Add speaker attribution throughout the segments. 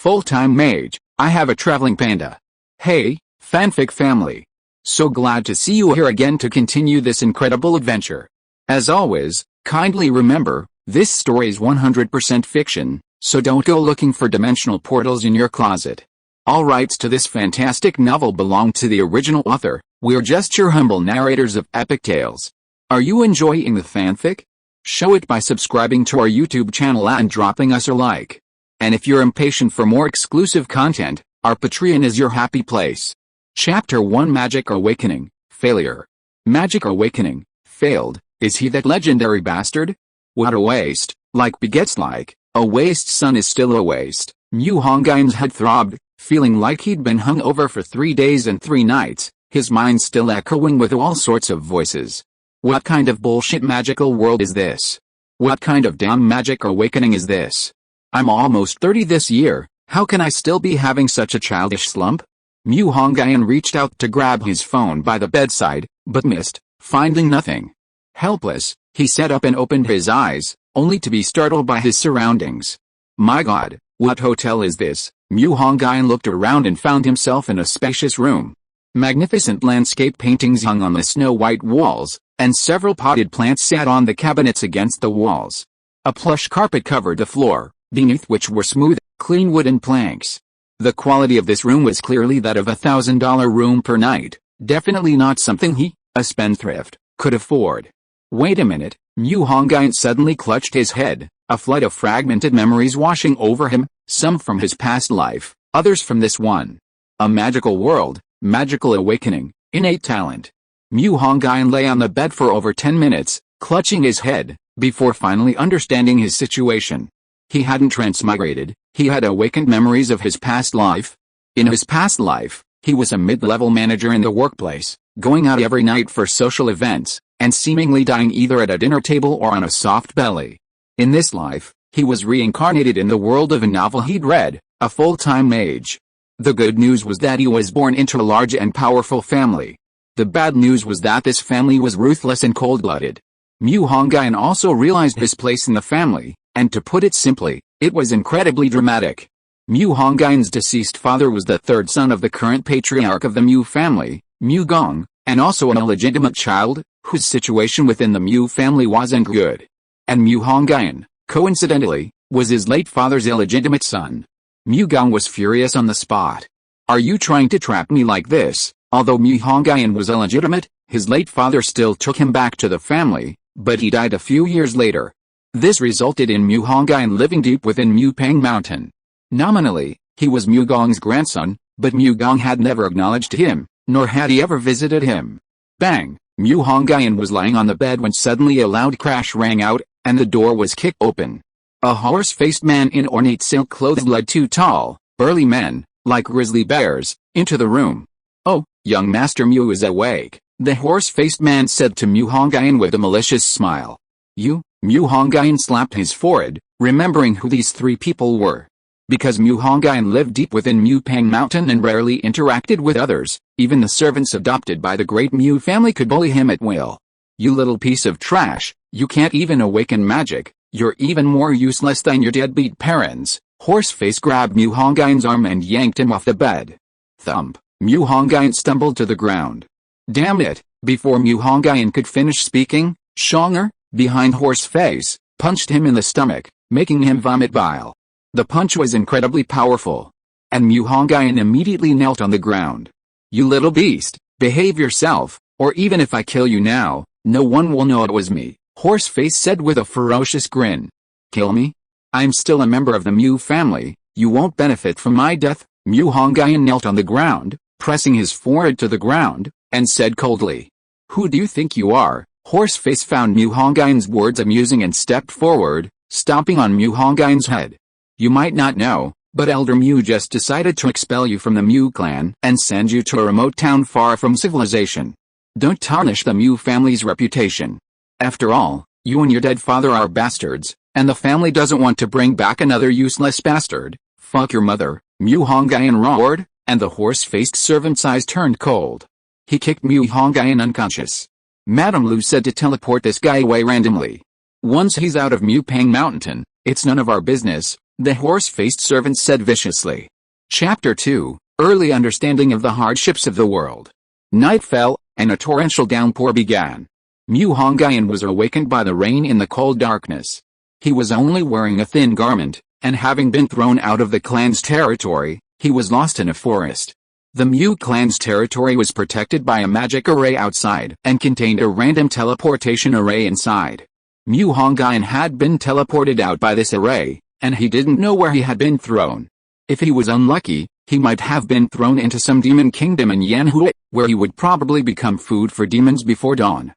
Speaker 1: full-time mage, I have a traveling panda. Hey, fanfic family. So glad to see you here again to continue this incredible adventure. As always, kindly remember, this story is 100% fiction, so don't go looking for dimensional portals in your closet. All rights to this fantastic novel belong to the original author. We're just your humble narrators of epic tales. Are you enjoying the fanfic? Show it by subscribing to our YouTube channel and dropping us a like. And if you're impatient for more exclusive content, our Patreon is your happy place. Chapter 1 Magic Awakening, Failure. Magic Awakening, failed, is he that legendary bastard? What a waste, like begets like, a waste son is still a waste. Mu Hongyun's head throbbed, feeling like he'd been hung over for 3 days and 3 nights, his mind still echoing with all sorts of voices. What kind of bullshit magical world is this? What kind of damn magic awakening is this? I'm almost 30 this year, how can I still be having such a childish slump? Mu Hongyun reached out to grab his phone by the bedside, but missed, finding nothing. Helpless, he sat up and opened his eyes, only to be startled by his surroundings. My god, what hotel is this? Mu Hongyun looked around and found himself in a spacious room. Magnificent landscape paintings hung on the snow-white walls, and several potted plants sat on the cabinets against the walls. A plush carpet covered the floor, beneath which were smooth, clean wooden planks. The quality of this room was clearly that of $1,000 room per night, definitely not something he, a spendthrift, could afford. Wait a minute, Mu Hongyun suddenly clutched his head, a flood of fragmented memories washing over him, some from his past life, others from this one. A magical world, magical awakening, innate talent. Mu Hongyun lay on the bed for over 10 minutes, clutching his head, before finally understanding his situation. He hadn't transmigrated, he had awakened memories of his past life. In his past life, he was a mid-level manager in the workplace, going out every night for social events, and seemingly dying either at a dinner table or on a soft belly. In this life, he was reincarnated in the world of a novel he'd read, a full-time mage. The good news was that he was born into a large and powerful family. The bad news was that this family was ruthless and cold-blooded. Mu Hongyun also realized his place in the family, and to put it simply, it was incredibly dramatic. Mu Hongyun's deceased father was the third son of the current patriarch of the Mu family, Mu Gong, and also an illegitimate child, whose situation within the Mu family wasn't good. And Mu Hongyun, coincidentally, was his late father's illegitimate son. Mu Gong was furious on the spot. Are you trying to trap me like this? Although Mu Hongyun was illegitimate, his late father still took him back to the family, but he died a few years later. This resulted in Mu Hongyun living deep within Mu Pang Mountain. Nominally, he was Mu Gong's grandson, but Mu Gong had never acknowledged him, nor had he ever visited him. Bang! Mu Hongyun was lying on the bed when suddenly a loud crash rang out, and the door was kicked open. A horse-faced man in ornate silk clothes led 2 tall, burly men, like grizzly bears, into the room. Oh, young Master Mu is awake, the horse-faced man said to Mu Hongyun with a malicious smile. You? Mu Hongyun slapped his forehead, remembering who these 3 people were. Because Mu Hongyun lived deep within Mu Pang Mountain and rarely interacted with others, even the servants adopted by the great Mu family could bully him at will. You little piece of trash, you can't even awaken magic, you're even more useless than your deadbeat parents. Horseface grabbed Mu Hongyun's arm and yanked him off the bed. Thump! Mu Hongyun stumbled to the ground. Damn it! Before Mu Hongyun could finish speaking, Shonger, behind Horseface, punched him in the stomach, making him vomit bile. The punch was incredibly powerful. And Mu Hongyun immediately knelt on the ground. You little beast, behave yourself, or even if I kill you now, no one will know it was me, Horseface said with a ferocious grin. Kill me? I'm still a member of the Mu family, you won't benefit from my death. Mu Hongyun knelt on the ground, pressing his forehead to the ground, and said coldly. Who do you think you are? Horseface found Mu Hongyun's words amusing and stepped forward, stomping on Mu Hongyun's head. You might not know, but Elder Mu just decided to expel you from the Mu clan and send you to a remote town far from civilization. Don't tarnish the Mu family's reputation. After all, you and your dead father are bastards, and the family doesn't want to bring back another useless bastard. Fuck your mother, Mu Hongyun roared, and the horse-faced servant's eyes turned cold. He kicked Mu Hongyun unconscious. Madame Lu said to teleport this guy away randomly. Once he's out of Mu Pang Mountain, it's none of our business. the horse-faced servant said viciously. Chapter 2, Early Understanding of the Hardships of the World. Night fell, and a torrential downpour began. Mu Hongyun was awakened by the rain in the cold darkness. He was only wearing a thin garment, and having been thrown out of the clan's territory, he was lost in a forest. The Mu clan's territory was protected by a magic array outside and contained a random teleportation array inside. Mu Hongyun had been teleported out by this array, and he didn't know where he had been thrown. If he was unlucky, he might have been thrown into some demon kingdom in Yanhui, where he would probably become food for demons before dawn.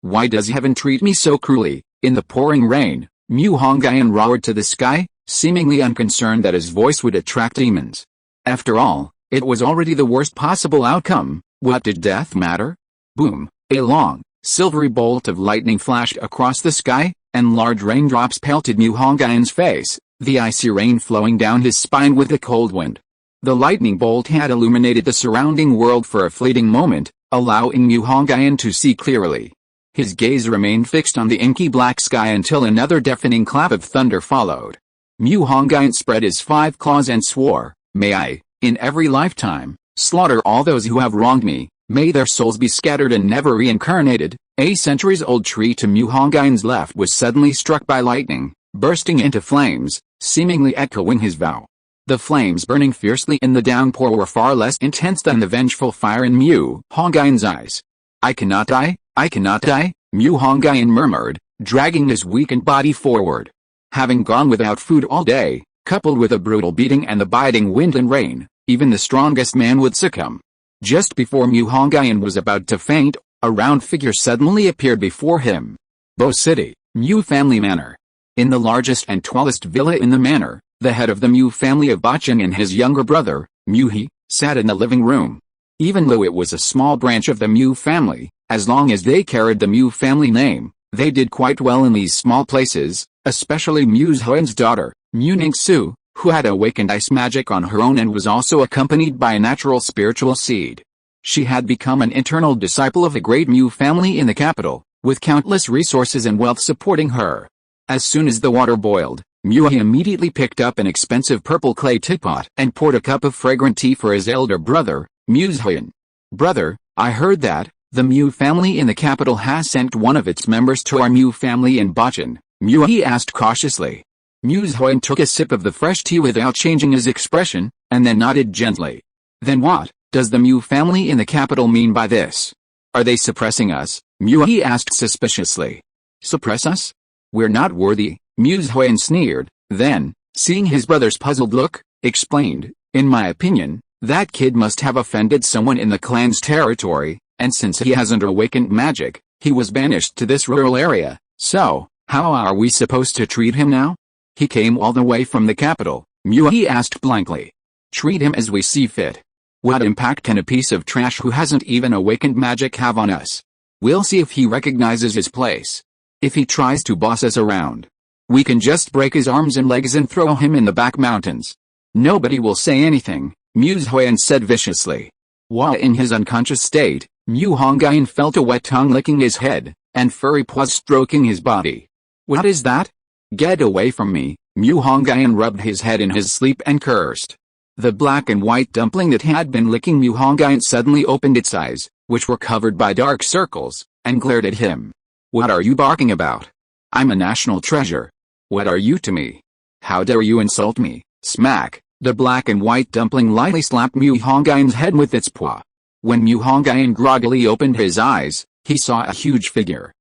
Speaker 1: Why does heaven treat me so cruelly? In the pouring rain, Mu Hongyun roared to the sky, seemingly unconcerned that his voice would attract demons. After all, it was already the worst possible outcome. What did death matter? Boom! A long, silvery bolt of lightning flashed across the sky, and large raindrops pelted Mu Hongyun's face, the icy rain flowing down his spine with a cold wind. The lightning bolt had illuminated the surrounding world for a fleeting moment, allowing Mu Hongyun to see clearly. His gaze remained fixed on the inky black sky until another deafening clap of thunder followed. Mu Hongyun spread his 5 claws and swore, "May I, in every lifetime, slaughter all those who have wronged me, may their souls be scattered and never reincarnated." A centuries-old tree to Mu Hongyun's left was suddenly struck by lightning, bursting into flames, seemingly echoing his vow. The flames burning fiercely in the downpour were far less intense than the vengeful fire in Mu Hongyun's eyes. I cannot die, Mu Hongyun murmured, dragging his weakened body forward. Having gone without food all day, coupled with a brutal beating and the biting wind and rain, even the strongest man would succumb. Just before Mu Hongyun was about to faint, a round figure suddenly appeared before him. Bo City, Mu family manor. In the largest and tallest villa in the manor, the head of the Mu family of Bachin and his younger brother, Mu He, sat in the living room. Even though it was a small branch of the Mu family, as long as they carried the Mu family name, they did quite well in these small places, especially Mu Zhan's daughter, Mu Ningsu, who had awakened ice magic on her own and was also accompanied by a natural spiritual seed. She had become an eternal disciple of the great Mu family in the capital, with countless resources and wealth supporting her. As soon as the water boiled, Mu He immediately picked up an expensive purple clay teapot and poured a cup of fragrant tea for his elder brother, Mu Zhan. "Brother, I heard that the Mu family in the capital has sent one of its members to our Mu family in Bachin," Mu He asked cautiously. Mu Zhan took a sip of the fresh tea without changing his expression, and then nodded gently. "Then what does the Mu family in the capital mean by this? Are they suppressing us?" Mu He asked suspiciously. "Suppress us? We're not worthy," Mu Zhan sneered, then, seeing his brother's puzzled look, explained, "In my opinion, that kid must have offended someone in the clan's territory, and since he hasn't awakened magic, he was banished to this rural area, so, how are we supposed to treat him now? He came all the way from the capital," Mu He asked blankly. "Treat him as we see fit. What impact can a piece of trash who hasn't even awakened magic have on us? We'll see if he recognizes his place. If he tries to boss us around, we can just break his arms and legs and throw him in the back mountains. Nobody will say anything," Mu Zhan said viciously. While in his unconscious state, Mu Hongyun felt a wet tongue licking his head, and furry paws stroking his body. "What is that? Get away from me," Mu Hongyun rubbed his head in his sleep and cursed. The black and white dumpling that had been licking Mu Hongyun suddenly opened its eyes, which were covered by dark circles, and glared at him. "What are you barking about? I'm a national treasure. What are you to me? How dare you insult me?" Smack! The black and white dumpling lightly slapped Mu Hongyun's head with its paw. When Mu Hongyun groggily opened his eyes, he saw a huge figure.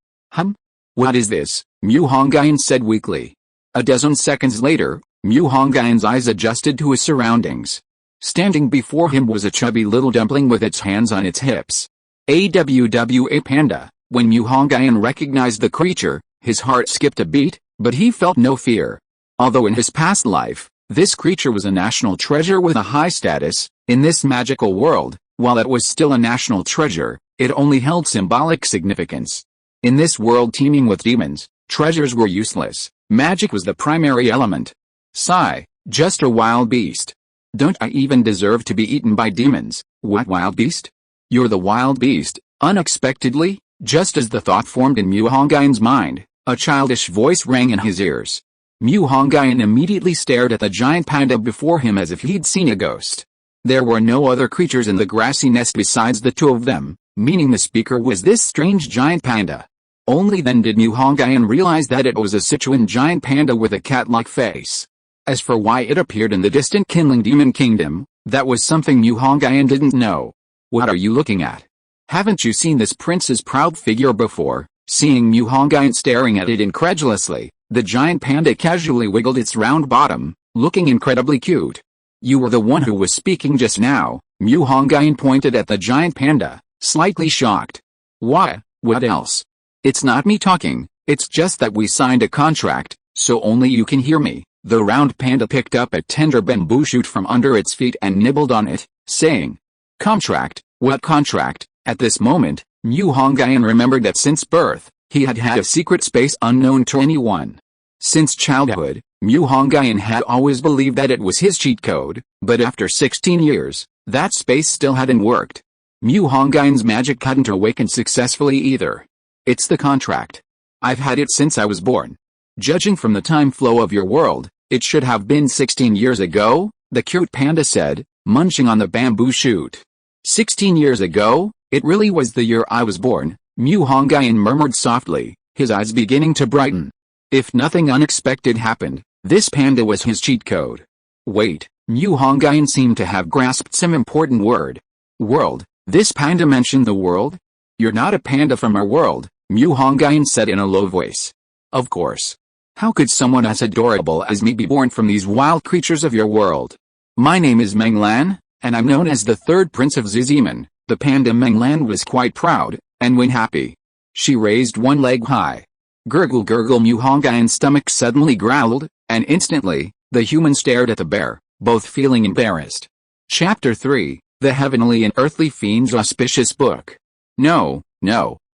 Speaker 1: What is this?" Mu Hongyun said weakly. A dozen seconds later, Mu Hongyun's eyes adjusted to his surroundings. Standing before him was a chubby little dumpling with its hands on its hips. A panda. When Mu Hongyun recognized the creature, his heart skipped a beat, but he felt no fear. Although in his past life, this creature was a national treasure with a high status, in this magical world, while it was still a national treasure, it only held symbolic significance. In this world teeming with demons, treasures were useless, magic was the primary element. Sigh, just a wild beast. Don't I even deserve to be eaten by demons? What wild beast? You're the wild beast. Unexpectedly, just as the thought formed in Mu Hongyun's mind, a childish voice rang in his ears. Mu Hongyun immediately stared at the giant panda before him as if he'd seen a ghost. There were no other creatures in the grassy nest besides the two of them, meaning the speaker was this strange giant panda. Only then did Mu Hongyun realize that it was a Sichuan giant panda with a cat-like face. As for why it appeared in the distant Qinling Demon Kingdom, that was something Mu Hongyun didn't know. What are you looking at? Haven't you seen this prince's proud figure before? Seeing Mu Hongyun staring at it incredulously, the giant panda casually wiggled its round bottom, looking incredibly cute. You were the one who was speaking just now. Mu Hongyun pointed at the giant panda, slightly shocked. What else? It's not me talking, it's just that we signed a contract, so only you can hear me. The round panda picked up a tender bamboo shoot from under its feet and nibbled on it, saying, Contract? What contract? At this moment, Mu Hongyun remembered that since birth, he had had a secret space unknown to anyone. Since childhood, Mu Hongyun had always believed that it was his cheat code, but after 16 years, that space still hadn't worked. Mu Hongyun's magic hadn't awakened successfully either. It's the contract. I've had it since I was born. Judging from the time flow of your world, it should have been 16 years ago, the cute panda said, munching on the bamboo shoot. 16 years ago? It really was the year I was born, Mu Hongyun murmured softly, his eyes beginning to brighten. If nothing unexpected happened, this panda was his cheat code. Wait, Mu Hongyun seemed to have grasped some important word. World, this panda mentioned the world? You're not a panda from our world, Mu Hongyun said in a low voice. Of course. How could someone as adorable as me be born from these wild creatures of your world? My name is Meng Lan, and I'm known as the third prince of Ziziman. The panda Meng Lan was quite proud, and when happy, she raised one leg high. Gurgle gurgle, Mu Hongyun's stomach suddenly growled, and instantly, the human stared at the bear, both feeling embarrassed. Chapter 3, The Heavenly and Earthly Fiends Auspicious Book. No,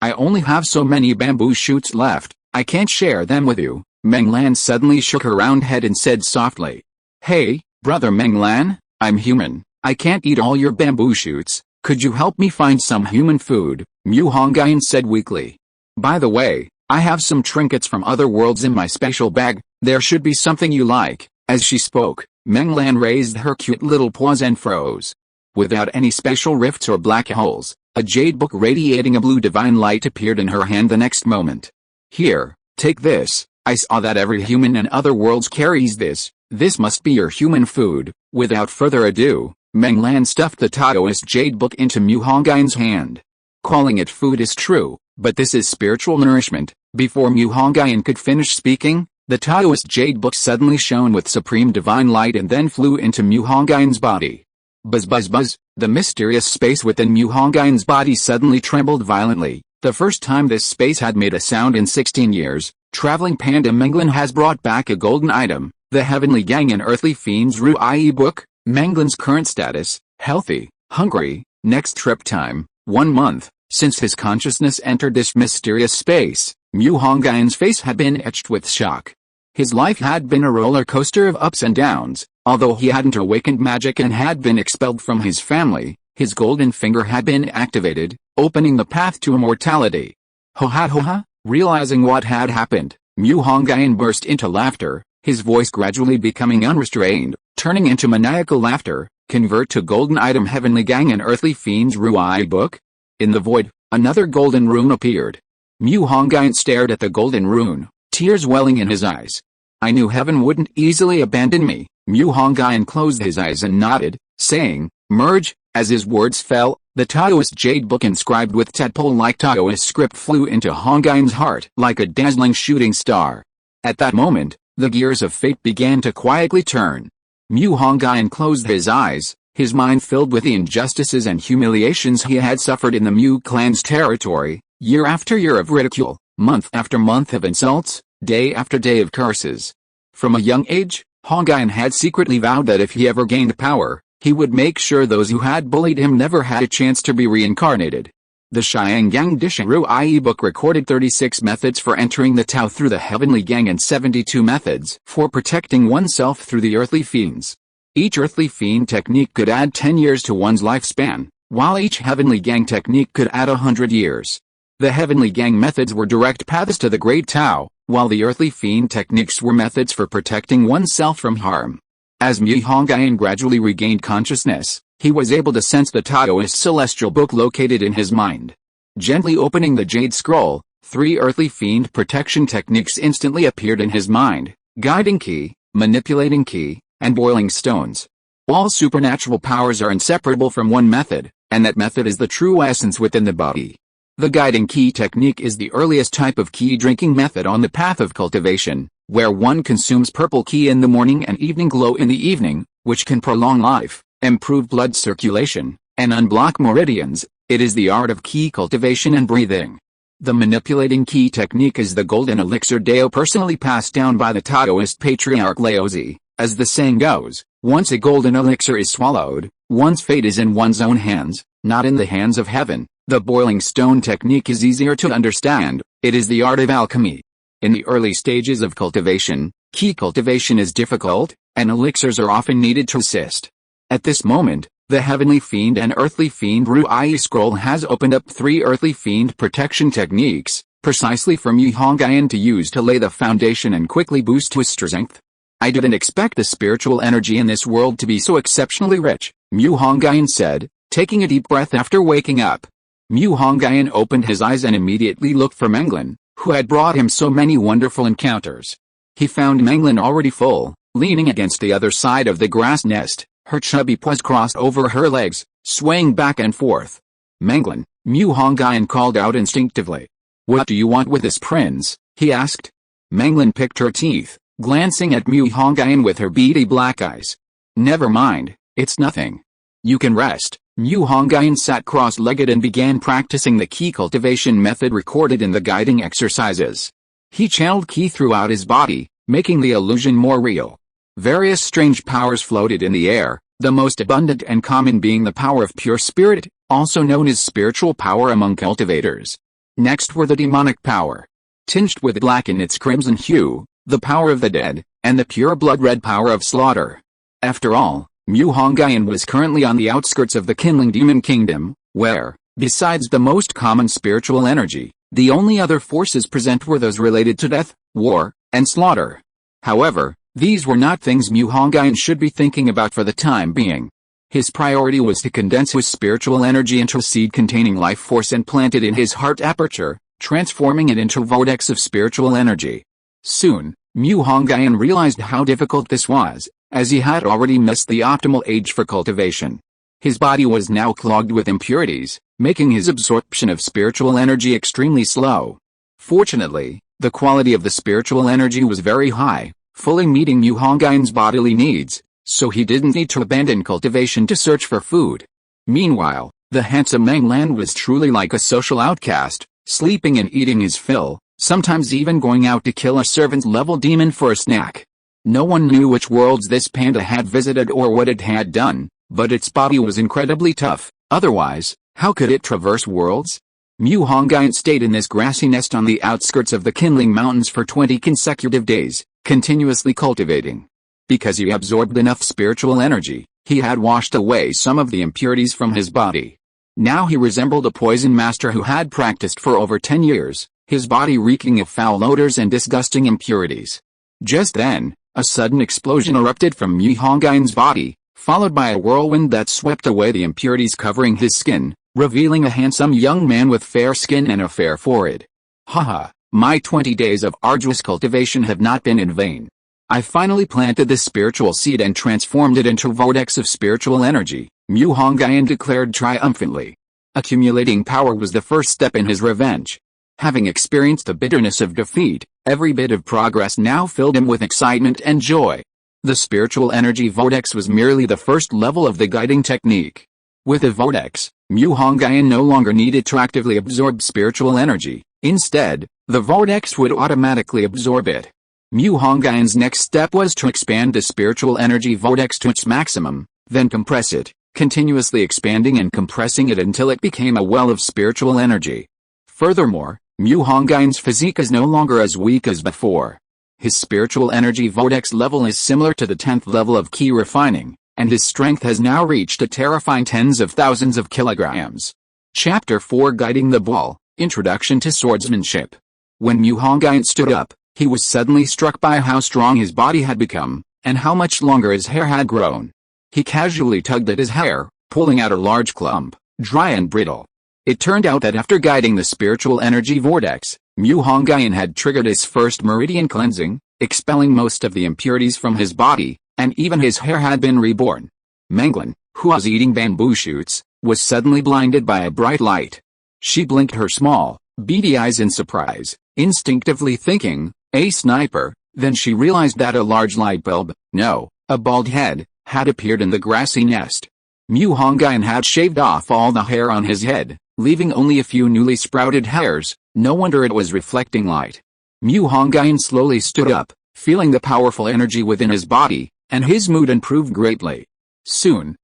Speaker 1: I only have so many bamboo shoots left, I can't share them with you. Meng Lan suddenly shook her round head and said softly. Hey, brother Meng Lan, I'm human, I can't eat all your bamboo shoots, could you help me find some human food? Mu Hongyun said weakly. By the way, I have some trinkets from other worlds in my special bag, there should be something you like. As she spoke, Meng Lan raised her cute little paws and froze. Without any special rifts or black holes, a jade book radiating a blue divine light appeared in her hand the next moment. Here, take this. I saw that every human in other worlds carries this. This must be your human food. Without further ado, Meng Lan stuffed the Taoist jade book into Mu Hongyun's hand. Calling it food is true, but this is spiritual nourishment. Before Mu Hongyun could finish speaking, the Taoist jade book suddenly shone with supreme divine light and then flew into Mu Hongyun's body. Buzz buzz buzz, the mysterious space within Mu Hongyun's body suddenly trembled violently. The first time this space had made a sound in 16 years, traveling panda Meng Lan has brought back a golden item, the Heavenly Gang and Earthly Fiends Ruyi Book. Meng Lan's current status, healthy, hungry, next trip time, 1 month. Since his consciousness entered this mysterious space, Mu Hongyun's face had been etched with shock. His life had been a roller coaster of ups and downs. Although he hadn't awakened magic and had been expelled from his family, his golden finger had been activated, opening the path to immortality. Ho ha! Realizing what had happened, Mu Hongyun burst into laughter, his voice gradually becoming unrestrained, turning into maniacal laughter. Convert to golden item Heavenly Gang and Earthly Fiends Ruyi Book. In the void, another golden rune appeared. Mu Hongyun stared at the golden rune, tears welling in his eyes. I knew heaven wouldn't easily abandon me. Mu Hongyun closed his eyes and nodded, saying, merge. As his words fell, the Taoist jade book inscribed with tadpole-like Taoist script flew into Hongyun's heart like a dazzling shooting star. At that moment, the gears of fate began to quietly turn. Mu Hongyun closed his eyes, his mind filled with the injustices and humiliations he had suffered in the Mu clan's territory, year after year of ridicule, month after month of insults, day after day of curses. From a young age, Hongyun had secretly vowed that if he ever gained power, he would make sure those who had bullied him never had a chance to be reincarnated. The Xiangang Disha Ruyi Book recorded 36 methods for entering the Tao through the Heavenly Gang and 72 methods for protecting oneself through the Earthly Fiends. Each Earthly Fiend technique could add 10 years to one's lifespan, while each Heavenly Gang technique could add 100 years. The Heavenly Gang methods were direct paths to the Great Tao, while the Earthly Fiend techniques were methods for protecting oneself from harm. As Mu Hongyun gradually regained consciousness, he was able to sense the Taoist celestial book located in his mind. Gently opening the Jade Scroll, 3 Earthly Fiend protection techniques instantly appeared in his mind: guiding key, manipulating key, and boiling stones. All supernatural powers are inseparable from one method, and that method is the true essence within the body. The guiding key technique is the earliest type of key drinking method on the path of cultivation, where one consumes purple key in the morning and evening glow in the evening, which can prolong life, improve blood circulation, and unblock meridians. It is the art of key cultivation and breathing. The manipulating key technique is the golden elixir Dao personally passed down by the Taoist patriarch Laozi. As the saying goes, once a golden elixir is swallowed, one's fate is in one's own hands, not in the hands of heaven. The boiling stone technique is easier to understand. It is the art of alchemy. In the early stages of cultivation, key cultivation is difficult, and elixirs are often needed to assist. At this moment, the Heavenly Fiend and Earthly Fiend Ruyi Scroll has opened up 3 Earthly Fiend protection techniques, precisely for Mu Hongyun to use to lay the foundation and quickly boost his strength. I didn't expect the spiritual energy in this world to be so exceptionally rich, Mu Hongyun said, taking a deep breath after waking up. Mu Hongyun opened his eyes and immediately looked for Meng Lan, who had brought him so many wonderful encounters. He found Meng Lan already full, leaning against the other side of the grass nest, her chubby paws crossed over her legs, swaying back and forth. Meng Lan, Mu Hongyun called out instinctively. "What do you want with this prince?" he asked. Meng Lan picked her teeth, glancing at Mu Hongyun with her beady black eyes. "Never mind, it's nothing. You can rest." Mu Hongyun sat cross-legged and began practicing the key cultivation method recorded in the guiding exercises. He channeled key throughout his body, making the illusion more real. Various strange powers floated in the air, the most abundant and common being the power of pure spirit, also known as spiritual power among cultivators. Next were the demonic power, tinged with black in its crimson hue, the power of the dead, and the pure blood-red power of slaughter. After all, Mu Hongyun was currently on the outskirts of the Qinling Demon Kingdom, where, besides the most common spiritual energy, the only other forces present were those related to death, war, and slaughter. However, these were not things Mu Hongyun should be thinking about for the time being. His priority was to condense his spiritual energy into a seed-containing life force and plant it in his heart aperture, transforming it into a vortex of spiritual energy. Soon, Mu Hongyun realized how difficult this was, as he had already missed the optimal age for cultivation. His body was now clogged with impurities, making his absorption of spiritual energy extremely slow. Fortunately, the quality of the spiritual energy was very high, fully meeting Mu Hongyun's bodily needs, so he didn't need to abandon cultivation to search for food. Meanwhile, the handsome Meng Lan was truly like a social outcast, sleeping and eating his fill, sometimes even going out to kill a servant-level demon for a snack. No one knew which worlds this panda had visited or what it had done, but its body was incredibly tough. Otherwise, how could it traverse worlds? Mu Hongyun stayed in this grassy nest on the outskirts of the Qinling Mountains for 20 consecutive days, continuously cultivating. Because he absorbed enough spiritual energy, he had washed away some of the impurities from his body. Now he resembled a poison master who had practiced for over 10 years, his body reeking of foul odors and disgusting impurities. Just then, a sudden explosion erupted from Mu Hongyun's body, followed by a whirlwind that swept away the impurities covering his skin, revealing a handsome young man with fair skin and a fair forehead. Haha, my 20 days of arduous cultivation have not been in vain. I finally planted this spiritual seed and transformed it into a vortex of spiritual energy, Mu Hongyun declared triumphantly. Accumulating power was the first step in his revenge. Having experienced the bitterness of defeat, every bit of progress now filled him with excitement and joy. The spiritual energy vortex was merely the first level of the guiding technique. With the vortex, Mu Hongyun no longer needed to actively absorb spiritual energy. Instead, the vortex would automatically absorb it. Mu Hongyun's next step was to expand the spiritual energy vortex to its maximum, then compress it, continuously expanding and compressing it until it became a well of spiritual energy. Furthermore, Mu Hongyun's physique is no longer as weak as before. His spiritual energy vortex level is similar to the 10th level of key refining, and his strength has now reached a terrifying tens of thousands of kilograms. Chapter 4 Guiding the Ball. Introduction to Swordsmanship. When Mu Hongyun stood up, he was suddenly struck by how strong his body had become, and how much longer his hair had grown. He casually tugged at his hair, pulling out a large clump, dry and brittle. It turned out that after guiding the spiritual energy vortex, Mu Hongyun had triggered his first meridian cleansing, expelling most of the impurities from his body, and even his hair had been reborn. Meng Lan, who was eating bamboo shoots, was suddenly blinded by a bright light. She blinked her small, beady eyes in surprise, instinctively thinking, "A sniper," then she realized that a large light bulb, no, a bald head, had appeared in the grassy nest. Mu Hongyun had shaved off all the hair on his head, leaving only a few newly sprouted hairs. No wonder it was reflecting light. Mu Hongyun slowly stood up, feeling the powerful energy within his body, and his mood improved greatly. Soon,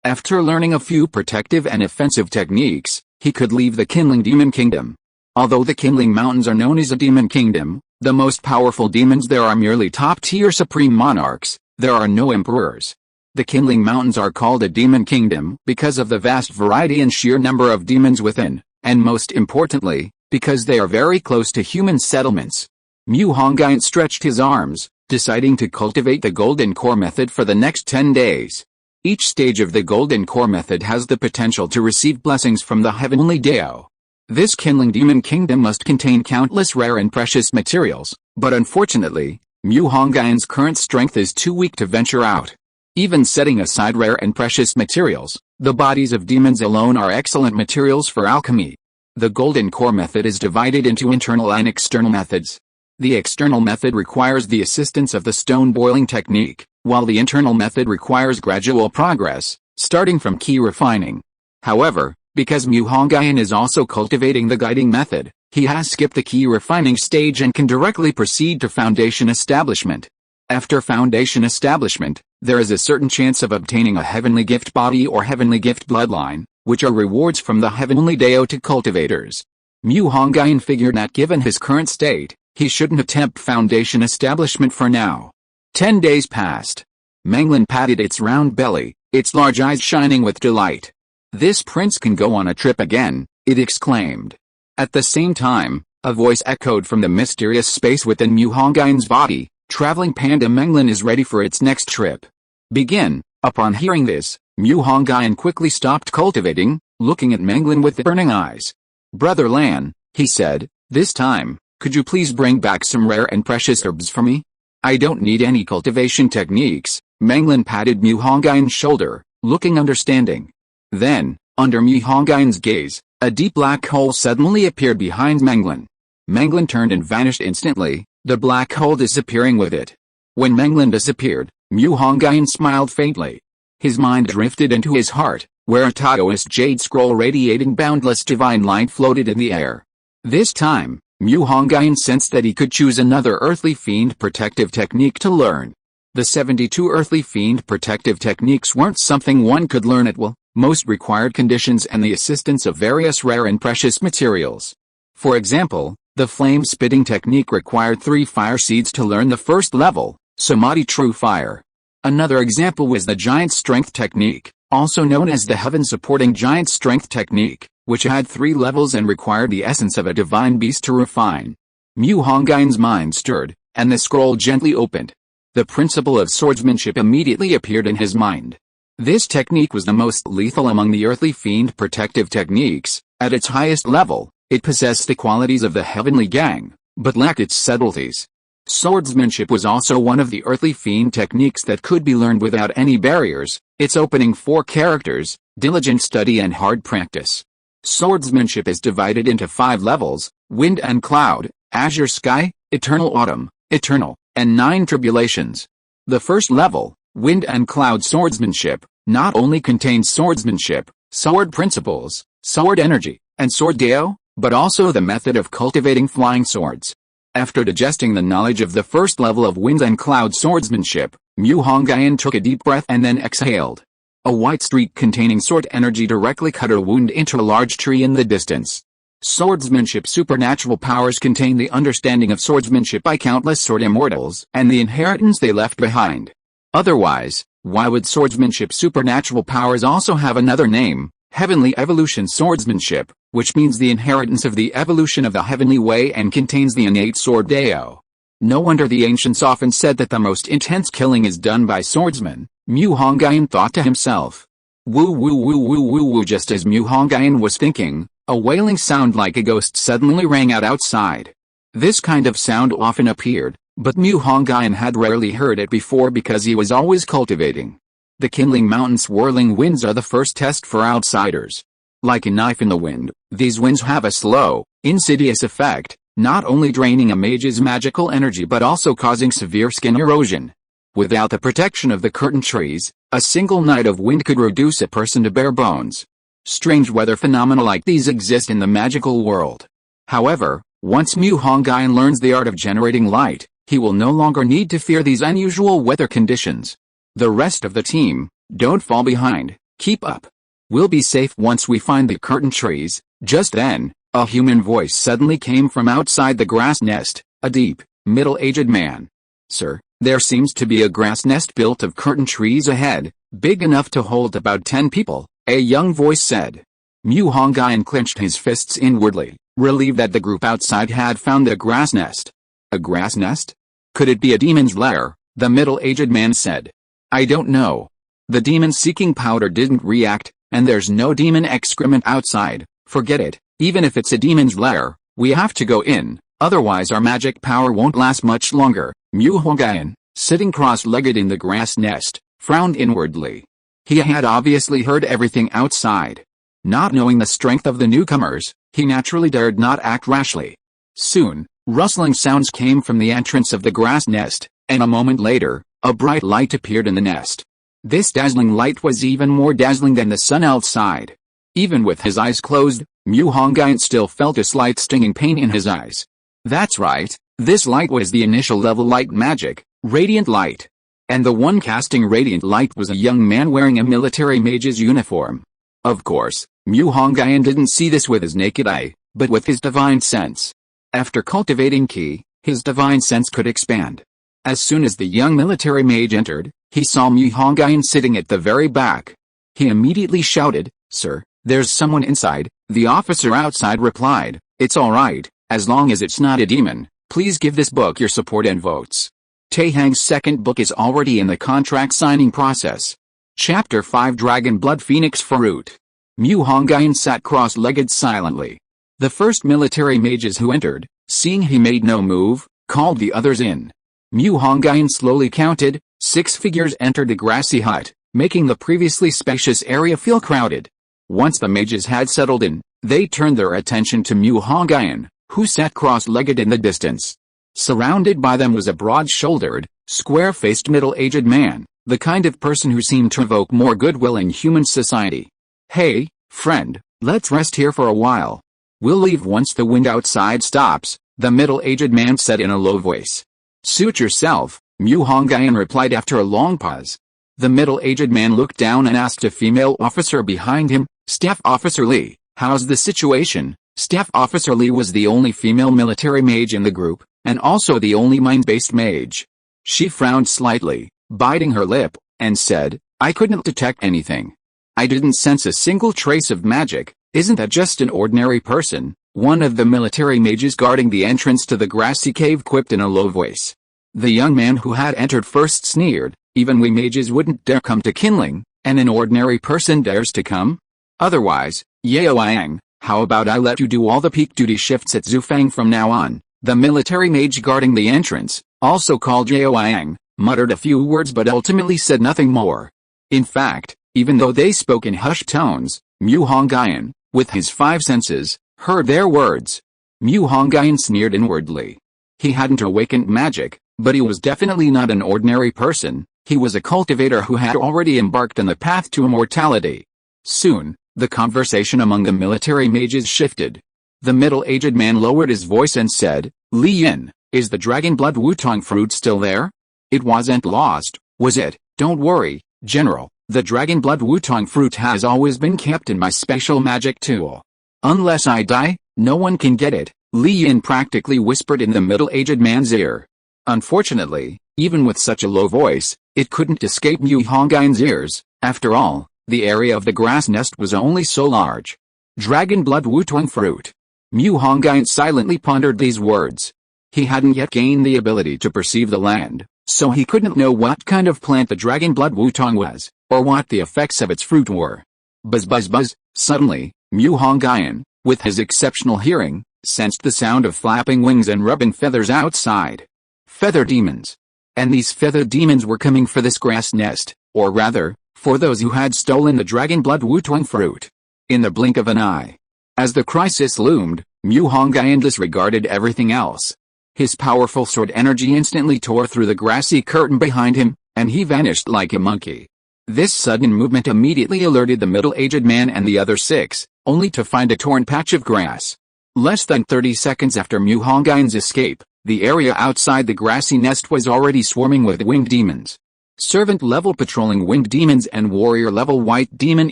Speaker 1: after learning a few protective and offensive techniques, he could leave the Qinling Demon Kingdom. Although the Qinling Mountains are known as a demon kingdom, the most powerful demons there are merely top-tier supreme monarchs. There are no emperors. The Qinling Mountains are called a demon kingdom because of the vast variety and sheer number of demons within, and most importantly, because they are very close to human settlements. Mu Hongyun stretched his arms, deciding to cultivate the Golden Core method for the next 10 days. Each stage of the Golden Core method has the potential to receive blessings from the Heavenly Dao. This Qinling Demon Kingdom must contain countless rare and precious materials, but unfortunately, Mu Hongyun's current strength is too weak to venture out. Even setting aside rare and precious materials, the bodies of demons alone are excellent materials for alchemy. The Golden Core method is divided into internal and external methods. The external method requires the assistance of the stone boiling technique, while the internal method requires gradual progress, starting from key refining. However, because Mu Hongyun is also cultivating the guiding method, he has skipped the key refining stage and can directly proceed to foundation establishment. After foundation establishment, there is a certain chance of obtaining a heavenly gift body or heavenly gift bloodline, which are rewards from the Heavenly Dao to cultivators. Mu Hongyun figured that given his current state, he shouldn't attempt foundation establishment for now. 10 days passed. Meng Lan patted its round belly, its large eyes shining with delight. "This prince can go on a trip again," it exclaimed. At the same time, a voice echoed from the mysterious space within Mu Hongyun's body. "Traveling Panda Meng Lan is ready for its next trip. Begin." Upon hearing this, Mu Hongyun quickly stopped cultivating, looking at Meng Lan with burning eyes. "Brother Lan," he said, "this time, could you please bring back some rare and precious herbs for me?" "I don't need any cultivation techniques." Meng Lan patted Mu Hongyun's shoulder, looking understanding. Then, under Mu Hongyun's gaze, a deep black hole suddenly appeared behind Meng Lan. Meng Lan turned and vanished instantly, the black hole disappearing with it. When Meng Lan disappeared, Mu Hongyun smiled faintly. His mind drifted into his heart, where a Taoist jade scroll radiating boundless divine light floated in the air. This time, Mu Hongyun sensed that he could choose another earthly fiend protective technique to learn. The 72 earthly fiend protective techniques weren't something one could learn at will. Most required conditions and the assistance of various rare and precious materials. For example, the flame-spitting technique required 3 fire seeds to learn the first level, Samadhi True Fire. Another example was the Giant Strength technique, also known as the Heaven-Supporting Giant Strength technique, which had 3 levels and required the essence of a divine beast to refine. Mu Hongyun's mind stirred, and the scroll gently opened. The principle of swordsmanship immediately appeared in his mind. This technique was the most lethal among the earthly fiend protective techniques. At its highest level, it possessed the qualities of the heavenly gang, but lacked its subtleties. Swordsmanship was also one of the earthly fiend techniques that could be learned without any barriers, its opening 4 characters, diligent study and hard practice. Swordsmanship is divided into 5 levels, wind and cloud, azure sky, eternal autumn, eternal, and 9 tribulations. The first level, wind and cloud swordsmanship, not only contains swordsmanship, sword principles, sword energy, and sword dao, but also the method of cultivating flying swords. After digesting the knowledge of the first level of wind and cloud swordsmanship, Mu Hongyun took a deep breath and then exhaled. A white streak containing sword energy directly cut a wound into a large tree in the distance. Swordsmanship supernatural powers contain the understanding of swordsmanship by countless sword immortals and the inheritance they left behind. Otherwise, why would swordsmanship supernatural powers also have another name, Heavenly Evolution Swordsmanship, which means the inheritance of the evolution of the heavenly way and contains the innate sword Dao. No wonder the ancients often said that the most intense killing is done by swordsmen, Mu Hongyun thought to himself. Woo woo woo woo woo woo. Just as Mu Hongyun was thinking, a wailing sound like a ghost suddenly rang out outside. This kind of sound often appeared, but Mu Hongyun had rarely heard it before because he was always cultivating. The Qinling Mountain swirling winds are the first test for outsiders. Like a knife in the wind, these winds have a slow, insidious effect, not only draining a mage's magical energy but also causing severe skin erosion. Without the protection of the curtain trees, a single night of wind could reduce a person to bare bones. Strange weather phenomena like these exist in the magical world. However, once Mu Hongyun learns the art of generating light, he will no longer need to fear these unusual weather conditions. The rest of the team, don't fall behind, keep up. We'll be safe once we find the curtain trees. Just then, a human voice suddenly came from outside the grass nest, a deep, middle-aged man. Sir, there seems to be a grass nest built of curtain trees ahead, big enough to hold about 10 people, a young voice said. Mu Hongyun clenched his fists inwardly, relieved that the group outside had found the grass nest. A grass nest? Could it be a demon's lair? The middle-aged man said. I don't know. The demon-seeking powder didn't react, and there's no demon excrement outside. Forget it. Even if it's a demon's lair, we have to go in, otherwise our magic power won't last much longer. Mu Hongyun, sitting cross-legged in the grass nest, frowned inwardly. He had obviously heard everything outside. Not knowing the strength of the newcomers, he naturally dared not act rashly. Soon, rustling sounds came from the entrance of the grass nest, and a moment later, a bright light appeared in the nest. This dazzling light was even more dazzling than the sun outside. Even with his eyes closed, Mu Hongyun still felt a slight stinging pain in his eyes. That's right, this light was the initial level light magic, radiant light. And the one casting radiant light was a young man wearing a military mage's uniform. Of course, Mu Hongyun didn't see this with his naked eye, but with his divine sense. After cultivating Qi, his divine sense could expand. As soon as the young military mage entered, he saw Mu Hongyun sitting at the very back. He immediately shouted, Sir, there's someone inside. The officer outside replied, It's alright, as long as it's not a demon. Please give this book your support and votes. Taehang's second book is already in the contract signing process. Chapter 5 Dragon Blood Phoenix Fruit. Mu Hongyun sat cross-legged silently. The first military mages who entered, seeing he made no move, called the others in. Mu Hongyun slowly counted. 6 figures entered the grassy hut, making the previously spacious area feel crowded. Once the mages had settled in, they turned their attention to Mu Hongyun, who sat cross-legged in the distance. Surrounded by them was a broad-shouldered, square-faced middle-aged man, the kind of person who seemed to evoke more goodwill in human society. Hey, friend, let's rest here for a while. We'll leave once the wind outside stops, the middle-aged man said in a low voice. Suit yourself, Mu Hongyun replied after a long pause. The middle-aged man looked down and asked a female officer behind him, Staff Officer Lee, how's the situation? Staff Officer Lee was the only female military mage in the group, and also the only mind-based mage. She frowned slightly, biting her lip, and said, I couldn't detect anything. I didn't sense a single trace of magic. Isn't that just an ordinary person? One of the military mages guarding the entrance to the grassy cave quipped in a low voice. The young man who had entered first sneered, even we mages wouldn't dare come to Qinling, and an ordinary person dares to come? Otherwise, Yao Yang, how about I let you do all the peak duty shifts at Zufang from now on? The military mage guarding the entrance, also called Yao Yang, muttered a few words but ultimately said nothing more. In fact, even though they spoke in hushed tones, Mu Hongyun, with his 5 senses, heard their words. Mu Hongyun sneered inwardly. He hadn't awakened magic, but he was definitely not an ordinary person. He was a cultivator who had already embarked on the path to immortality. Soon, the conversation among the military mages shifted. The middle-aged man lowered his voice and said, Li Yin, is the dragon blood wutong fruit still there? It wasn't lost, was it? Don't worry, General. The dragon blood wutong fruit has always been kept in my special magic tool. Unless I die, no one can get it, Li Yin practically whispered in the middle-aged man's ear. Unfortunately, even with such a low voice, it couldn't escape Mu Hongyun's ears. After all, The area of the grass nest was only so large. Dragon blood Wutong fruit. Mu Hongyun silently pondered these words. He hadn't yet gained the ability to perceive the land, so he couldn't know what kind of plant the dragon blood Wutong was, or what the effects of its fruit were. Buzz buzz buzz. Suddenly, Mu Hongyun, with his exceptional hearing, sensed the sound of flapping wings and rubbing feathers outside. Feather demons. And these feather demons were coming for this grass nest, or rather, for those who had stolen the dragon blood Wutong fruit. In the blink of an eye. As the crisis loomed, Mu Hongyun disregarded everything else. His powerful sword energy instantly tore through the grassy curtain behind him, and he vanished like a monkey. This sudden movement immediately alerted the middle-aged man and the other 6, only to find a torn patch of grass. Less than 30 seconds after Mu Hongyun's escape, the area outside the grassy nest was already swarming with winged demons. Servant-level patrolling winged demons and warrior-level white demon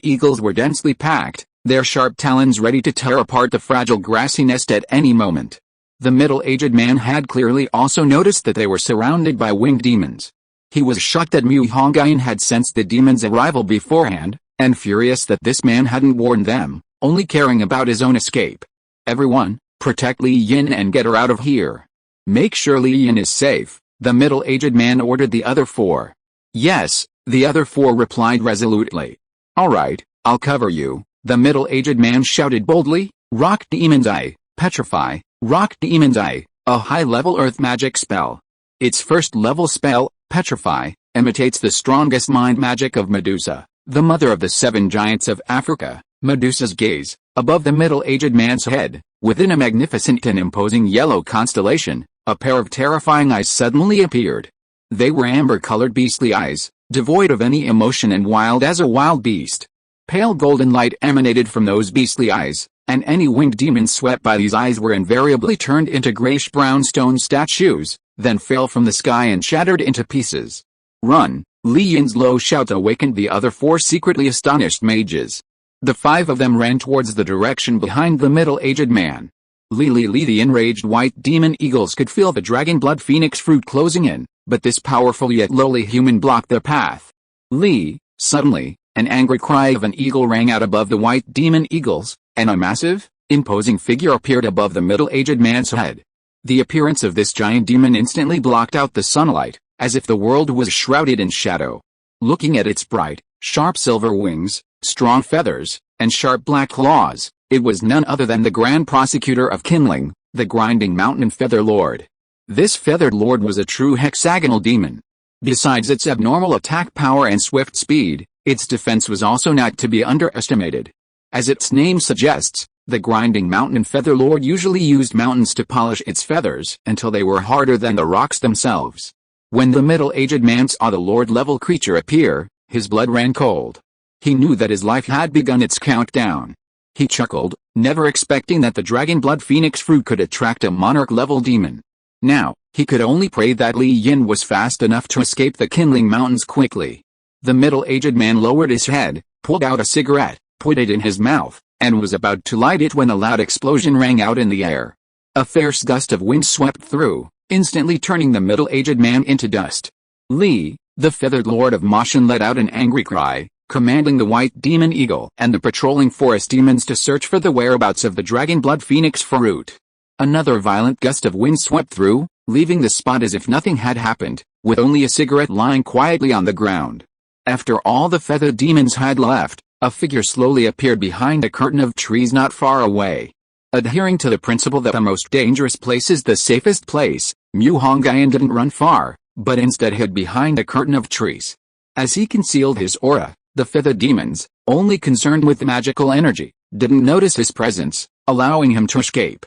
Speaker 1: eagles were densely packed, their sharp talons ready to tear apart the fragile grassy nest at any moment. The middle-aged man had clearly also noticed that they were surrounded by winged demons. He was shocked that Mu Hongyun had sensed the demons' arrival beforehand, and furious that this man hadn't warned them, only caring about his own escape. Everyone, protect Li Yin and get her out of here. Make sure Li Yin is safe, the middle-aged man ordered the other 4. Yes, the other 4 replied resolutely. All right, I'll cover you, the middle-aged man shouted boldly. Rock Demon's Eye, Petrify. Rock Demon's Eye, a high-level earth magic spell. Its first-level spell, Petrify, imitates the strongest mind magic of Medusa, the mother of the 7 giants of Africa. Medusa's gaze, above the middle-aged man's head, within a magnificent and imposing yellow constellation, a pair of terrifying eyes suddenly appeared. They were amber-colored beastly eyes, devoid of any emotion and wild as a wild beast. Pale golden light emanated from those beastly eyes, and any winged demons swept by these eyes were invariably turned into grayish-brown stone statues, then fell from the sky and shattered into pieces. Run! Li Yin's low shout awakened the other 4 secretly astonished mages. The 5 of them ran towards the direction behind the middle-aged man. The enraged white demon eagles could feel the dragon blood phoenix fruit closing in, but this powerful yet lowly human blocked their path. Suddenly, an angry cry of an eagle rang out above the white demon eagles, and a massive, imposing figure appeared above the middle-aged man's head. The appearance of this giant demon instantly blocked out the sunlight, as if the world was shrouded in shadow. Looking at its bright, sharp silver wings, strong feathers, and sharp black claws, it was none other than the Grand Prosecutor of Qinling, the Grinding Mountain Feather Lord. This feathered lord was a true hexagonal demon. Besides its abnormal attack power and swift speed, its defense was also not to be underestimated. As its name suggests, the Grinding Mountain Feather Lord usually used mountains to polish its feathers until they were harder than the rocks themselves. When the middle-aged man saw the lord-level creature appear, his blood ran cold. He knew that his life had begun its countdown. He chuckled, never expecting that the dragon blood phoenix fruit could attract a monarch-level demon. Now, he could only pray that Li Yin was fast enough to escape the Qinling Mountains quickly. The middle-aged man lowered his head, pulled out a cigarette, put it in his mouth, and was about to light it when a loud explosion rang out in the air. A fierce gust of wind swept through, instantly turning the middle-aged man into dust. Li, the feathered lord of Moshan, let out an angry cry, commanding the white demon eagle and the patrolling forest demons to search for the whereabouts of the dragon blood phoenix fruit. Another violent gust of wind swept through, leaving the spot as if nothing had happened, with only a cigarette lying quietly on the ground. After all the feathered demons had left, a figure slowly appeared behind a curtain of trees not far away. Adhering to the principle that the most dangerous place is the safest place, Mu Hongyun didn't run far, but instead hid behind a curtain of trees. As he concealed his aura, the feathered demons, only concerned with magical energy, didn't notice his presence, allowing him to escape.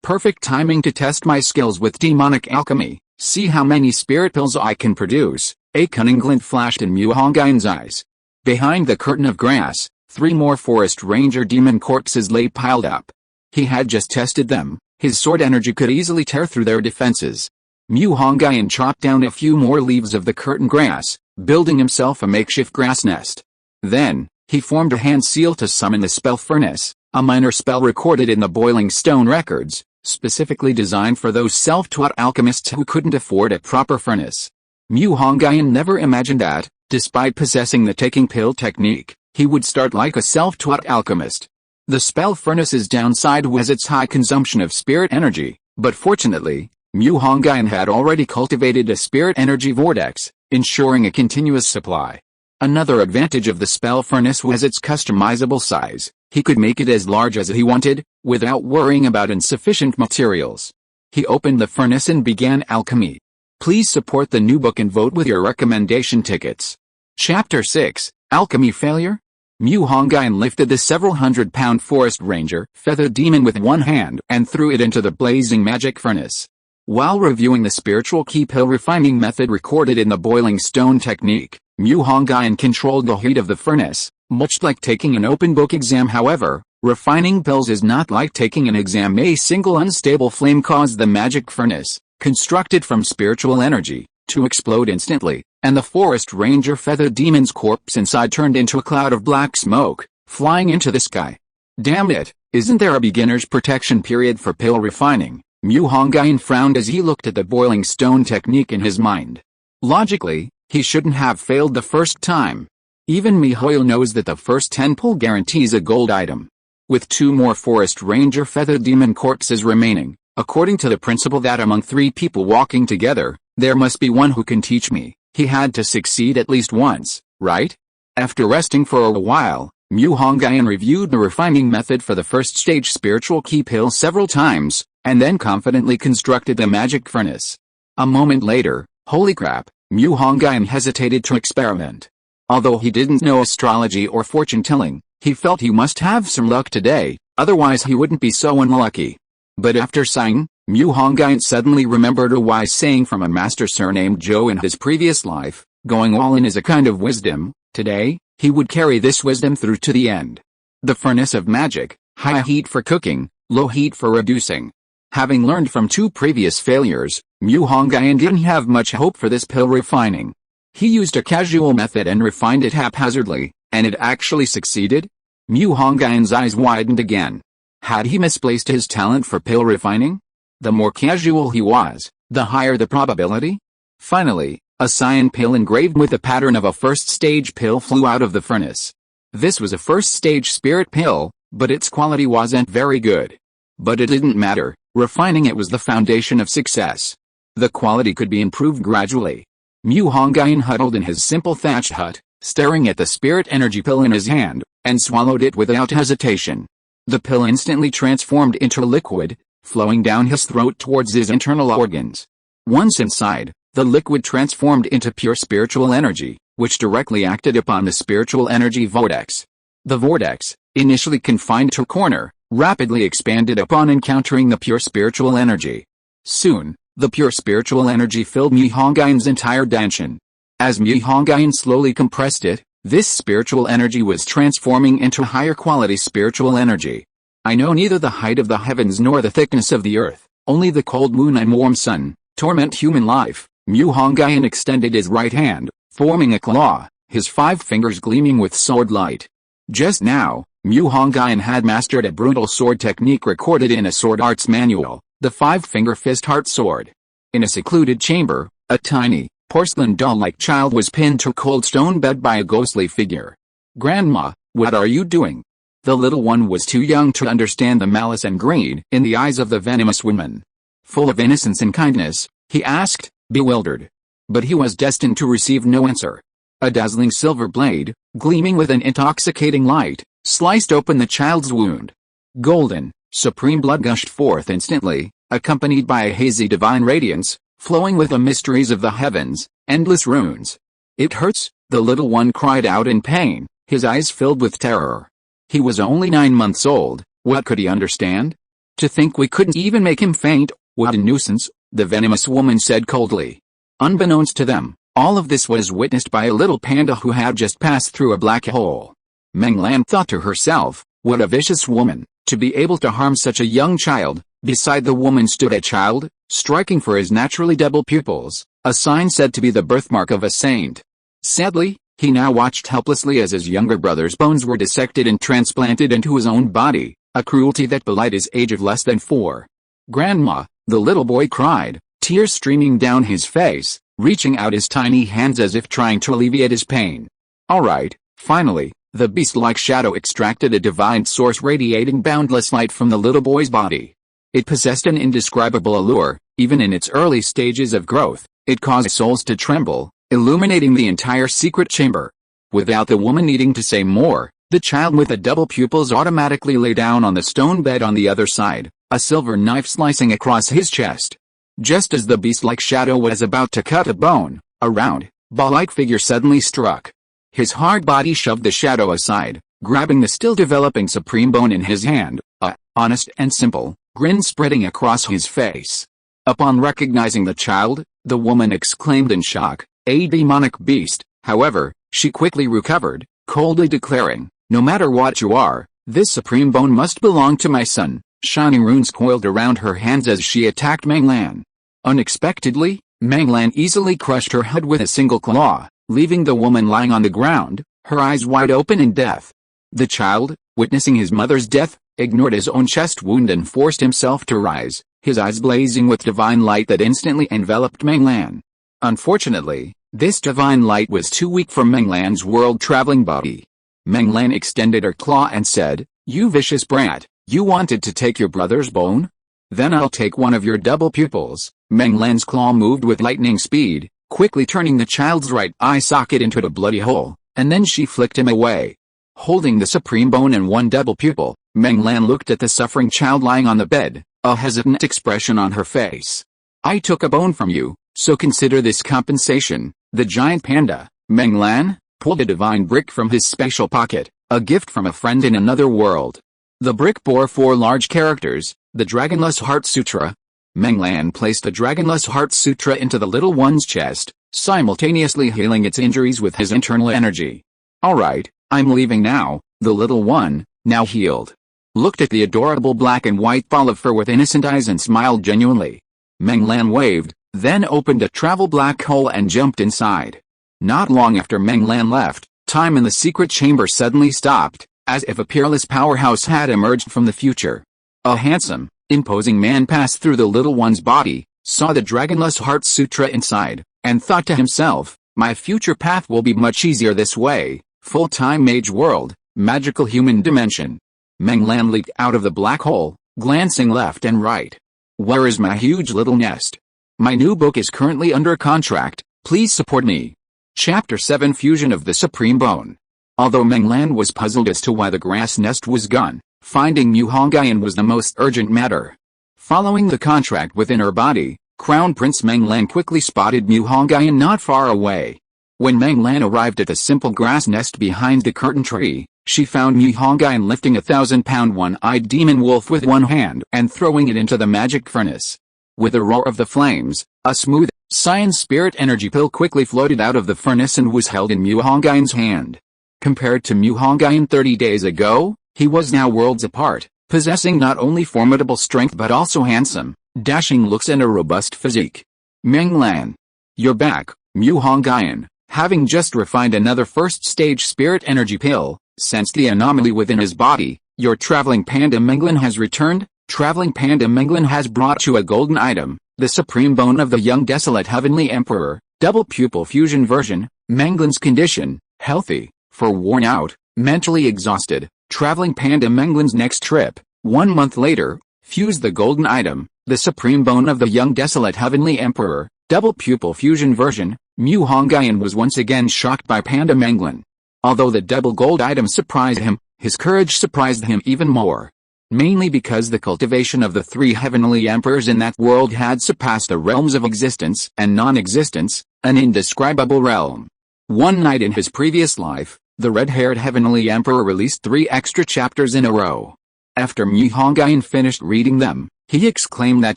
Speaker 1: Perfect timing to test my skills with demonic alchemy, see how many spirit pills I can produce, a cunning glint flashed in Mu Hongyun's eyes. Behind the curtain of grass, 3 more forest ranger demon corpses lay piled up. He had just tested them, his sword energy could easily tear through their defenses. Mu Hongyun chopped down a few more leaves of the curtain grass, building himself a makeshift grass nest. Then, he formed a hand seal to summon the spell furnace, a minor spell recorded in the boiling stone records, specifically designed for those self-taught alchemists who couldn't afford a proper furnace. Mu Hongyun never imagined that, Despite possessing the taking pill technique, he would start like a self-taught alchemist. The spell furnace's downside was its high consumption of spirit energy, but fortunately, Hongyun had already cultivated a spirit energy vortex, ensuring a continuous supply. Another advantage of the spell furnace was its customizable size. He could make it as large as he wanted, without worrying about insufficient materials. He opened the furnace and began alchemy. Please support the new book and vote with your recommendation tickets. Chapter 6, Alchemy Failure? Hongyun lifted the several hundred-pound forest ranger feather demon with one hand and threw it into the blazing magic furnace. While reviewing the spiritual key pill refining method recorded in the boiling stone technique, Hongyun controlled the heat of the furnace, much like taking an open book exam. However, refining pills is not like taking an exam. A single unstable flame caused the magic furnace, constructed from spiritual energy, to explode instantly, and the forest ranger feather demon's corpse inside turned into a cloud of black smoke, flying into the sky. Damn it, isn't there a beginner's protection period for pill refining? Hongyun frowned as he looked at the boiling stone technique in his mind. Logically, he shouldn't have failed the first time. Even Mihoyo knows that the first 10 pull guarantees a gold item. With 2 more forest ranger feather demon corpses remaining, according to the principle that among 3 people walking together, there must be one who can teach me, he had to succeed at least once, right? After resting for a while, Hongyun reviewed the refining method for the first stage spiritual key pill several times, and then confidently constructed the magic furnace. A moment later, holy crap, Hongyun hesitated to experiment. Although he didn't know astrology or fortune-telling, he felt he must have some luck today, otherwise he wouldn't be so unlucky. But after sighing, Hongyun suddenly remembered a wise saying from a master surnamed Zhou in his previous life: going all in is a kind of wisdom. Today, he would carry this wisdom through to the end. The furnace of magic, high heat for cooking, low heat for reducing. Having learned from 2 previous failures, Hongyun didn't have much hope for this pill refining. He used a casual method and refined it haphazardly, and it actually succeeded? Hongyun's eyes widened again. Had he misplaced his talent for pill refining? The more casual he was, the higher the probability. Finally, a cyan pill engraved with the pattern of a first-stage pill flew out of the furnace. This was a first-stage spirit pill, but its quality wasn't very good. But it didn't matter, refining it was the foundation of success. The quality could be improved gradually. Hongyun huddled in his simple thatched hut, staring at the spirit energy pill in his hand, and swallowed it without hesitation. The pill instantly transformed into liquid, flowing down his throat towards his internal organs. Once inside, the liquid transformed into pure spiritual energy, which directly acted upon the spiritual energy vortex. The vortex, initially confined to a corner, rapidly expanded upon encountering the pure spiritual energy. Soon, the pure spiritual energy filled Hongyun's entire danshin. As Hongyun slowly compressed it, this spiritual energy was transforming into higher quality spiritual energy. I know neither the height of the heavens nor the thickness of the earth, only the cold moon and warm sun torment human life. Hongyun extended his right hand, forming a claw, his 5 fingers gleaming with sword light. Just now, Hongyun had mastered a brutal sword technique recorded in a sword arts manual, the 5-finger fist heart sword. In a secluded chamber, a tiny, porcelain doll-like child was pinned to a cold stone bed by a ghostly figure. "Grandma, what are you doing?" The little one was too young to understand the malice and greed in the eyes of the venomous woman. Full of innocence and kindness, he asked, bewildered. But he was destined to receive no answer. A dazzling silver blade, gleaming with an intoxicating light, sliced open the child's wound. Golden, supreme blood gushed forth instantly, accompanied by a hazy divine radiance, flowing with the mysteries of the heavens, endless runes. "It hurts," the little one cried out in pain, his eyes filled with terror. He was only 9 months old, what could he understand? "To think we couldn't even make him faint, what a nuisance," the venomous woman said coldly. Unbeknownst to them, all of this was witnessed by a little panda who had just passed through a black hole. Meng Lan thought to herself, what a vicious woman, to be able to harm such a young child. Beside the woman stood a child, striking for his naturally double pupils, a sign said to be the birthmark of a saint. Sadly, he now watched helplessly as his younger brother's bones were dissected and transplanted into his own body, a cruelty that belied his age of less than 4. "Grandma," the little boy cried, tears streaming down his face, reaching out his tiny hands as if trying to alleviate his pain. Alright, finally, the beast-like shadow extracted a divine source radiating boundless light from the little boy's body. It possessed an indescribable allure. Even in its early stages of growth, it caused souls to tremble, illuminating the entire secret chamber. Without the woman needing to say more, the child with the double pupils automatically lay down on the stone bed on the other side, a silver knife slicing across his chest. Just as the beast-like shadow was about to cut a bone, a round, ball-like figure suddenly struck. His hard body shoved the shadow aside, grabbing the still-developing supreme bone in his hand, a honest and simple grin spreading across his face. Upon recognizing the child, the woman exclaimed in shock, "A demonic beast." However, she quickly recovered, coldly declaring, "No matter what you are, this supreme bone must belong to my son." Shining runes coiled around her hands as she attacked Meng Lan. Unexpectedly, Meng Lan easily crushed her head with a single claw, leaving the woman lying on the ground, her eyes wide open in death. The child, witnessing his mother's death, ignored his own chest wound and forced himself to rise, his eyes blazing with divine light that instantly enveloped Meng Lan. Unfortunately, this divine light was too weak for Meng Lan's world-traveling body. Meng Lan extended her claw and said, "You vicious brat, you wanted to take your brother's bone? Then I'll take one of your double pupils." Meng Lan's claw moved with lightning speed, quickly turning the child's right eye socket into a bloody hole, and then she flicked him away. Holding the supreme bone and one double pupil, Meng Lan looked at the suffering child lying on the bed, a hesitant expression on her face. "I took a bone from you, so consider this compensation." The giant panda, Meng Lan, pulled a divine brick from his special pocket, a gift from a friend in another world. The brick bore 4 large characters, the Dragonless Heart Sutra. Meng Lan placed the Dragonless Heart Sutra into the little one's chest, simultaneously healing its injuries with his internal energy. "Alright, I'm leaving now." The little one, now healed, looked at the adorable black and white ball of fur with innocent eyes and smiled genuinely. Meng Lan waved, then opened a travel black hole and jumped inside. Not long after Meng Lan left, time in the secret chamber suddenly stopped, as if a peerless powerhouse had emerged from the future. A handsome, imposing man passed through the little one's body, saw the Dragonless Heart Sutra inside, and thought to himself, "My future path will be much easier this way." Full-time mage world, magical human dimension. Meng Lan leaped out of the black hole, glancing left and right. "Where is my huge little nest? My new book is currently under contract, please support me." Chapter 7 Fusion of the Supreme Bone. Although Meng Lan was puzzled as to why the grass nest was gone, finding Mu Hongyun was the most urgent matter. Following the contract within her body, Crown Prince Meng Lan quickly spotted Mu Hongyun not far away. When Meng Lan arrived at the simple grass nest behind the curtain tree, she found Mu Hongyun lifting a 1,000-pound one-eyed demon wolf with one hand and throwing it into the magic furnace. With a roar of the flames, a smooth, science spirit energy pill quickly floated out of the furnace and was held in Mu Hongyun's hand. Compared to Mu Hongyun 30 days ago, he was now worlds apart, possessing not only formidable strength but also handsome, dashing looks and a robust physique. "Meng Lan, you're back." Mu Hongyun, having just refined another first-stage spirit energy pill, sensed the anomaly within his body. "Your traveling panda Meng Lan has returned." Traveling Panda Meng Lan has brought you a golden item, the supreme bone of the young Desolate Heavenly Emperor, double pupil fusion version. Meng Lan's condition, healthy, for worn out, mentally exhausted. Traveling Panda Meng Lan's next trip, 1 month later, fused the golden item, the supreme bone of the young Desolate Heavenly Emperor, double pupil fusion version. Mu Hongyun was once again shocked by Panda Meng Lan. Although the double gold item surprised him, his courage surprised him even more. Mainly because the cultivation of the 3 heavenly emperors in that world had surpassed the realms of existence and non-existence, an indescribable realm. One night in his previous life, the red-haired heavenly emperor released 3 extra chapters in a row. After Mu Hongyun finished reading them, he exclaimed that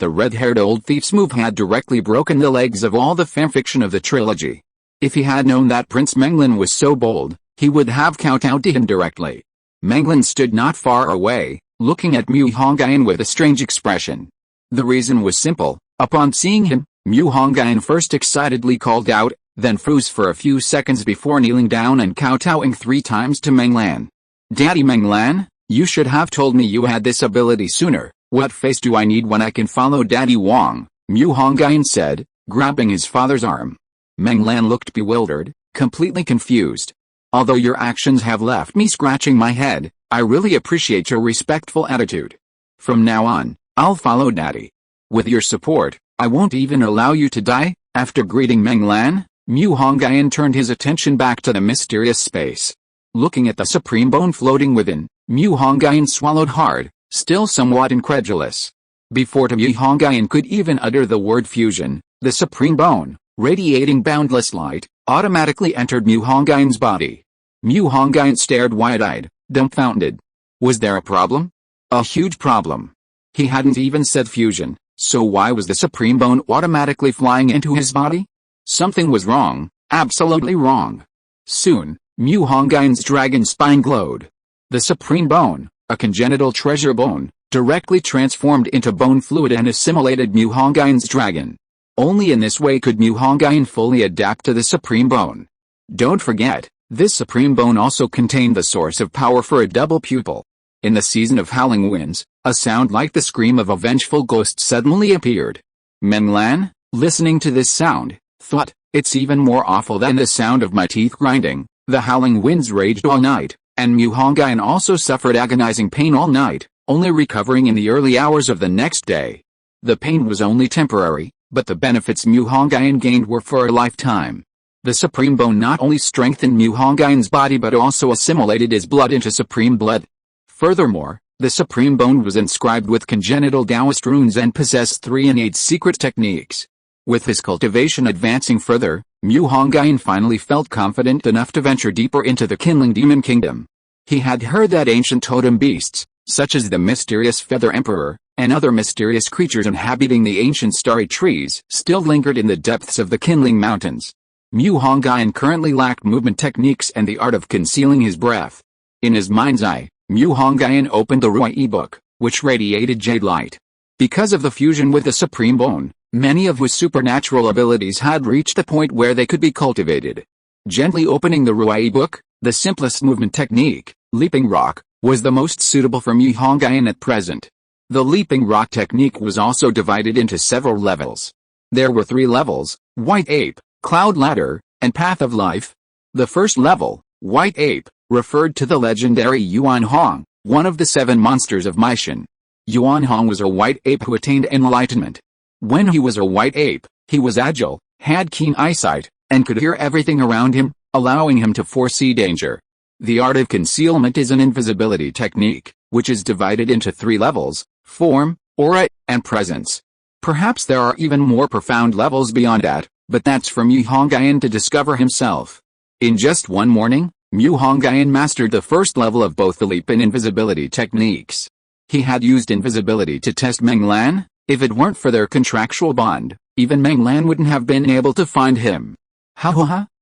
Speaker 1: the red-haired old thief's move had directly broken the legs of all the fanfiction of the trilogy. If he had known that Prince Meng Lan was so bold, he would have kowtowed to him directly. Meng Lan stood not far away, looking at Mu Hongyun with a strange expression. The reason was simple. Upon seeing him, Mu Hongyun first excitedly called out, then froze for a few seconds before kneeling down and kowtowing 3 times to Meng Lan. "Daddy Meng Lan, you should have told me you had this ability sooner. What face do I need when I can follow Daddy Wong?" Mu Hongyun said, grabbing his father's arm. Meng Lan looked bewildered, completely confused. Although your actions have left me scratching my head, I really appreciate your respectful attitude. From now on, I'll follow Daddy. With your support, I won't even allow you to die. After greeting Meng Lan, Mu Hongyun turned his attention back to the mysterious space. Looking at the supreme bone floating within, Mu Hongyun swallowed hard, still somewhat incredulous. Before Mu Hongyun could even utter the word fusion, the supreme bone, radiating boundless light, automatically entered Mu Hongyun's body. Mu Hongyun stared wide-eyed, dumbfounded. Was there a problem? A huge problem. He hadn't even said fusion, so why was the supreme bone automatically flying into his body? Something was wrong, absolutely wrong. Soon, Mu Hongyun's dragon spine glowed. The supreme bone, a congenital treasure bone, directly transformed into bone fluid and assimilated Mu Hongyun's dragon. Only in this way could Mu Hongyun fully adapt to the supreme bone. Don't forget, this supreme bone also contained the source of power for a double pupil. In the season of howling winds, a sound like the scream of a vengeful ghost suddenly appeared. Meng Lan, listening to this sound, thought, it's even more awful than the sound of my teeth grinding. The howling winds raged all night, and Mu Hongyun also suffered agonizing pain all night, only recovering in the early hours of the next day. The pain was only temporary, but the benefits Mu Hongyun gained were for a lifetime. The supreme bone not only strengthened Mu Hongyun's body but also assimilated his blood into supreme blood. Furthermore, the supreme bone was inscribed with congenital Taoist runes and possessed 3 innate secret techniques. With his cultivation advancing further, Mu Hongyun finally felt confident enough to venture deeper into the Qinling Demon Kingdom. He had heard that ancient totem beasts, such as the mysterious Feather Emperor, and other mysterious creatures inhabiting the ancient starry trees, still lingered in the depths of the Qinling Mountains. Mu Hongyun currently lacked movement techniques and the art of concealing his breath. In his mind's eye, Mu Hongyun opened the Ruyi Book, which radiated jade light. Because of the fusion with the supreme bone, many of his supernatural abilities had reached the point where they could be cultivated. Gently opening the Ruyi Book, the simplest movement technique, leaping rock, was the most suitable for Mu Hongyun at present. The leaping rock technique was also divided into several levels. There were 3 levels: White Ape, Cloud Ladder, and Path of Life. The first level, White Ape, referred to the legendary Yuan Hong, one of the 7 monsters of Meishan. Yuan Hong was a white ape who attained enlightenment. When he was a white ape, he was agile, had keen eyesight, and could hear everything around him, allowing him to foresee danger. The art of concealment is an invisibility technique, which is divided into 3 levels: form, aura, and presence. Perhaps there are even more profound levels beyond that, but that's for Mu Hongyun to discover himself. In just one morning, Mu Hongyun mastered the first level of both the leap and invisibility techniques. He had used invisibility to test Meng Lan. If it weren't for their contractual bond, even Meng Lan wouldn't have been able to find him.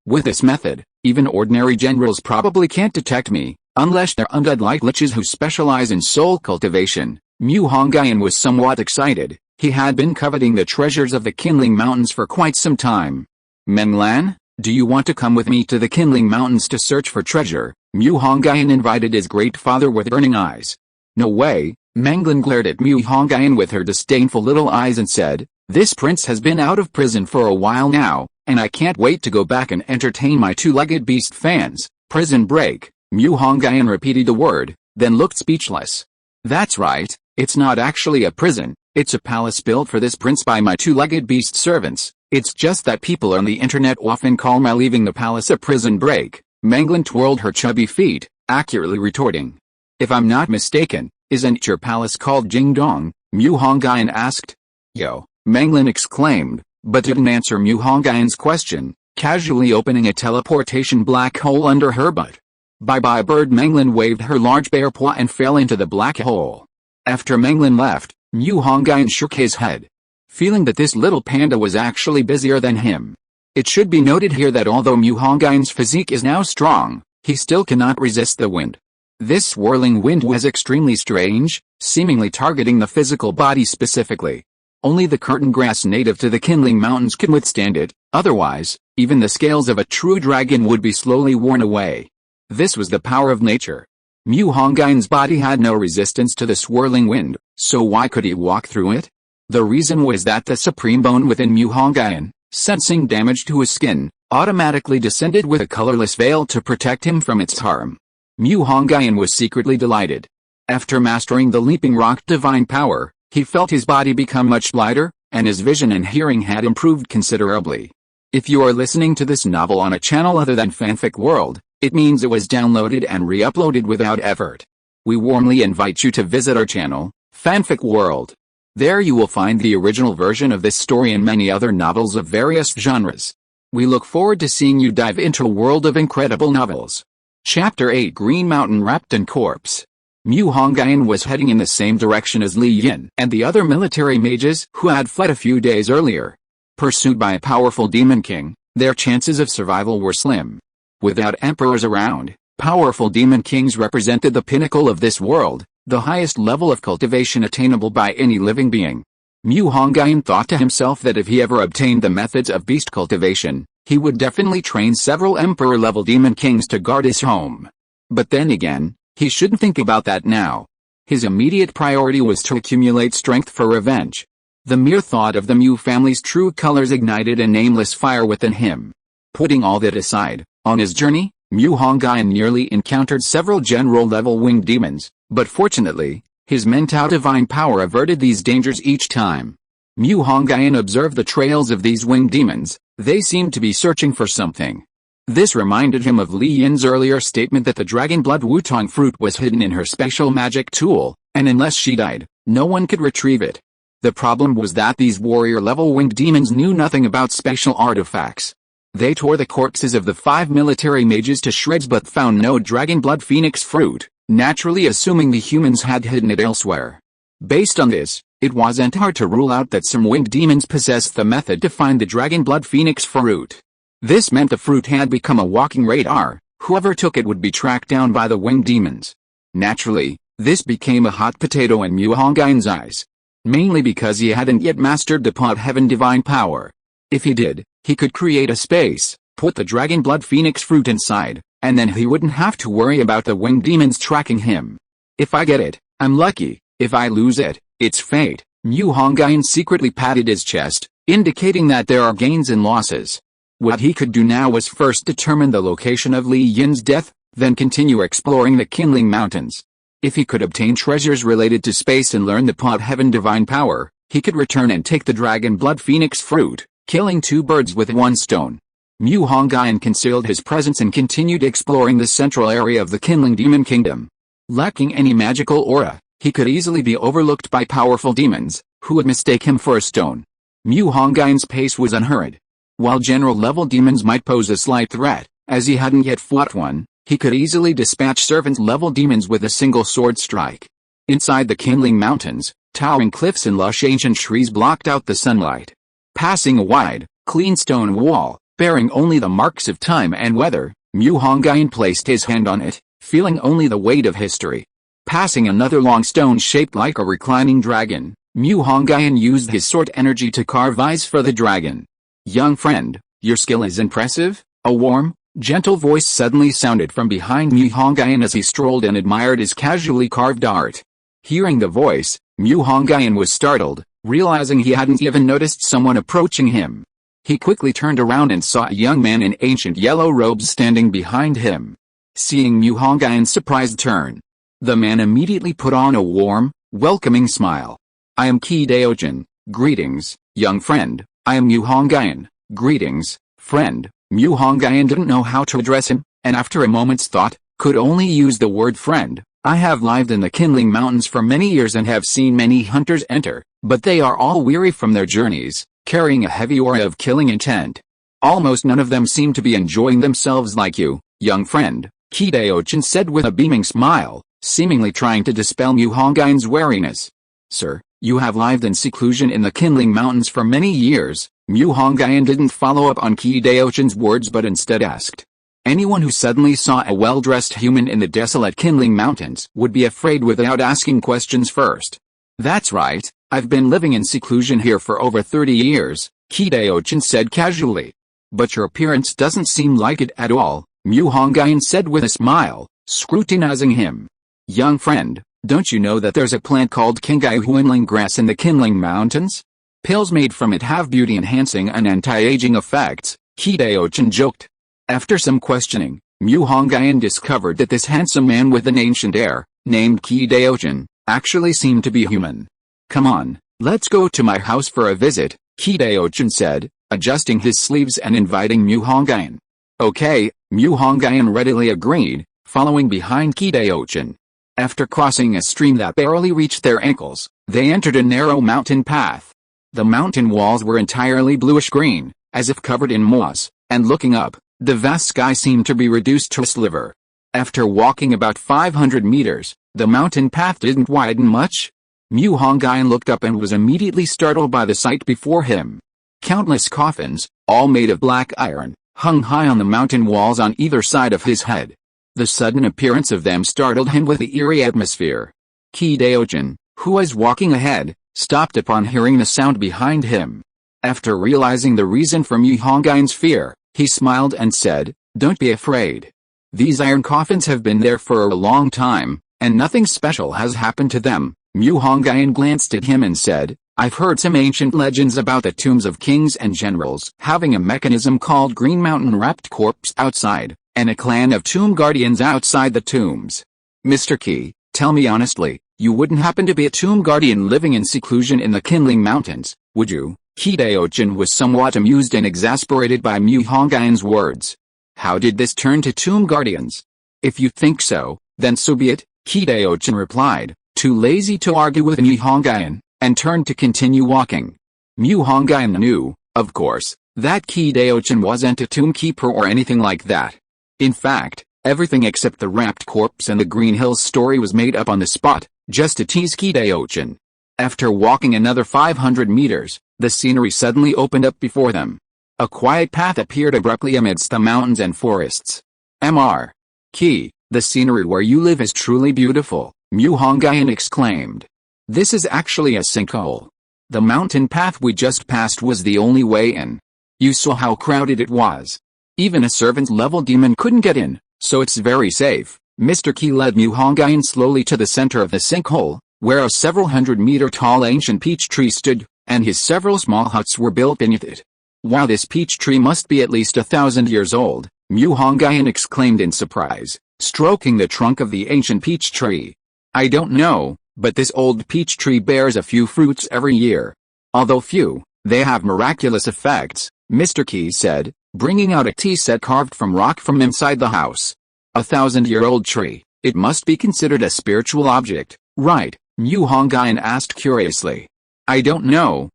Speaker 1: With this method, even ordinary generals probably can't detect me, unless they're undead like liches who specialize in soul cultivation. Mu Hongyun was somewhat excited. He had been coveting the treasures of the Qinling Mountains for quite some time. Meng Lan, do you want to come with me to the Qinling Mountains to search for treasure? Mu Hongyun invited his great father with burning eyes. No way. Meng Lan glared at Mu Hongyun with her disdainful little eyes and said, this prince has been out of prison for a while now, and I can't wait to go back and entertain my 2-legged beast fans. Prison break. Mu Hongyun repeated the word, then looked speechless. That's right, it's not actually a prison, it's a palace built for this prince by my 2-legged beast servants. It's just that people on the internet often call my leaving the palace a prison break. Meng Lan twirled her chubby feet, accurately retorting. If I'm not mistaken, isn't your palace called Jingdong? Mu Hongyun asked. Yo, Meng Lan exclaimed, but didn't answer Mu Hongyun's question, casually opening a teleportation black hole under her butt. Bye-bye bird. Meng Lan waved her large bare paw and fell into the black hole. After Meng Lan left, Mu Hongyun shook his head, feeling that this little panda was actually busier than him. It should be noted here that although Mu Hongyun's physique is now strong, he still cannot resist the wind. This swirling wind was extremely strange, seemingly targeting the physical body specifically. Only the curtain grass native to the Qinling Mountains could withstand it, otherwise, even the scales of a true dragon would be slowly worn away. This was the power of nature. Mu Hongyun's body had no resistance to the swirling wind, so why could he walk through it? The reason was that the supreme bone within Mu Hongyun, sensing damage to his skin, automatically descended with a colorless veil to protect him from its harm. Hongyun was secretly delighted. After mastering the Leaping Rock divine power, he felt his body become much lighter, and his vision and hearing had improved considerably. If you are listening to this novel on a channel other than Fanfic World, it means it was downloaded and re-uploaded without effort. We warmly invite you to visit our channel, Fanfic World. There you will find the original version of this story and many other novels of various genres. We look forward to seeing you dive into a world of incredible novels. Chapter 8 Green Mountain Wrapped in Corpse. Hongyun was heading in the same direction as Li Yin and the other military mages who had fled a few days earlier. Pursued by a powerful demon king, their chances of survival were slim. Without emperors around, powerful demon kings represented the pinnacle of this world, the highest level of cultivation attainable by any living being. Hongyun thought to himself that if he ever obtained the methods of beast cultivation, he would definitely train several emperor-level demon kings to guard his home. But then again, he shouldn't think about that now. His immediate priority was to accumulate strength for revenge. The mere thought of the Mu family's true colors ignited a nameless fire within him. Putting all that aside, on his journey, Hongyun nearly encountered several general-level winged demons, but fortunately, his mental divine power averted these dangers each time. Hongyun observed the trails of these winged demons. They seemed to be searching for something. This reminded him of Li Yin's earlier statement that the dragon blood wutong fruit was hidden in her special magic tool, and unless she died, no one could retrieve it. The problem was that these warrior-level winged demons knew nothing about special artifacts. They tore the corpses of the 5 military mages to shreds but found no dragon blood phoenix fruit, naturally assuming the humans had hidden it elsewhere. Based on this, it wasn't hard to rule out that some winged demons possessed the method to find the dragon blood phoenix fruit. This meant the fruit had become a walking radar. Whoever took it would be tracked down by the winged demons. Naturally, this became a hot potato in Hongyun's eyes. Mainly because he hadn't yet mastered the pot heaven divine power. If he did, he could create a space, put the dragon blood phoenix fruit inside, and then he wouldn't have to worry about the winged demons tracking him. If I get it, I'm lucky. If I lose it, it's fate. Hongyun secretly patted his chest, indicating that there are gains and losses. What he could do now was first determine the location of Li Yin's death, then continue exploring the Qinling Mountains. If he could obtain treasures related to space and learn the pot heaven divine power, he could return and take the dragon blood phoenix fruit, killing 2 birds with 1 stone. Hongyun concealed his presence and continued exploring the central area of the Qinling Demon Kingdom. Lacking any magical aura, he could easily be overlooked by powerful demons, who would mistake him for a stone. Hongyun's pace was unhurried. While general-level demons might pose a slight threat, as he hadn't yet fought one, he could easily dispatch servant-level demons with a single sword strike. Inside the Qinling Mountains, towering cliffs and lush ancient trees blocked out the sunlight. Passing a wide, clean stone wall, bearing only the marks of time and weather, Hongyun placed his hand on it, feeling only the weight of history. Passing another long stone shaped like a reclining dragon, Hongyun used his sword energy to carve eyes for the dragon. "Young friend, your skill is impressive." A warm, gentle voice suddenly sounded from behind Hongyun as he strolled and admired his casually carved art. Hearing the voice, Hongyun was startled, realizing he hadn't even noticed someone approaching him. He quickly turned around and saw a young man in ancient yellow robes standing behind him. Seeing Hongyun's surprised turn, the man immediately put on a warm, welcoming smile. "I am Zhan. Greetings, young friend." "I am Hongyun. Greetings, friend." Hongyun didn't know how to address him, and after a moment's thought, could only use the word friend. "I have lived in the Qinling Mountains for many years and have seen many hunters enter, but they are all weary from their journeys, carrying a heavy aura of killing intent. Almost none of them seem to be enjoying themselves like you, young friend," Zhan said with a beaming smile, seemingly trying to dispel Hongyun's wariness. "Sir, you have lived in seclusion in the Qinling Mountains for many years." Hongyun didn't follow up on Zhan's words but instead asked. Anyone who suddenly saw a well-dressed human in the desolate Qinling Mountains would be afraid without asking questions first. "That's right, I've been living in seclusion here for over 30 years, Zhan said casually. "But your appearance doesn't seem like it at all," Hongyun said with a smile, scrutinizing him. "Young friend, don't you know that there's a plant called Qingai Huanling grass in the Qinling Mountains?" Pills made from it have beauty-enhancing and anti-aging effects, Qi joked. After some questioning, Mu Hongyun discovered that this handsome man with an ancient air, named Qi actually seemed to be human. Come on, let's go to my house for a visit, Qi said, adjusting his sleeves and inviting Mu Hongyun. Okay, Mu Hongyun readily agreed, following behind Qi. After crossing a stream that barely reached their ankles, they entered a narrow mountain path. The mountain walls were entirely bluish-green, as if covered in moss, and looking up, the vast sky seemed to be reduced to a sliver. After walking about 500 meters, the mountain path didn't widen much. Mu Hongyun looked up and was immediately startled by the sight before him. Countless coffins, all made of black iron, hung high on the mountain walls on either side of his head. The sudden appearance of them startled him with the eerie atmosphere. Qi, who was walking ahead, stopped upon hearing the sound behind him. After realizing the reason for Mu Hongyun's fear, he smiled and said, "Don't be afraid. These iron coffins have been there for a long time, and nothing special has happened to them." Mu Hongyun glanced at him and said, "I've heard some ancient legends about the tombs of kings and generals having a mechanism called Green Mountain wrapped corpse outside, and a clan of tomb guardians outside the tombs. Mr. Qi, tell me honestly, you wouldn't happen to be a tomb guardian living in seclusion in the Qinling Mountains, would you?" Qi was somewhat amused and exasperated by Mu Hongyun's words. How did this turn to tomb guardians? "If you think so, then so be it," Qi replied, too lazy to argue with Mu Hongyun, and turned to continue walking. Mu Hongyun knew, of course, that Qi wasn't a tomb keeper or anything like that. In fact, everything except the wrapped corpse and the Green Hills story was made up on the spot, just to tease Qi. After walking another 500 meters, the scenery suddenly opened up before them. A quiet path appeared abruptly amidst the mountains and forests. Mr. Qi, the scenery where you live is truly beautiful, Mu Hongyun exclaimed. This is actually a sinkhole. The mountain path we just passed was the only way in. You saw how crowded it was. Even a servant-level demon couldn't get in, so it's very safe. Mr. Qi led Mu Hongyun slowly to the center of the sinkhole, where a several hundred-meter-tall ancient peach tree stood, and his several small huts were built beneath it. Wow, this peach tree must be at least 1,000 years old, Mu Hongyun exclaimed in surprise, stroking the trunk of the ancient peach tree. I don't know, but this old peach tree bears a few fruits every year. Although few, they have miraculous effects, Mr. Qi said, bringing out a tea set carved from rock from inside the house. 1,000-year-old tree, it must be considered a spiritual object, right? Mu Hongyun asked curiously. I don't know,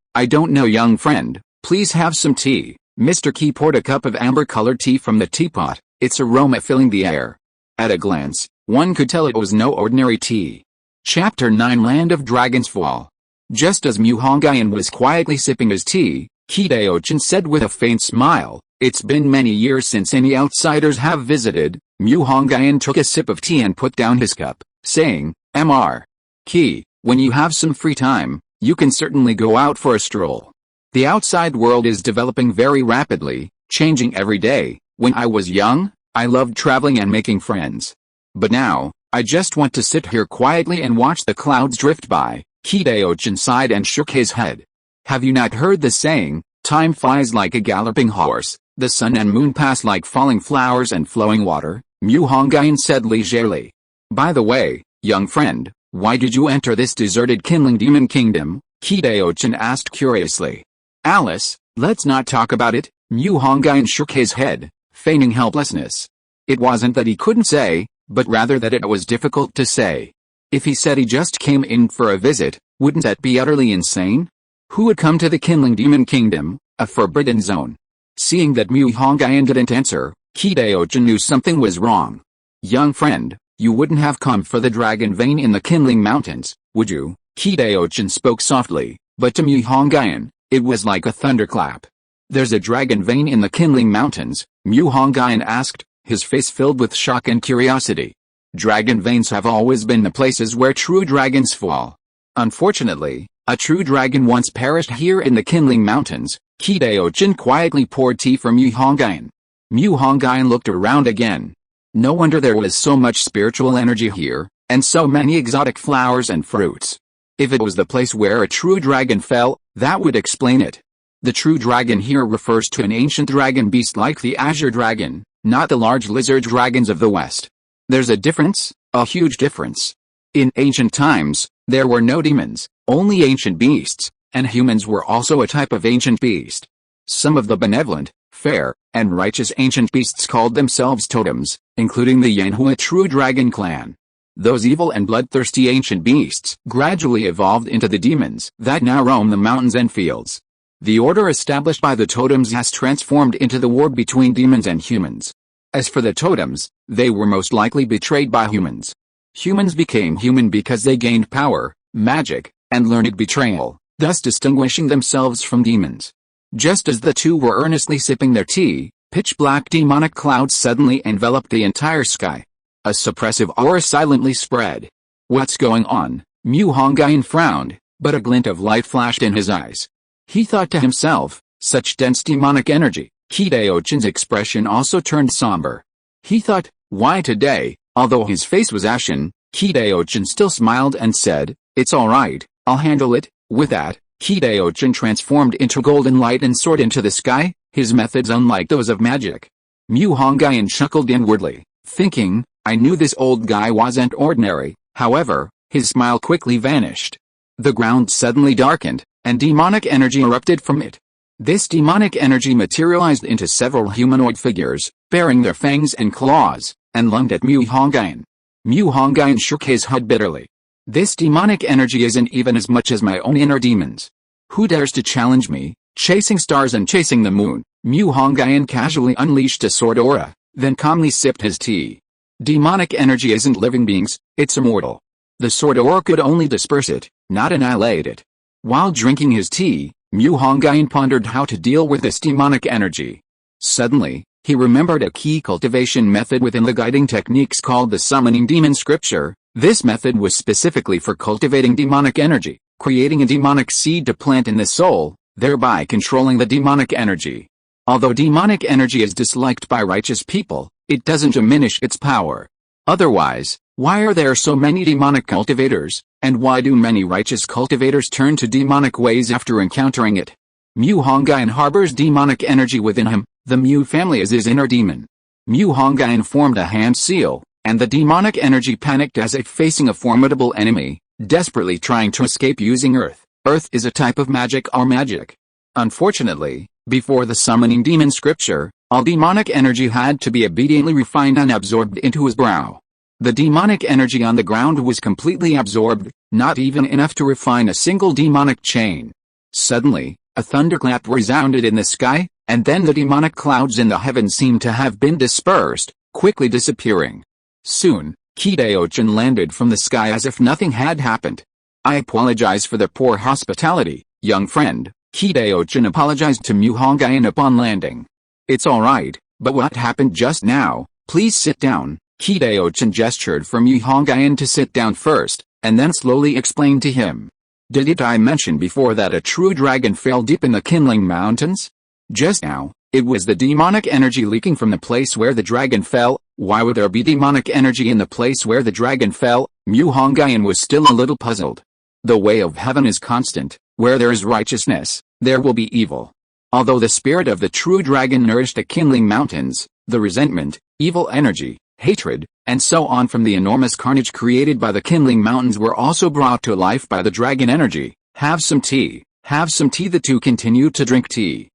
Speaker 1: young friend, please have some tea. Mr. Qi poured a cup of amber-colored tea from the teapot, its aroma filling the air. At a glance, one could tell it was no ordinary tea. Chapter 9 Land of Dragon's Fall. Just as Mu Hongyun was quietly sipping his tea, Qi said with a faint smile, it's been many years since any outsiders have visited. Mu Hongyun took a sip of tea and put down his cup, saying, Mr. Qi, when you have some free time, you can certainly go out for a stroll. The outside world is developing very rapidly, changing every day. When I was young, I loved traveling and making friends. But now, I just want to sit here quietly and watch the clouds drift by. Qi sighed and shook his head. Have you not heard the saying, time flies like a galloping horse, the sun and moon pass like falling flowers and flowing water? Mu Hongyun said leisurely. By the way, young friend, why did you enter this deserted Qinling Demon Kingdom? Qi asked curiously. Alice, let's not talk about it. Mu Hongyun shook his head, feigning helplessness. It wasn't that he couldn't say, but rather that it was difficult to say. If he said he just came in for a visit, wouldn't that be utterly insane? Who would come to the Qinling Demon Kingdom, a forbidden zone? Seeing that Mu Hongyun didn't answer, Qi knew something was wrong. Young friend, you wouldn't have come for the dragon vein in the Qinling Mountains, would you? Qi spoke softly, but to Mu Hongyun, it was like a thunderclap. There's a dragon vein in the Qinling Mountains, Mu Hongyun asked, his face filled with shock and curiosity. Dragon veins have always been the places where true dragons fall. Unfortunately, a true dragon once perished here in the Qinling Mountains. Qi quietly poured tea for Mu Hongyun. Mu Hongyun looked around again. No wonder there was so much spiritual energy here, and so many exotic flowers and fruits. If it was the place where a true dragon fell, That would explain it. The true dragon here refers to an ancient dragon beast like the azure dragon, not the large lizard dragons of the West. There's a difference, a huge difference. In ancient times, there were no demons, only ancient beasts, and humans were also a type of ancient beast. Some of the benevolent, fair, and righteous ancient beasts called themselves totems, including the Yanhua true dragon clan. Those evil and bloodthirsty ancient beasts gradually evolved into the demons that now roam the mountains and fields. The order established by the totems has transformed into the war between demons and humans. As for the totems, they were most likely betrayed by humans. Humans became human because they gained power, magic, and learned betrayal, thus distinguishing themselves from demons. Just as the two were earnestly sipping their tea, pitch-black demonic clouds suddenly enveloped the entire sky. A suppressive aura silently spread. "What's going on?" Mu Hongyun frowned, but a glint of light flashed in his eyes. He thought to himself, such dense demonic energy. Qinling expression also turned somber. He thought, why today? Although his face was ashen, Qinling still smiled and said, "It's alright, I'll handle it." With that, Qinling transformed into golden light and soared into the sky, his methods unlike those of magic. Mu Hongyun chuckled inwardly, thinking, I knew this old guy wasn't ordinary. However, his smile quickly vanished. The ground suddenly darkened, and demonic energy erupted from it. This demonic energy materialized into several humanoid figures, bearing their fangs and claws, and lunged at Mu Hongyun. Mu Hongyun shook his head bitterly. This demonic energy isn't even as much as my own inner demons. Who dares to challenge me? Chasing stars and chasing the moon. Mu Hongyun casually unleashed a sword aura, then calmly sipped his tea. Demonic energy isn't living beings, it's immortal. The sword aura could only disperse it, not annihilate it. While drinking his tea, Mu Hongyun pondered how to deal with this demonic energy. Suddenly, he remembered a key cultivation method within the guiding techniques called the summoning demon scripture. This method was specifically for cultivating demonic energy, creating a demonic seed to plant in the soul, thereby controlling the demonic energy. Although demonic energy is disliked by righteous people, it doesn't diminish its power. Otherwise, why are there so many demonic cultivators, and why do many righteous cultivators turn to demonic ways after encountering it? Mu Hongyun harbors demonic energy within him. The Mu family is his inner demon. Mu Hongyun formed a hand seal, and the demonic energy panicked as if facing a formidable enemy, desperately trying to escape using earth. Earth is a type of magic or magic. Unfortunately, before the summoning demon scripture, all demonic energy had to be obediently refined and absorbed into his brow. The demonic energy on the ground was completely absorbed, not even enough to refine a single demonic chain. Suddenly, a thunderclap resounded in the sky, and then the demonic clouds in the heavens seemed to have been dispersed, quickly disappearing. Soon, Qinling landed from the sky as if nothing had happened. I apologize for the poor hospitality, young friend. Qinling apologized to Mu Hongyun upon landing. It's alright, but what happened just now? Please sit down. Qinling gestured for Mu Hongyun to sit down first, and then slowly explained to him. Didn't I mention before that a true dragon fell deep in the Qinling Mountains? Just now, it was the demonic energy leaking from the place where the dragon fell. Why would there be demonic energy in the place where the dragon fell? Mu Hongyun was still a little puzzled. The way of heaven is constant. Where there is righteousness, there will be evil. Although the spirit of the true dragon nourished the Qinling Mountains, the resentment, evil energy, hatred, and so on from the enormous carnage created by the Qinling Mountains were also brought to life by the dragon energy. Have some tea. Have some tea. The two continued to drink tea.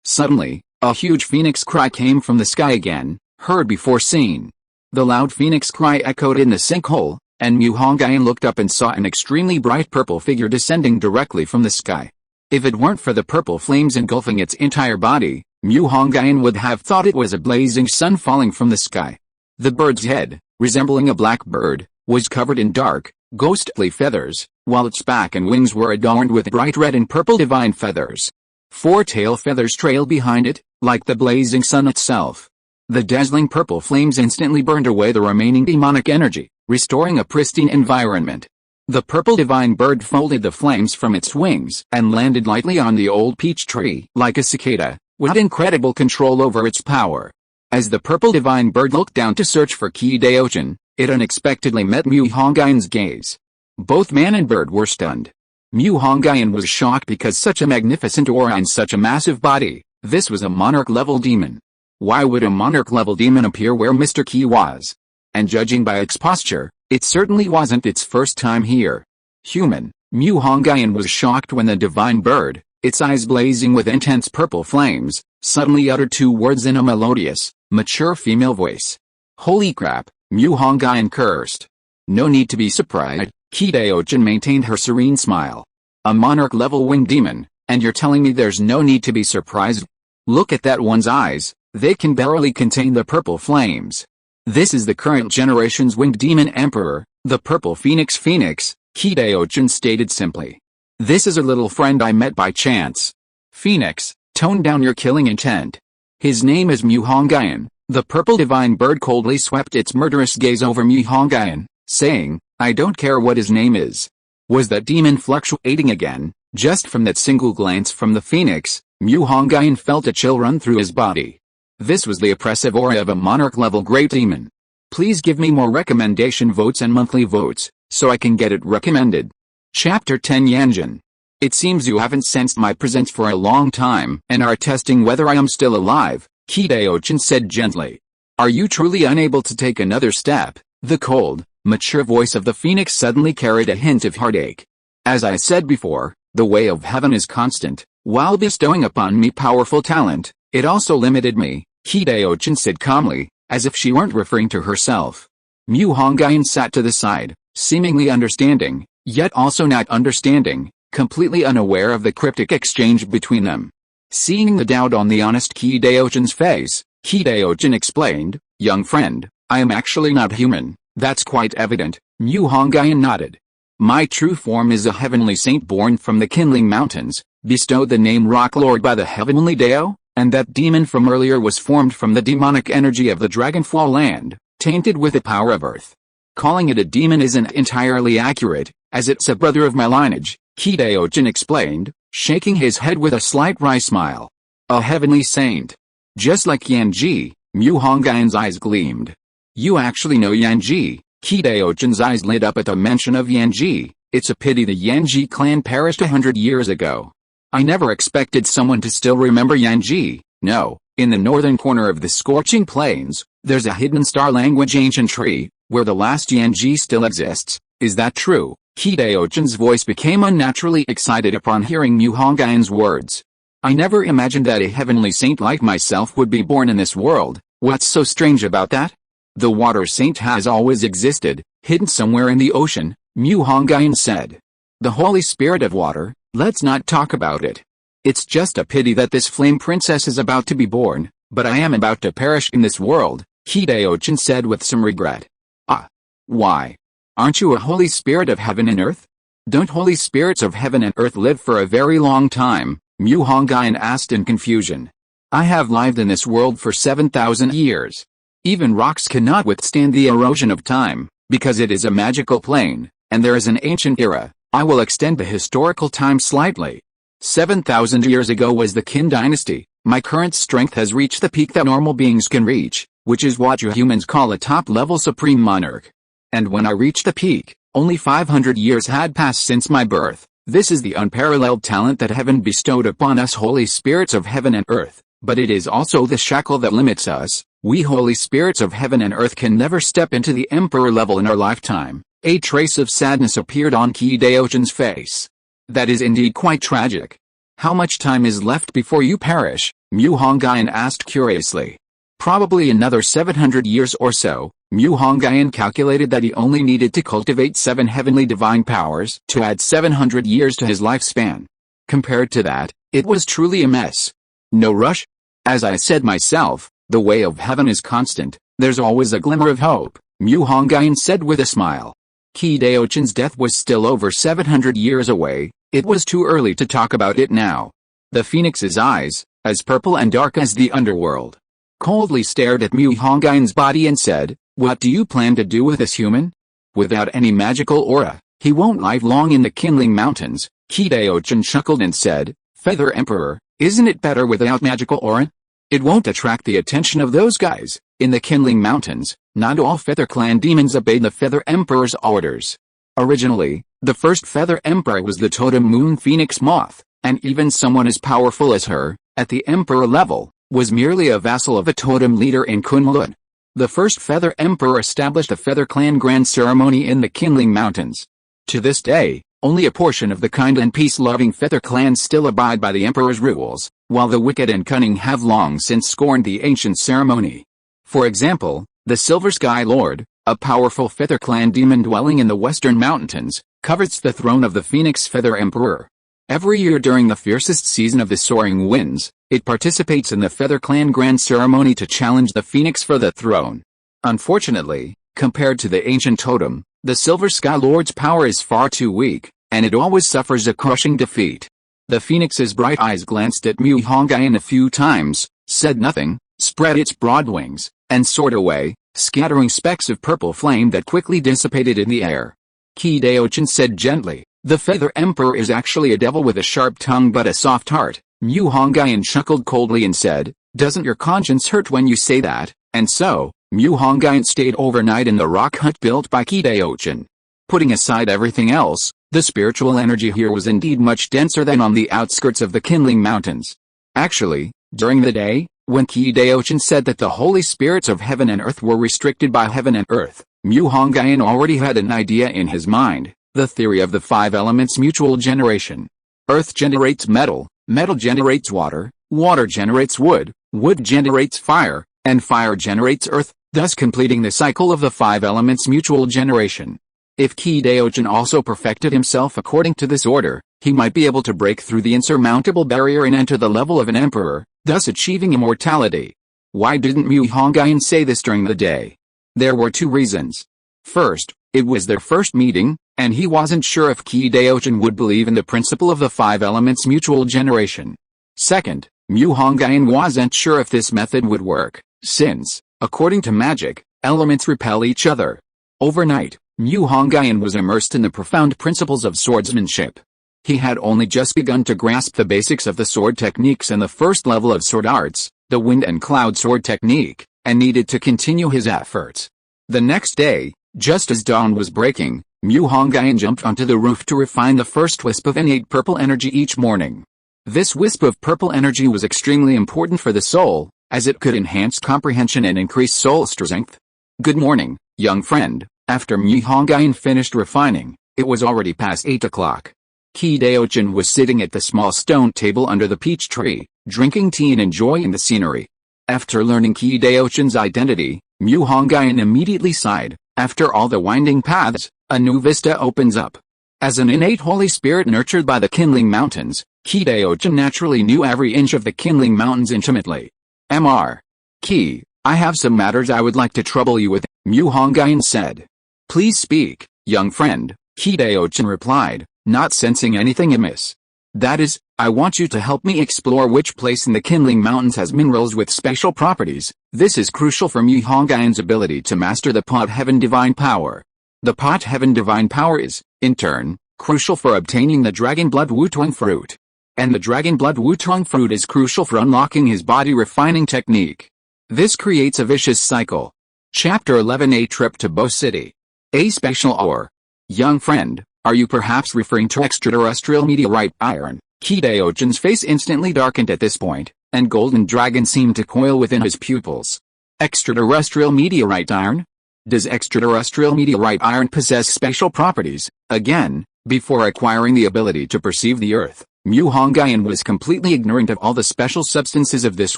Speaker 1: Suddenly, a huge phoenix cry came from the sky again, heard before seen. The loud phoenix cry echoed in the sinkhole, and Mu Hongyun looked up and saw an extremely bright purple figure descending directly from the sky. If it weren't for the purple flames engulfing its entire body, Mu Hongyun would have thought it was a blazing sun falling from the sky. The bird's head, resembling a black bird, was covered in dark, ghostly feathers, while its back and wings were adorned with bright red and purple divine feathers. 4 tail feathers trailed behind it, like the blazing sun itself. The dazzling purple flames instantly burned away the remaining demonic energy, restoring a pristine environment. The purple divine bird folded the flames from its wings and landed lightly on the old peach tree like a cicada, with incredible control over its power. As the purple divine bird looked down to search for Qinling, it unexpectedly met Mu Hongyun's gaze. Both man and bird were stunned. Mu Hongyun was shocked because such a magnificent aura and such a massive body. This was a monarch-level demon. Why would a monarch-level demon appear where Mr. Qi was? And judging by its posture, it certainly wasn't its first time here. Human, Mu Hongyun was shocked when the divine bird, its eyes blazing with intense purple flames, suddenly uttered 2 words in a melodious, mature female voice. Holy crap, Mu Hongyun cursed. No need to be surprised, Qi maintained her serene smile. A monarch-level winged demon, and you're telling me there's no need to be surprised? Look at that one's eyes, they can barely contain the purple flames. This is the current generation's winged demon emperor, the purple phoenix, Qi stated simply. This is a little friend I met by chance. Phoenix, tone down your killing intent. His name is Mu Hongyun. The purple divine bird coldly swept its murderous gaze over Mu Hongyun, saying, I don't care what his name is. Was that demon fluctuating again? Just from that single glance from the phoenix, Mu Hongyun felt a chill run through his body. This was the oppressive aura of a monarch-level great demon. Please give me more recommendation votes and monthly votes, so I can get it recommended. Chapter 10 Yanjin. It seems you haven't sensed my presence for a long time and are testing whether I am still alive, Qi said gently. Are you truly unable to take another step? The cold, mature voice of the phoenix suddenly carried a hint of heartache. As I said before, the way of heaven is constant. While bestowing upon me powerful talent, it also limited me, Qi said calmly, as if she weren't referring to herself. Mu Hongyun sat to the side, seemingly understanding, yet also not understanding, completely unaware of the cryptic exchange between them. Seeing the doubt on the honest Qi face, Qi explained, young friend, I am actually not human, that's quite evident. Mu Hongyun nodded. My true form is a heavenly saint born from the Qinling Mountains, bestowed the name Rock Lord by the heavenly Dao, and that demon from earlier was formed from the demonic energy of the Dragonfall land, tainted with the power of earth. Calling it a demon isn't entirely accurate, as it's a brother of my lineage, Qi explained, shaking his head with a slight wry smile. A heavenly saint. Just like Yanji, Mu Hongyun's eyes gleamed. You actually know Yanji? Qi eyes lit up at the mention of Yanji. It's a pity the Yanji clan perished 100 years ago. I never expected someone to still remember Yanji. No, in the northern corner of the scorching plains, there's a hidden star language ancient tree, where the last Yanji still exists. Is that true? Qi voice became unnaturally excited upon hearing Mu Hongyun's words. I never imagined that a heavenly saint like myself would be born in this world. What's so strange about that? The water saint has always existed, hidden somewhere in the ocean, Mu Hongyun said. The Holy Spirit of water, let's not talk about it. It's just a pity that this flame princess is about to be born, but I am about to perish in this world, Qi said with some regret. Ah. Why? Aren't you a holy spirit of heaven and earth? Don't holy spirits of heaven and earth live for a very long time? Mu Hongyun asked in confusion. I have lived in this world for 7,000 years. Even rocks cannot withstand the erosion of time, because it is a magical plane, and there is an ancient era. I will extend the historical time slightly. 7,000 years ago was the Qin dynasty. My current strength has reached the peak that normal beings can reach, which is what you humans call a top-level supreme monarch. And when I reached the peak, only 500 years had passed since my birth. This is the unparalleled talent that heaven bestowed upon us holy spirits of heaven and earth, but it is also the shackle that limits us. We holy spirits of heaven and earth can never step into the emperor level in our lifetime. A trace of sadness appeared on Qi face. That is indeed quite tragic. How much time is left before you perish? Mu Hongyun asked curiously. Probably another 700 years or so. Mu Hongyun calculated that he only needed to cultivate 7 heavenly divine powers to add 700 years to his lifespan. Compared to that, it was truly a mess. No rush? As I said myself, the way of heaven is constant. There's always a glimmer of hope, Mu Hongyun said with a smile. Qi death was still over 700 years away. It was too early to talk about it now. The phoenix's eyes, as purple and dark as the underworld, coldly stared at Mu Hongyun's body and said, what do you plan to do with this human? Without any magical aura, he won't live long in the Qinling Mountains. Qi chuckled and said, Feather Emperor, isn't it better without magical aura? It won't attract the attention of those guys. In the Qinling Mountains, not all Feather Clan demons obeyed the Feather Emperor's orders. Originally, The first Feather Emperor was the totem moon phoenix moth, and even someone as powerful as her, at the emperor level, was merely a vassal of a totem leader in Kunlun. The first Feather Emperor established a Feather Clan grand ceremony in the Qinling Mountains. To this day, only a portion of the kind and peace-loving Feather clans still abide by the emperor's rules, while the wicked and cunning have long since scorned the ancient ceremony. For example, the Silver Sky Lord, a powerful Feather clan demon dwelling in the western mountains, covets the throne of the Phoenix Feather Emperor. Every year during the fiercest season of the soaring winds, it participates in the Feather Clan grand ceremony to challenge the Phoenix for the throne. Unfortunately, compared to the ancient totem, the Silver Sky Lord's power is far too weak, and it always suffers a crushing defeat. The Phoenix's bright eyes glanced at Mu Hongyun a few times, said nothing, spread its broad wings, and soared away, scattering specks of purple flame that quickly dissipated in the air. Qi Daochin said gently, "The Feather Emperor is actually a devil with a sharp tongue but a soft heart." Mu Hongyun chuckled coldly and said, "Doesn't your conscience hurt when you say that?" And so, Mu Hongyun stayed overnight in the rock hut built by Qi Daochin. Putting aside everything else, the spiritual energy here was indeed much denser than on the outskirts of the Qinling Mountains. Actually, during the day, when Qi Daochin said that the holy spirits of heaven and earth were restricted by heaven and earth, Mu Hongyun already had an idea in his mind, the theory of the 5 elements mutual generation. Earth generates metal, metal generates water, water generates wood, wood generates fire, and fire generates earth, thus completing the cycle of the 5 elements mutual generation. If Qi Daochin also perfected himself according to this order, he might be able to break through the insurmountable barrier and enter the level of an emperor, thus achieving immortality. Why didn't Mu Hongyun say this during the day? There were 2 reasons. First, it was their first meeting, and he wasn't sure if Qi Daochin would believe in the principle of the 5 elements mutual generation. Second, Mu Hongyun wasn't sure if this method would work, since, according to magic, elements repel each other. Overnight, Mu Hongyun was immersed in the profound principles of swordsmanship. He had only just begun to grasp the basics of the sword techniques and the first level of sword arts, the wind and cloud sword technique, and needed to continue his efforts. The next day, just as dawn was breaking, Mu Hongyun jumped onto the roof to refine the first wisp of innate purple energy each morning. This wisp of purple energy was extremely important for the soul, as it could enhance comprehension and increase soul strength. "Good morning, young friend." After Mu Hongyun finished refining, it was already past 8 o'clock. Qi Daochin was sitting at the small stone table under the peach tree, drinking tea and enjoying the scenery. After learning Qi Daochin's identity, Mu Hongyun immediately sighed. After all the winding paths, a new vista opens up. As an innate holy spirit nurtured by the Qinling Mountains, Qi Daochin naturally knew every inch of the Qinling Mountains intimately. Mr. Qi, I have some matters I would like to trouble you with, Mu Hongyun said. "Please speak, young friend," Qi Daochin replied, not sensing anything amiss. "That is, I want you to help me explore which place in the Qinling Mountains has minerals with special properties. This is crucial for Mu Hongyun's ability to master the Pot Heaven Divine Power. The Pot Heaven Divine Power is, in turn, crucial for obtaining the Dragon Blood Wutong Fruit. And the Dragon Blood Wutong Fruit is crucial for unlocking his body refining technique. This creates a vicious cycle." Chapter 11, A Trip to Bo City. A special ore. Young friend, are you perhaps referring to extraterrestrial meteorite iron? Qi Daochin's face instantly darkened at this point, and golden dragon seemed to coil within his pupils. Extraterrestrial meteorite iron? Does extraterrestrial meteorite iron possess special properties? Again, before acquiring the ability to perceive the earth, Mu Hongyun was completely ignorant of all the special substances of this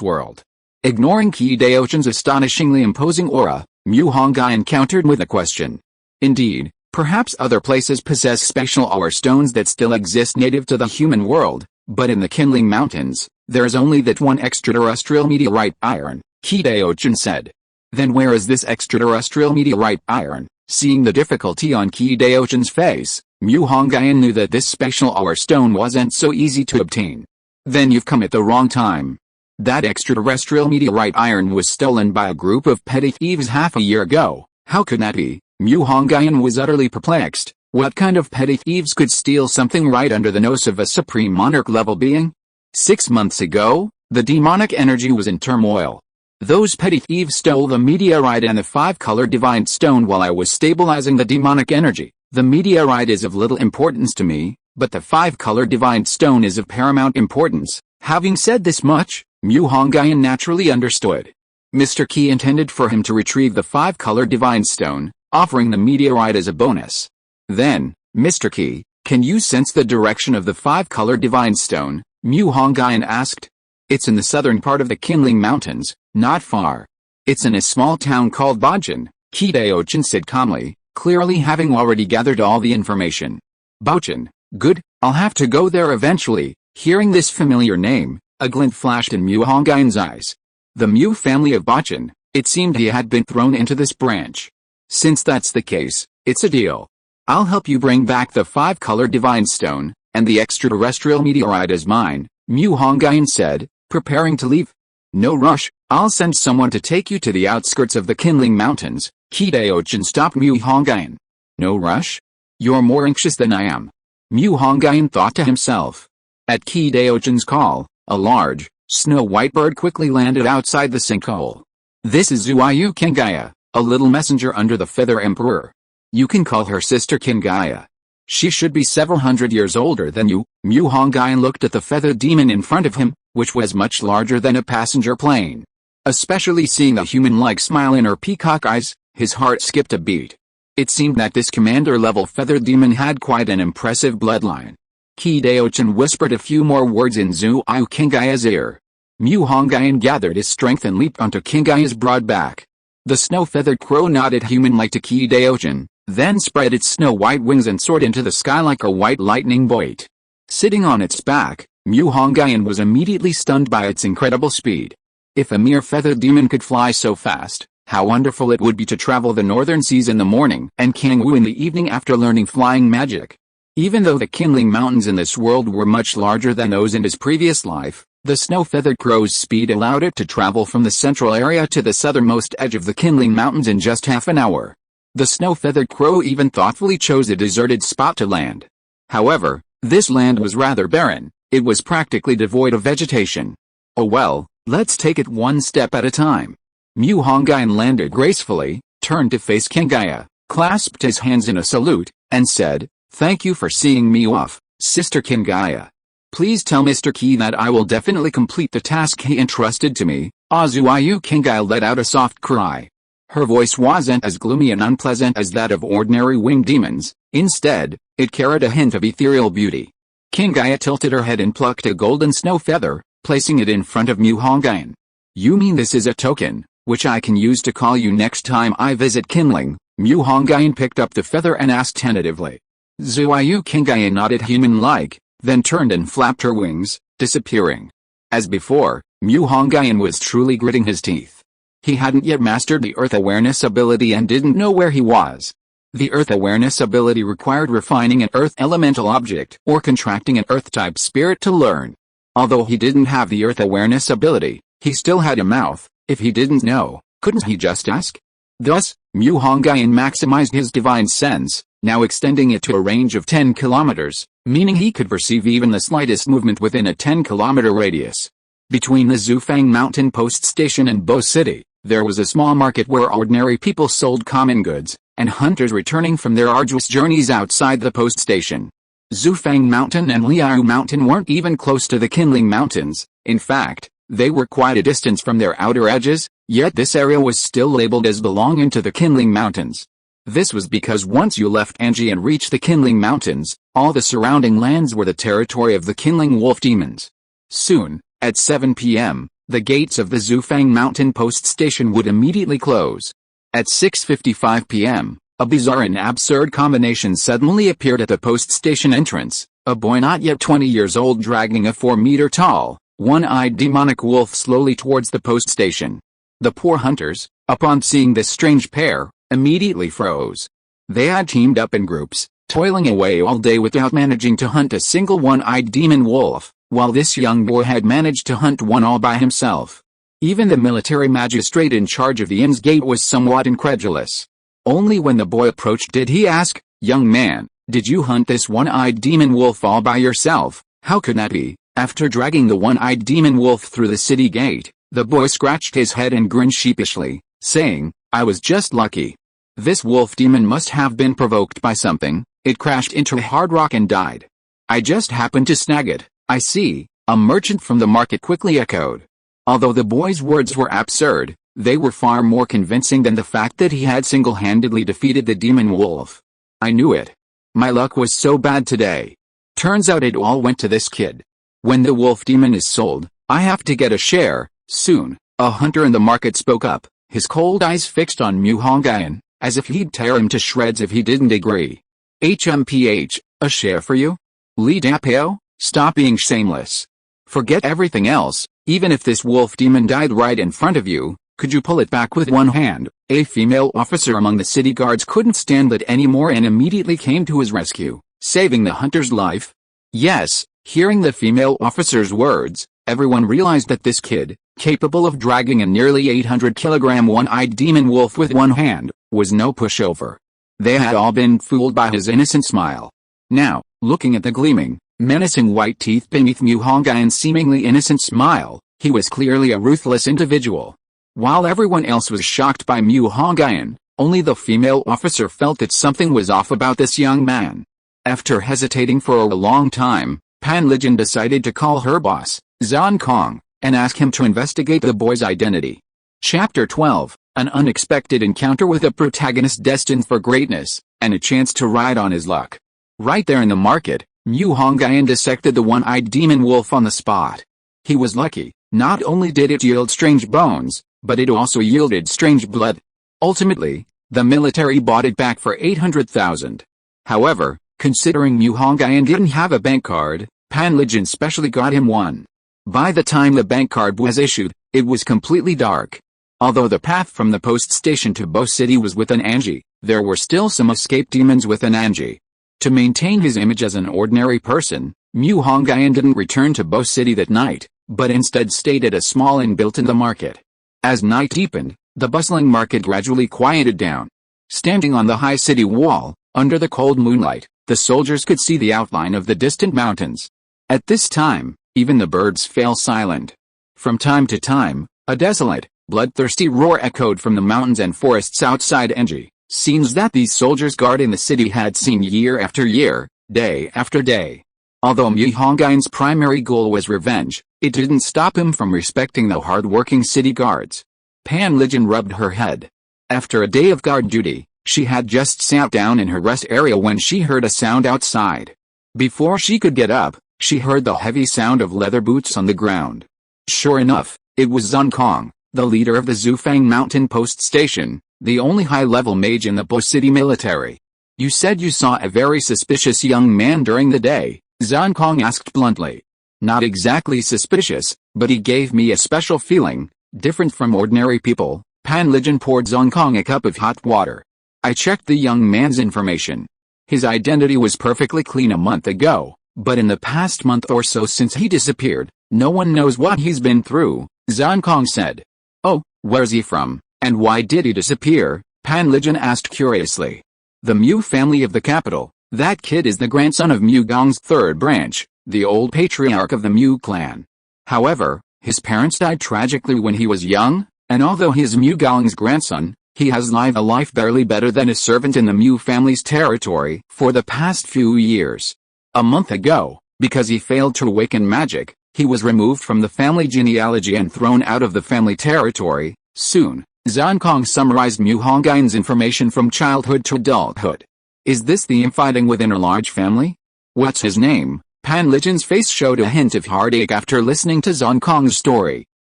Speaker 1: world. Ignoring Qi Daochin's astonishingly imposing aura, Mu Hongyun countered with a question. Indeed, perhaps other places possess special ore stones that still exist native to the human world, but in the Qinling Mountains, there is only that one extraterrestrial meteorite iron, Qi Daochin said. Then where is this extraterrestrial meteorite iron? Seeing the difficulty on Qi Daochin's face, Mu Hongyun knew that this special ore stone wasn't so easy to obtain. Then you've come at the wrong time. That extraterrestrial meteorite iron was stolen by a group of petty thieves half a year ago. How could that be? Mu Hongyun was utterly perplexed. What kind of petty thieves could steal something right under the nose of a supreme monarch-level being? 6 months ago, the demonic energy was in turmoil. Those petty thieves stole the meteorite and the 5-colored divine stone while I was stabilizing the demonic energy. The meteorite is of little importance to me, but the 5-color divine stone is of paramount importance. Having said this much, Mu Hongyun naturally understood. Mr. Qi intended for him to retrieve the 5-color divine stone, offering the meteorite as a bonus. Then, Mr. Qi, can you sense the direction of the 5-color divine stone? Mu Hongyun asked. It's in the southern part of the Qinling Mountains, not far. It's in a small town called Bochin, Qi Daochin said calmly, clearly having already gathered all the information. Bochin, good, I'll have to go there eventually. Hearing this familiar name, a glint flashed in Mu Hongyun's eyes. The Mu family of Bochin, it seemed he had been thrown into this branch. Since that's the case, it's a deal. I'll help you bring back the 5-color divine stone, and the extraterrestrial meteorite is mine, Mu Hongyun said, preparing to leave. No rush, I'll send someone to take you to the outskirts of the Qinling Mountains. Qi Daochin stopped Mu Hongyun. No rush? You're more anxious than I am. Mu Hongyun thought to himself. At Qi Daochin's call, a large, snow-white bird quickly landed outside the sinkhole. This is Ruyi Book, a little messenger under the Feather Emperor. You can call her Sister Qinling. She should be several hundred years older than you. Mu Hongyun looked at the feathered demon in front of him, which was much larger than a passenger plane. Especially seeing the human-like smile in her peacock eyes, his heart skipped a beat. It seemed that this commander-level feathered demon had quite an impressive bloodline. Qi Daochin whispered a few more words in Ruyi Bok's ear. Mu Hongyun gathered his strength and leaped onto Qingling's broad back. The snow-feathered crow nodded human-like to Qi Daochin, then spread its snow-white wings and soared into the sky like a white lightning bolt. Sitting on its back, Mu Hongyun was immediately stunned by its incredible speed. If a mere feathered demon could fly so fast, how wonderful it would be to travel the northern seas in the morning and Kangwu in the evening after learning flying magic. Even though the Qinling Mountains in this world were much larger than those in his previous life, the snow-feathered crow's speed allowed it to travel from the central area to the southernmost edge of the Qinling Mountains in just half an hour. The snow-feathered crow even thoughtfully chose a deserted spot to land. However, this land was rather barren. It was practically devoid of vegetation. Oh well, let's take it one step at a time. Mu Hongyun landed gracefully, turned to face Qinling, clasped his hands in a salute, and said, "Thank you for seeing me off, Sister Qinling. Please tell Mr. Qi that I will definitely complete the task he entrusted to me." Ruyi Book let out a soft cry. Her voice wasn't as gloomy and unpleasant as that of ordinary winged demons. Instead, it carried a hint of ethereal beauty. Qinling tilted her head and plucked a golden snow feather, placing it in front of Mu Hongyun. "You mean this is a token, which I can use to call you next time I visit Qinling?" Mu Hongyun picked up the feather and asked tentatively. Ruyi Book nodded human-like, then turned and flapped her wings, disappearing. As before, Mu Hongyun was truly gritting his teeth. He hadn't yet mastered the Earth Awareness ability and didn't know where he was. The Earth Awareness ability required refining an Earth Elemental object or contracting an Earth-type spirit to learn. Although he didn't have the Earth Awareness ability, he still had a mouth. If he didn't know, couldn't he just ask? Thus, Mu Hongyun maximized his divine sense, now extending it to a range of 10 kilometers, meaning he could perceive even the slightest movement within a 10-kilometer radius. Between the Zufang Mountain Post Station and Bo City, there was a small market where ordinary people sold common goods, and hunters returning from their arduous journeys outside the post station. Zufang Mountain and Liao Mountain weren't even close to the Qinling Mountains. In fact, they were quite a distance from their outer edges, yet this area was still labeled as belonging to the Qinling Mountains. This was because once you left Anji and reached the Qinling Mountains, all the surrounding lands were the territory of the Qinling wolf demons. Soon, at 7 p.m., the gates of the Zufang Mountain Post Station would immediately close. At 6:55 p.m., a bizarre and absurd combination suddenly appeared at the post station entrance, a boy not yet 20 years old dragging a 4-meter-tall, one-eyed demonic wolf slowly towards the post station. The poor hunters, upon seeing this strange pair, immediately froze. They had teamed up in groups, toiling away all day without managing to hunt a single one-eyed demon wolf, while this young boy had managed to hunt one all by himself. Even the military magistrate in charge of the inn's gate was somewhat incredulous. Only when the boy approached did he ask, "Young man, did you hunt this one-eyed demon wolf all by yourself?" "How could that be?" After dragging the one-eyed demon wolf through the city gate, the boy scratched his head and grinned sheepishly, saying, "I was just lucky." This wolf demon must have been provoked by something. It crashed into hard rock and died. I just happened to snag it. I see, a merchant from the market quickly echoed. Although the boy's words were absurd, they were far more convincing than the fact that he had single-handedly defeated the demon wolf. I knew it. My luck was so bad today. Turns out it all went to this kid. When the wolf demon is sold, I have to get a share, soon. A hunter in the market spoke up, his cold eyes fixed on Hongyun, as if he'd tear him to shreds if he didn't agree. HMPH, a share for you? Lee Dapio, stop being shameless. Forget everything else, even if this wolf demon died right in front of you, could you pull it back with one hand? A female officer among the city guards couldn't stand that anymore and immediately came to his rescue, saving the hunter's life. Yes, hearing the female officer's words, everyone realized that this kid, capable of dragging a nearly 800-kilogram one-eyed demon wolf with one hand, was no pushover. They had all been fooled by his innocent smile. Now, looking at the gleaming, menacing white teeth beneath Hongyun's seemingly innocent smile, he was clearly a ruthless individual. While everyone else was shocked by Hongyun, only the female officer felt that something was off about this young man. After hesitating for a long time, Panlijin decided to call her boss, Zhan, and ask him to investigate the boy's identity. Chapter 12, an unexpected encounter with a protagonist destined for greatness, and a chance to ride on his luck. Right there in the market, Hongyun dissected the one-eyed demon wolf on the spot. He was lucky, not only did it yield strange bones, but it also yielded strange blood. Ultimately, the military bought it back for 800,000. However, considering Hongyun didn't have a bank card, Panlijin specially got him one. By the time the bank card was issued, it was completely dark. Although the path from the post station to Bo City was with an Anji, there were still some escaped demons with an Anji. To maintain his image as an ordinary person, Hongyun didn't return to Bo City that night, but instead stayed at a small inn built in the market. As night deepened, the bustling market gradually quieted down. Standing on the high city wall, under the cold moonlight, the soldiers could see the outline of the distant mountains. At this time, even the birds fell silent. From time to time, a desolate, bloodthirsty roar echoed from the mountains and forests outside Enji, scenes that these soldiers guarding the city had seen year after year, day after day. Although Hongyun's primary goal was revenge, it didn't stop him from respecting the hard-working city guards. Panlijin rubbed her head. After a day of guard duty, she had just sat down in her rest area when she heard a sound outside. Before she could get up, she heard the heavy sound of leather boots on the ground. Sure enough, it was Zhan, the leader of the Zufang Mountain Post Station, the only high-level mage in the Bo City military. You said you saw a very suspicious young man during the day, Zhan asked bluntly. Not exactly suspicious, but he gave me a special feeling, different from ordinary people. Panlijin poured Zhan a cup of hot water. I checked the young man's information. His identity was perfectly clean a month ago, but in the past month or so since he disappeared, no one knows what he's been through, Zhan said. Oh, where's he from, and why did he disappear? Panlijin asked curiously. The Mu family of the capital. That kid is the grandson of Mu Gong's third branch, the old patriarch of the Mu Clan. However, his parents died tragically when he was young, and although he is Mu Gong's grandson, he has lived a life barely better than a servant in the Mu family's territory for the past few years. A month ago, because he failed to awaken magic, he was removed from the family genealogy and thrown out of the family territory. Soon, Zhan summarized Hongyun's information from childhood to adulthood. Is this the infighting within a large family? What's his name? Panlijin's face showed a hint of heartache after listening to Zhan's story.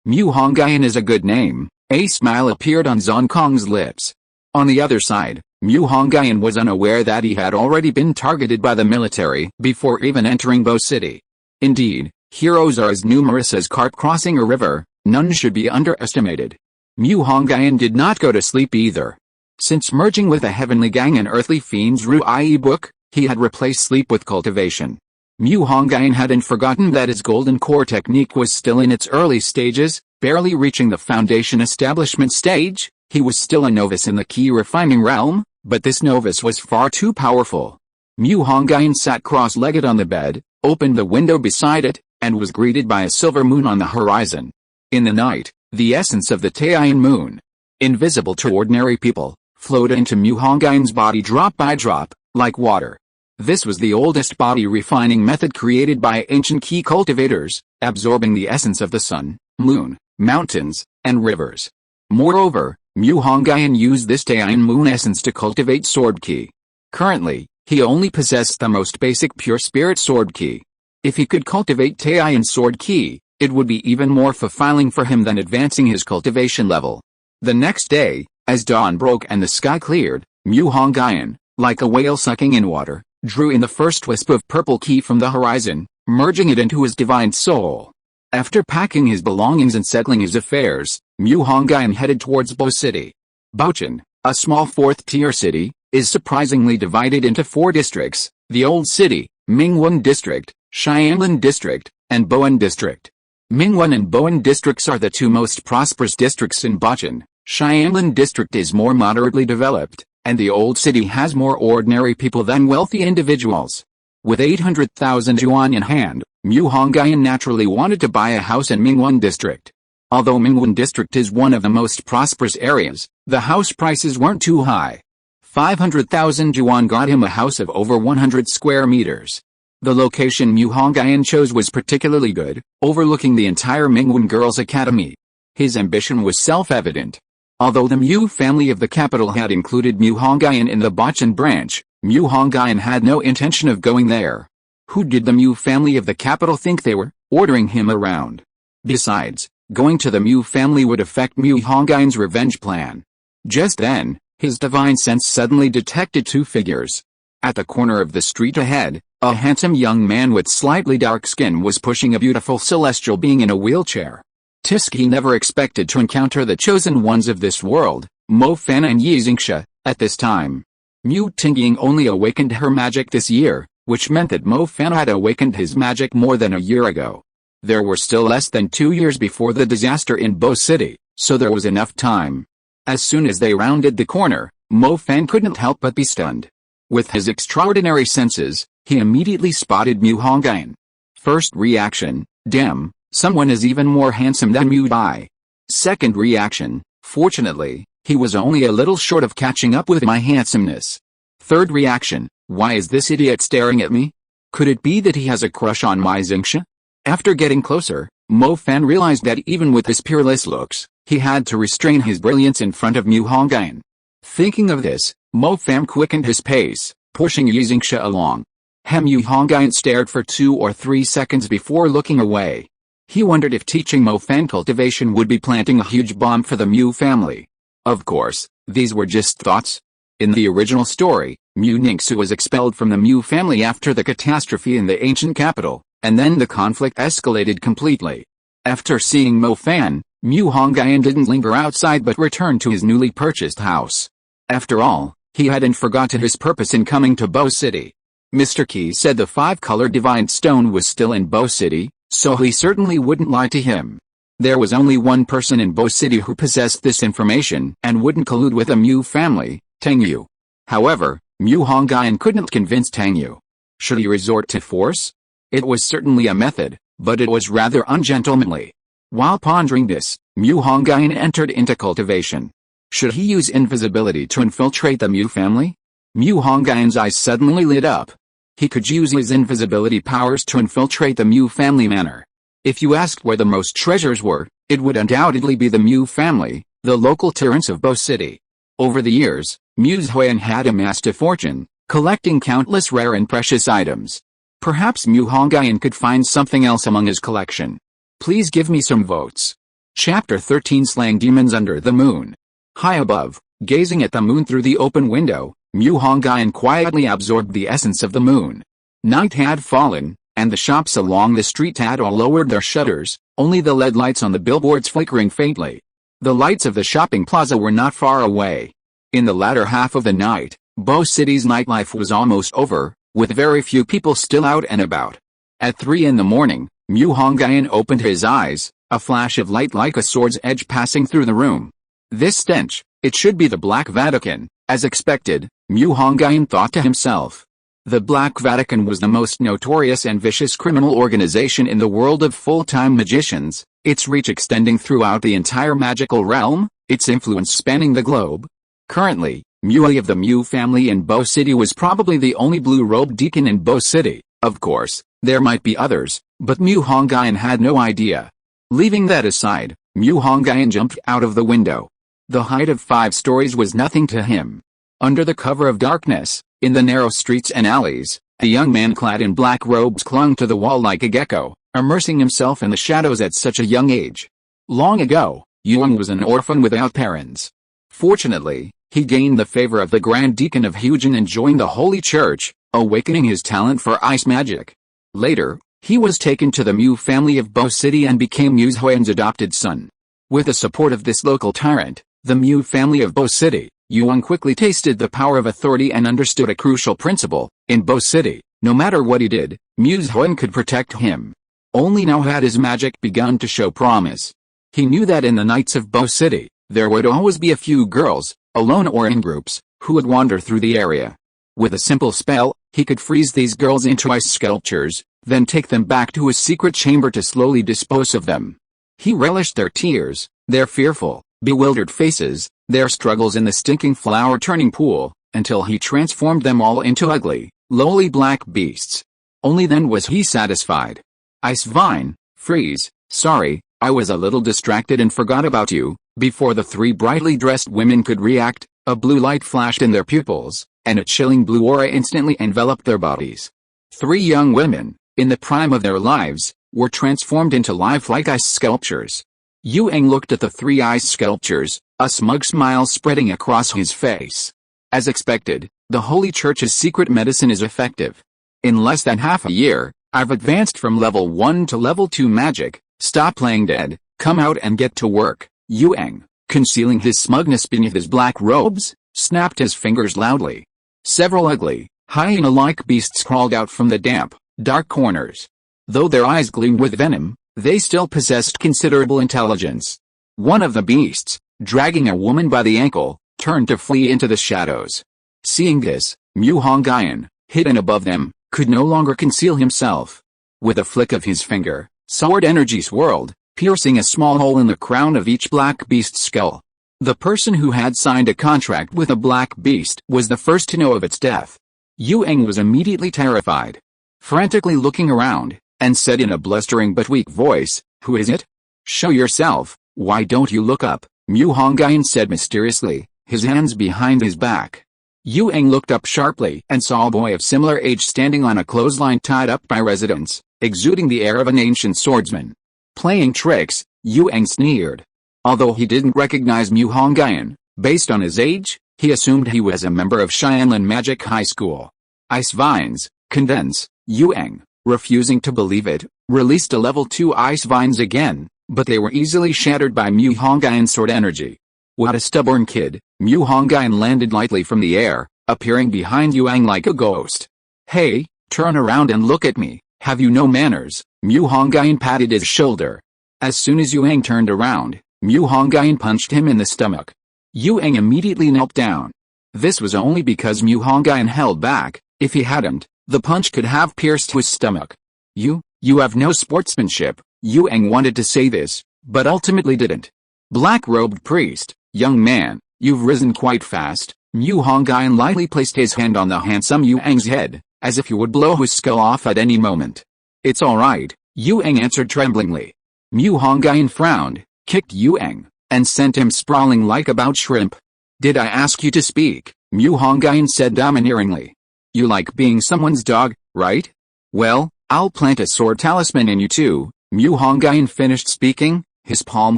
Speaker 1: Hongyun is a good name. A smile appeared on Zhan's lips. On the other side, Hongyun was unaware that he had already been targeted by the military before even entering Bo City. Indeed, heroes are as numerous as carp crossing a river, none should be underestimated. Hongyun did not go to sleep either. Since merging with the Heavenly Gang and Earthly Fiend's Ruyi Book, he had replaced sleep with cultivation. Hongyun hadn't forgotten that his golden core technique was still in its early stages, barely reaching the foundation establishment stage. He was still a novice in the key refining realm, but this novice was far too powerful. Hongyun sat cross-legged on the bed, opened the window beside it, and was greeted by a silver moon on the horizon. In the night, the essence of the Taiyan moon, invisible to ordinary people, flowed into Mu Hongyun's body drop by drop, like water. This was the oldest body refining method created by ancient key cultivators, absorbing the essence of the sun, moon, mountains, and rivers. Moreover, Mu Hongyun used this Taiyan moon essence to cultivate sword ki. Currently, he only possessed the most basic pure spirit sword ki. If he could cultivate Taiyan sword ki, it would be even more fulfilling for him than advancing his cultivation level. The next day, as dawn broke and the sky cleared, Mu Hongyun, like a whale sucking in water, drew in the first wisp of purple ki from the horizon, merging it into his divine soul. After packing his belongings and settling his affairs, Mu Hongyun headed towards Bo City. Bochun, a small fourth-tier city, is surprisingly divided into 4 districts: the Old City, Mingwan District, Xianlin District, and Boan District. Mingwan and Boan districts are the 2 most prosperous districts in Bochun. Xianlin District is more moderately developed, and the Old City has more ordinary people than wealthy individuals. With 800,000 yuan in hand, Mu Hongyun naturally wanted to buy a house in Mingwan District. Although Mingwan District is one of the most prosperous areas, the house prices weren't too high. 500,000 yuan got him a house of over 100 square meters. The location Mu Hongyun chose was particularly good, overlooking the entire Mingwan Girls' Academy. His ambition was self-evident. Although the Mu family of the capital had included Mu Hongyun in the Bochun branch, Mu Hongyun had no intention of going there. Who did the Mu family of the capital think they were, ordering him around? Besides, going to the Mu family would affect Mu Hongyun's revenge plan. Just then, his divine sense suddenly detected 2 figures. At the corner of the street ahead, a handsome young man with slightly dark skin was pushing a beautiful celestial being in a wheelchair. Tiski never expected to encounter the chosen ones of this world, Mo Fan and Yi Xingxia, at this time. Mu Tingying only awakened her magic this year, which meant that Mo Fan had awakened his magic more than a year ago. There were still less than 2 years before the disaster in Bo City, so there was enough time. As soon as they rounded the corner, Mo Fan couldn't help but be stunned. With his extraordinary senses, he immediately spotted Mu Hongyun. First reaction, damn, someone is even more handsome than Mu Bai. Second reaction, fortunately, he was only a little short of catching up with my handsomeness. Third reaction, why is this idiot staring at me? Could it be that he has a crush on my Xingxia? After getting closer, Mo Fan realized that even with his peerless looks, he had to restrain his brilliance in front of Mu Hongyun. Thinking of this, Mo Fan quickened his pace, pushing Yi Xingxia along. Mu Hongyun stared for 2 or 3 seconds before looking away. He wondered if teaching Mo Fan cultivation would be planting a huge bomb for the Mu family. Of course, these were just thoughts. In the original story, Mu Ningxu was expelled from the Mu family after the catastrophe in the ancient capital, and then the conflict escalated completely. After seeing Mo Fan, Mu Hongyun didn't linger outside but returned to his newly purchased house. After all, he hadn't forgotten his purpose in coming to Bo City. Mr. Qi said the 5-colored divine stone was still in Bo City, so he certainly wouldn't lie to him. There was only one person in Bo City who possessed this information and wouldn't collude with the Mu family, Tang Yu. However, Mu Hongyun couldn't convince Tang Yu. Should he resort to force? It was certainly a method, but it was rather ungentlemanly. While pondering this, Mu Hongyun entered into cultivation. Should he use invisibility to infiltrate the Mu family? Mu Hongyun's eyes suddenly lit up. He could use his invisibility powers to infiltrate the Mu family manor. If you asked where the most treasures were, it would undoubtedly be the Mu family, the local tyrants of Bo City. Over the years, Mu Huan had amassed a fortune, collecting countless rare and precious items. Perhaps Mu Hongyun could find something else among his collection. Please give me some votes. Chapter 13 Slaying Demons Under the Moon. High above, gazing at the moon through the open window, Mu Hongyun quietly absorbed the essence of the moon. Night had fallen, and the shops along the street had all lowered their shutters, only the LED lights on the billboards flickering faintly. The lights of the shopping plaza were not far away. In the latter half of the night, Bo City's nightlife was almost over, with very few people still out and about. At 3 in the morning, Mu Hongyun opened his eyes, a flash of light like a sword's edge passing through the room. This stench, it should be the Black Vatican, as expected, Mu Hongyun thought to himself. The Black Vatican was the most notorious and vicious criminal organization in the world of full-time magicians, its reach extending throughout the entire magical realm, its influence spanning the globe. Currently, Mui of the Mu family in Bo City was probably the only blue-robed deacon in Bo City. Of course, there might be others, but Mu Hongyun had no idea. Leaving that aside, Mu Hongyun jumped out of the window. The height of 5 stories was nothing to him. Under the cover of darkness, in the narrow streets and alleys, a young man clad in black robes clung to the wall like a gecko, immersing himself in the shadows at such a young age. Long ago, Yuan was an orphan without parents. Fortunately, he gained the favor of the Grand Deacon of Hongyun and joined the Holy Church, awakening his talent for ice magic. Later, he was taken to the Mu family of Bo City and became Mu Huan's adopted son. With the support of this local tyrant, the Mu family of Bo City, Yuan quickly tasted the power of authority and understood a crucial principle. In Bo City, no matter what he did, Mu Huan could protect him. Only now had his magic begun to show promise. He knew that in the nights of Bo City, there would always be a few girls, alone or in groups, who would wander through the area. With a simple spell, he could freeze these girls into ice sculptures, then take them back to his secret chamber to slowly dispose of them. He relished their tears, their fearful, bewildered faces, their struggles in the stinking flower-turning pool, until he transformed them all into ugly, lowly black beasts. Only then was he satisfied. Ice Vine, freeze, sorry, I was a little distracted and forgot about you. Before the 3 brightly dressed women could react, a blue light flashed in their pupils, and a chilling blue aura instantly enveloped their bodies. 3 young women, in the prime of their lives, were transformed into lifelike ice sculptures. Yuan looked at the 3 ice sculptures, a smug smile spreading across his face. As expected, the Holy Church's secret medicine is effective. In less than half a year, I've advanced from level 1 to level 2 magic. Stop playing dead, come out and get to work. Yuan, concealing his smugness beneath his black robes, snapped his fingers loudly. Several ugly, hyena-like beasts crawled out from the damp, dark corners. Though their eyes gleamed with venom, they still possessed considerable intelligence. One of the beasts, dragging a woman by the ankle, turned to flee into the shadows. Seeing this, Mu Hongyun, hidden above them, could no longer conceal himself. With a flick of his finger, sword energy swirled, piercing a small hole in the crown of each black beast's skull. The person who had signed a contract with a black beast was the first to know of its death. Yuan was immediately terrified. Frantically looking around, and said in a blustering but weak voice, "Who is it? Show yourself, why don't you look up?" Mu Hongyun said mysteriously, his hands behind his back. Yuan looked up sharply and saw a boy of similar age standing on a clothesline tied up by residents, exuding the air of an ancient swordsman. Playing tricks, Yuan sneered. Although he didn't recognize Mu Hongyun, based on his age, he assumed he was a member of Qinling Magic High School. Ice vines, condense. Yuan, refusing to believe it, released a level 2 ice vines again, but they were easily shattered by Mu Hongyun's sword energy. What a stubborn kid. Mu Hongyun landed lightly from the air, appearing behind Yuan like a ghost. "Hey, turn around and look at me, have you no manners?" Mu Hongyun patted his shoulder. As soon as Yuan turned around, Mu Hongyun punched him in the stomach. Yuan immediately knelt down. This was only because Mu Hongyun held back. If he hadn't, the punch could have pierced his stomach. You have no sportsmanship." Yuan wanted to say this, but ultimately didn't. "Black-robed priest, young man, you've risen quite fast." Mu Hongyun lightly placed his hand on the handsome Yuan's head, as if he would blow his skull off at any moment. "It's all right," Yuan answered tremblingly. Mu Hongyun frowned, kicked Yuan, and sent him sprawling like a bout shrimp. "Did I ask you to speak?" Mu Hongyun said domineeringly. "You like being someone's dog, right? Well, I'll plant a sword talisman in you too." Mu Hongyun finished speaking, his palm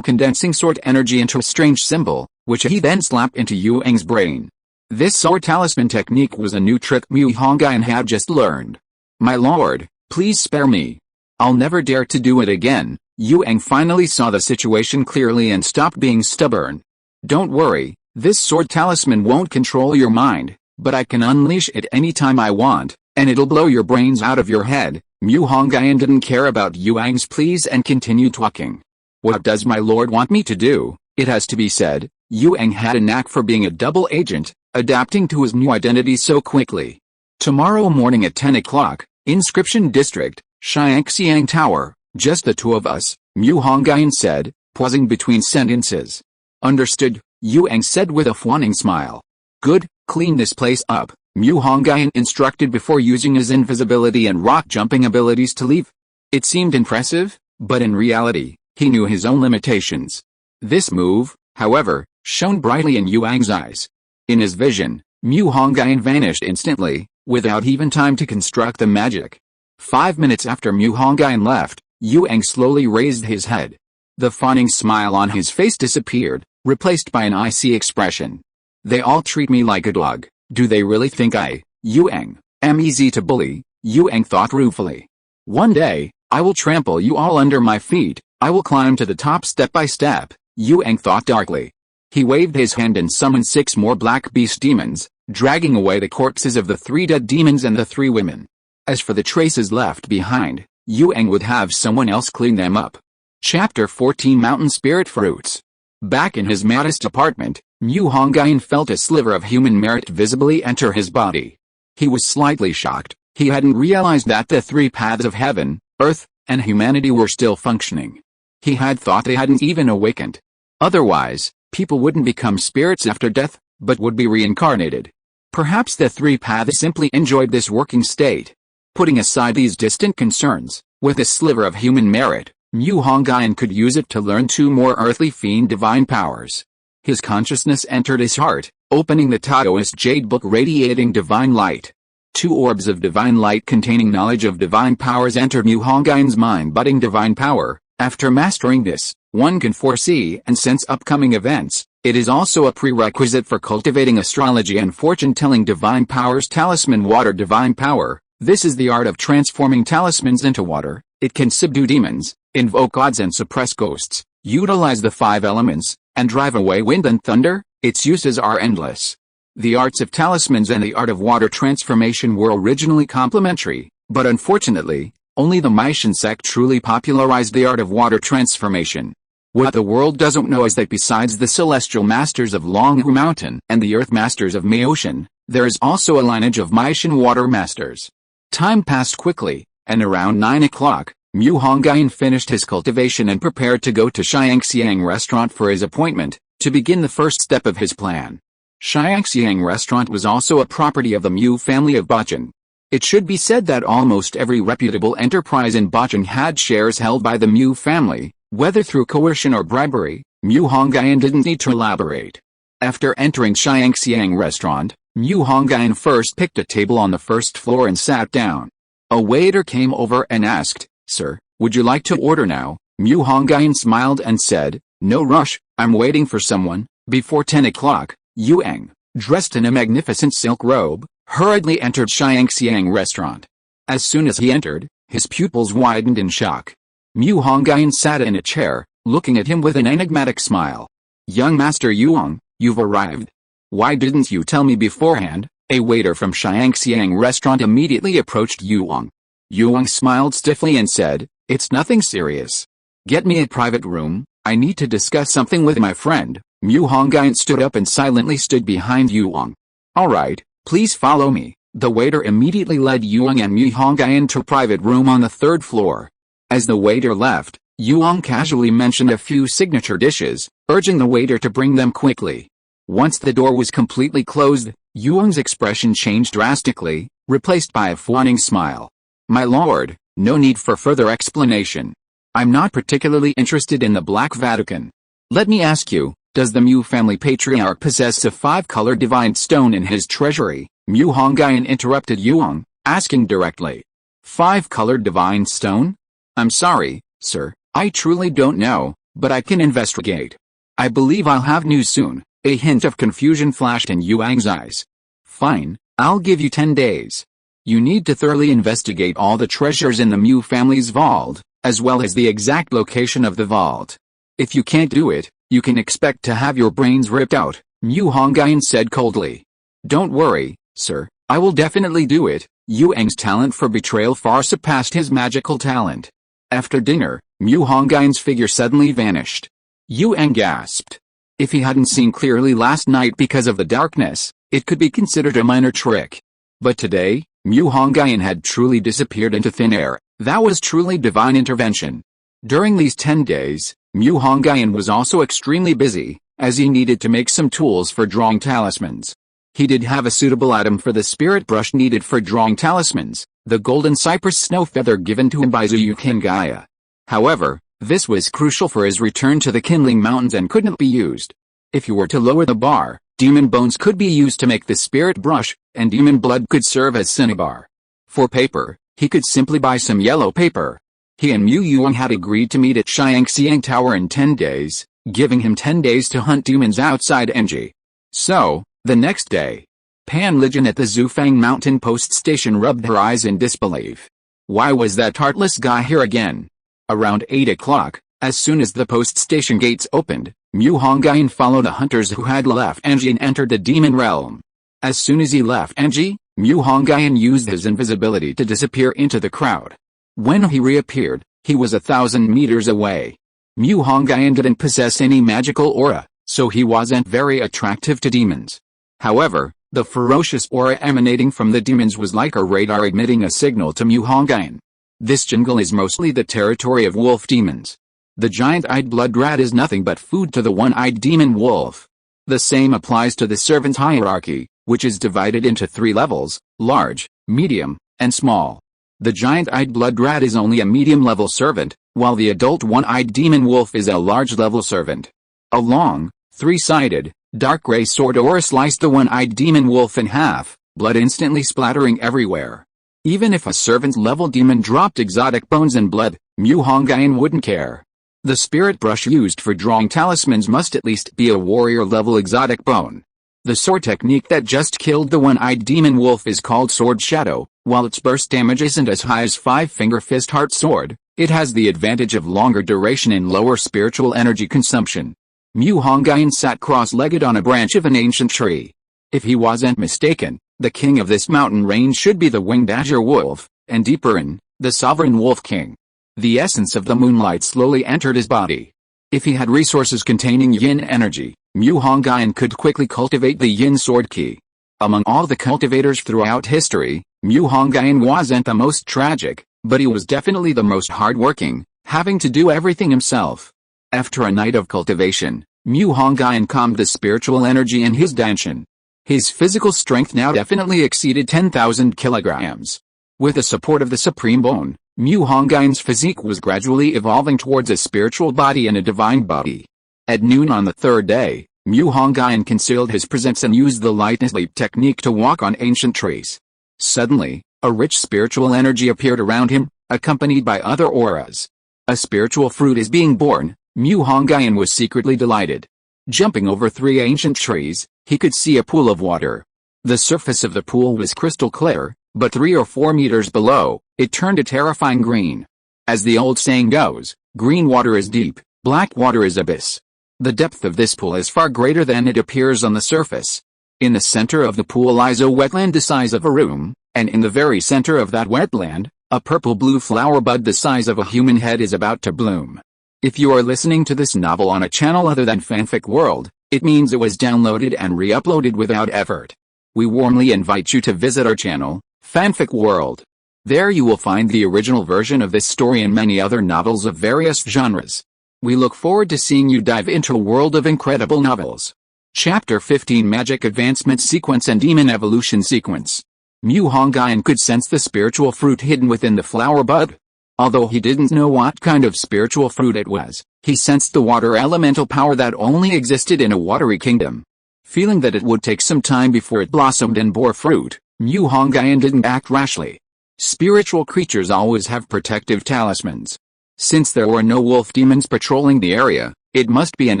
Speaker 1: condensing sword energy into a strange symbol, which he then slapped into Yuan's brain. This sword talisman technique was a new trick Mu Hongyun had just learned. "My lord, please spare me. I'll never dare to do it again." Yuan finally saw the situation clearly and stopped being stubborn. "Don't worry, this sword talisman won't control your mind, but I can unleash it anytime I want, and it'll blow your brains out of your head." Mu Hongyun didn't care about Yuan's pleas and continued talking. "What does my lord want me to do?" It has to be said, Yuan had a knack for being a double agent, adapting to his new identity so quickly. "Tomorrow morning at 10 o'clock, Inscription District, Xiangxiang Tower, just the 2 of us," Mu Hongyun said, pausing between sentences. "Understood," Yuan said with a fawning smile. Good, clean this place up, Mu Hongyun instructed before using his invisibility and rock-jumping abilities to leave. It seemed impressive, but in reality, he knew his own limitations. This move, however, shone brightly in Yuang's eyes. In his vision, Mu Hongyun vanished instantly, without even time to construct the magic. 5 minutes after Mu Hongyun left, Yuang slowly raised his head. The fawning smile on his face disappeared, replaced by an icy expression. They all treat me like a dog. Do they really think I, Yuang, am easy to bully? Yuang thought ruefully. One day, I will trample you all under my feet. I will climb to the top step by step, Yuang thought darkly. He waved his hand and summoned 6 more black beast demons, dragging away the corpses of the 3 dead demons and the 3 women. As for the traces left behind, Yuang would have someone else clean them up. Chapter 14 Mountain Spirit Fruits. Back in his modest apartment, Mu Hongyun felt a sliver of human merit visibly enter his body. He was slightly shocked. He hadn't realized that the 3 paths of heaven, earth, and humanity were still functioning. He had thought they hadn't even awakened. Otherwise, people wouldn't become spirits after death, but would be reincarnated. Perhaps the 3 paths simply enjoyed this working state. Putting aside these distant concerns, with a sliver of human merit, Mu Hongyun could use it to learn 2 more earthly fiend divine powers. His consciousness entered his heart, opening the Taoist Jade Book radiating divine light. 2 orbs of divine light containing knowledge of divine powers entered Mu Hongyun's mind. Budding divine power. After mastering this, one can foresee and sense upcoming events. It is also a prerequisite for cultivating astrology and fortune-telling divine powers. Talisman water divine power. This is the art of transforming talismans into water. It can subdue demons, invoke gods and suppress ghosts, utilize the 5 elements, and drive away wind and thunder. Its uses are endless. The arts of talismans and the art of water transformation were originally complementary, but unfortunately, only the Maishan sect truly popularized the art of water transformation. What the world doesn't know is that besides the celestial masters of Longhu Mountain and the earth masters of Mei Ocean, there is also a lineage of Maishan water masters. Time passed quickly, and around 9 o'clock, Mu Hongyun finished his cultivation and prepared to go to Xiangxiang restaurant for his appointment, to begin the first step of his plan. Xiangxiang restaurant was also a property of the Mu family of Bachan. It should be said that almost every reputable enterprise in Bachan had shares held by the Mu family, whether through coercion or bribery. Mu Hongyun didn't need to elaborate. After entering Xiangxiang restaurant, Mu Hongyun first picked a table on the first floor and sat down. A waiter came over and asked, "Sir, would you like to order now?" Mu Hongyun smiled and said, "No rush, I'm waiting for someone." Before 10 o'clock, Yuang, dressed in a magnificent silk robe, hurriedly entered Xiangxiang restaurant. As soon as he entered, his pupils widened in shock. Mu Hongyun sat in a chair, looking at him with an enigmatic smile. "Young Master Yuang, you've arrived. Why didn't you tell me beforehand?" A waiter from Xiangxiang restaurant immediately approached Yuang. Yuang smiled stiffly and said, "It's nothing serious. Get me a private room, I need to discuss something with my friend." Mu Hongyun stood up and silently stood behind Yuang. "Alright, please follow me." The waiter immediately led Yuang and Mu Hongyun to a private room on the 3rd floor. As the waiter left, Yuang casually mentioned a few signature dishes, urging the waiter to bring them quickly. Once the door was completely closed, Yuang's expression changed drastically, replaced by a fawning smile. "My lord, no need for further explanation. I'm not particularly interested in the Black Vatican. Let me ask you, does the Mu family patriarch possess a 5-colored divine stone in his treasury?" Mu Hongyun interrupted Yuang, asking directly. 5-colored divine stone? "I'm sorry, sir, I truly don't know, but I can investigate. I believe I'll have news soon." A hint of confusion flashed in Yuang's eyes. "Fine, I'll give you 10 days. You need to thoroughly investigate all the treasures in the Mu family's vault, as well as the exact location of the vault. If you can't do it, you can expect to have your brains ripped out," Mu Hongyun said coldly. "Don't worry, sir, I will definitely do it." Yuang's talent for betrayal far surpassed his magical talent. After dinner, Mu Hongyun's figure suddenly vanished. Yuang gasped. If he hadn't seen clearly last night because of the darkness, it could be considered a minor trick. But today, Mu Hongyun had truly disappeared into thin air. That was truly divine intervention. During these 10 days, Mu Hongyun was also extremely busy, as he needed to make some tools for drawing talismans. He did have a suitable item for the spirit brush needed for drawing talismans, the golden cypress snow feather given to him by Zuyukingaya. However, this was crucial for his return to the Qinling Mountains and couldn't be used. If you were to lower the bar, demon bones could be used to make the spirit brush, and demon blood could serve as cinnabar. For paper, he could simply buy some yellow paper. He and Mu Yuang had agreed to meet at Xiangxiang Tower in 10 days, giving him 10 days to hunt demons outside Enji. So, the next day, Pan Lijian at the Zufang Mountain post station rubbed her eyes in disbelief. Why was that heartless guy here again? Around 8 o'clock, as soon as the post station gates opened, Mu Hongyun followed the hunters who had left Enji and entered the Demon Realm. As soon as he left Enji, Mu Hongyun used his invisibility to disappear into the crowd. When he reappeared, he was 1,000 meters away. Mu Hongyun didn't possess any magical aura, so he wasn't very attractive to demons. However, the ferocious aura emanating from the demons was like a radar emitting a signal to Mu Hongyun. This jungle is mostly the territory of wolf demons. The giant-eyed blood rat is nothing but food to the one-eyed demon wolf. The same applies to the servant hierarchy, which is divided into 3 levels, large, medium, and small. The giant-eyed blood rat is only a medium-level servant, while the adult one-eyed demon wolf is a large-level servant. A long, 3-sided, dark gray sword aura sliced the one-eyed demon wolf in half, blood instantly splattering everywhere. Even if a servant-level demon dropped exotic bones and blood, Mu Hongyun wouldn't care. The spirit brush used for drawing talismans must at least be a warrior-level exotic bone. The sword technique that just killed the one-eyed demon wolf is called Sword Shadow. While its burst damage isn't as high as 5-finger fist heart sword, it has the advantage of longer duration and lower spiritual energy consumption. Mu Hongyun sat cross-legged on a branch of an ancient tree. If he wasn't mistaken, the king of this mountain range should be the winged azure wolf, and Deeperin, the sovereign wolf king. The essence of the moonlight slowly entered his body. If he had resources containing yin energy, Mu Hongyun could quickly cultivate the yin sword key. Among all the cultivators throughout history, Mu Hongyun wasn't the most tragic, but he was definitely the most hardworking, having to do everything himself. After a night of cultivation, Mu Hongyun calmed the spiritual energy in his danshan. His physical strength now definitely exceeded 10,000 kilograms. With the support of the Supreme Bone, Mu Hongyun's physique was gradually evolving towards a spiritual body and a divine body. At noon on the 3rd day, Mu Hongyun concealed his presence and used the lightness leap technique to walk on ancient trees. Suddenly, a rich spiritual energy appeared around him, accompanied by other auras. A spiritual fruit is being born. Mu Hongyun was secretly delighted. Jumping over 3 ancient trees, he could see a pool of water. The surface of the pool was crystal clear, but 3 or 4 meters below, it turned a terrifying green. As the old saying goes, green water is deep, black water is abyss. The depth of this pool is far greater than it appears on the surface. In the center of the pool lies a wetland the size of a room, and in the very center of that wetland, a purple-blue flower bud the size of a human head is about to bloom. If you are listening to this novel on a channel other than Fanfic World, it means it was downloaded and re-uploaded without effort. We warmly invite you to visit our channel, Fanfic World. There you will find the original version of this story and many other novels of various genres. We look forward to seeing you dive into a world of incredible novels. Chapter 15 Magic Advancement Sequence and Demon Evolution Sequence. Mu Hongyun could sense the spiritual fruit hidden within the flower bud. Although he didn't know what kind of spiritual fruit it was, he sensed the water elemental power that only existed in a watery kingdom. Feeling that it would take some time before it blossomed and bore fruit, Mu Hongyun didn't act rashly. Spiritual creatures always have protective talismans. Since there were no wolf demons patrolling the area, it must be an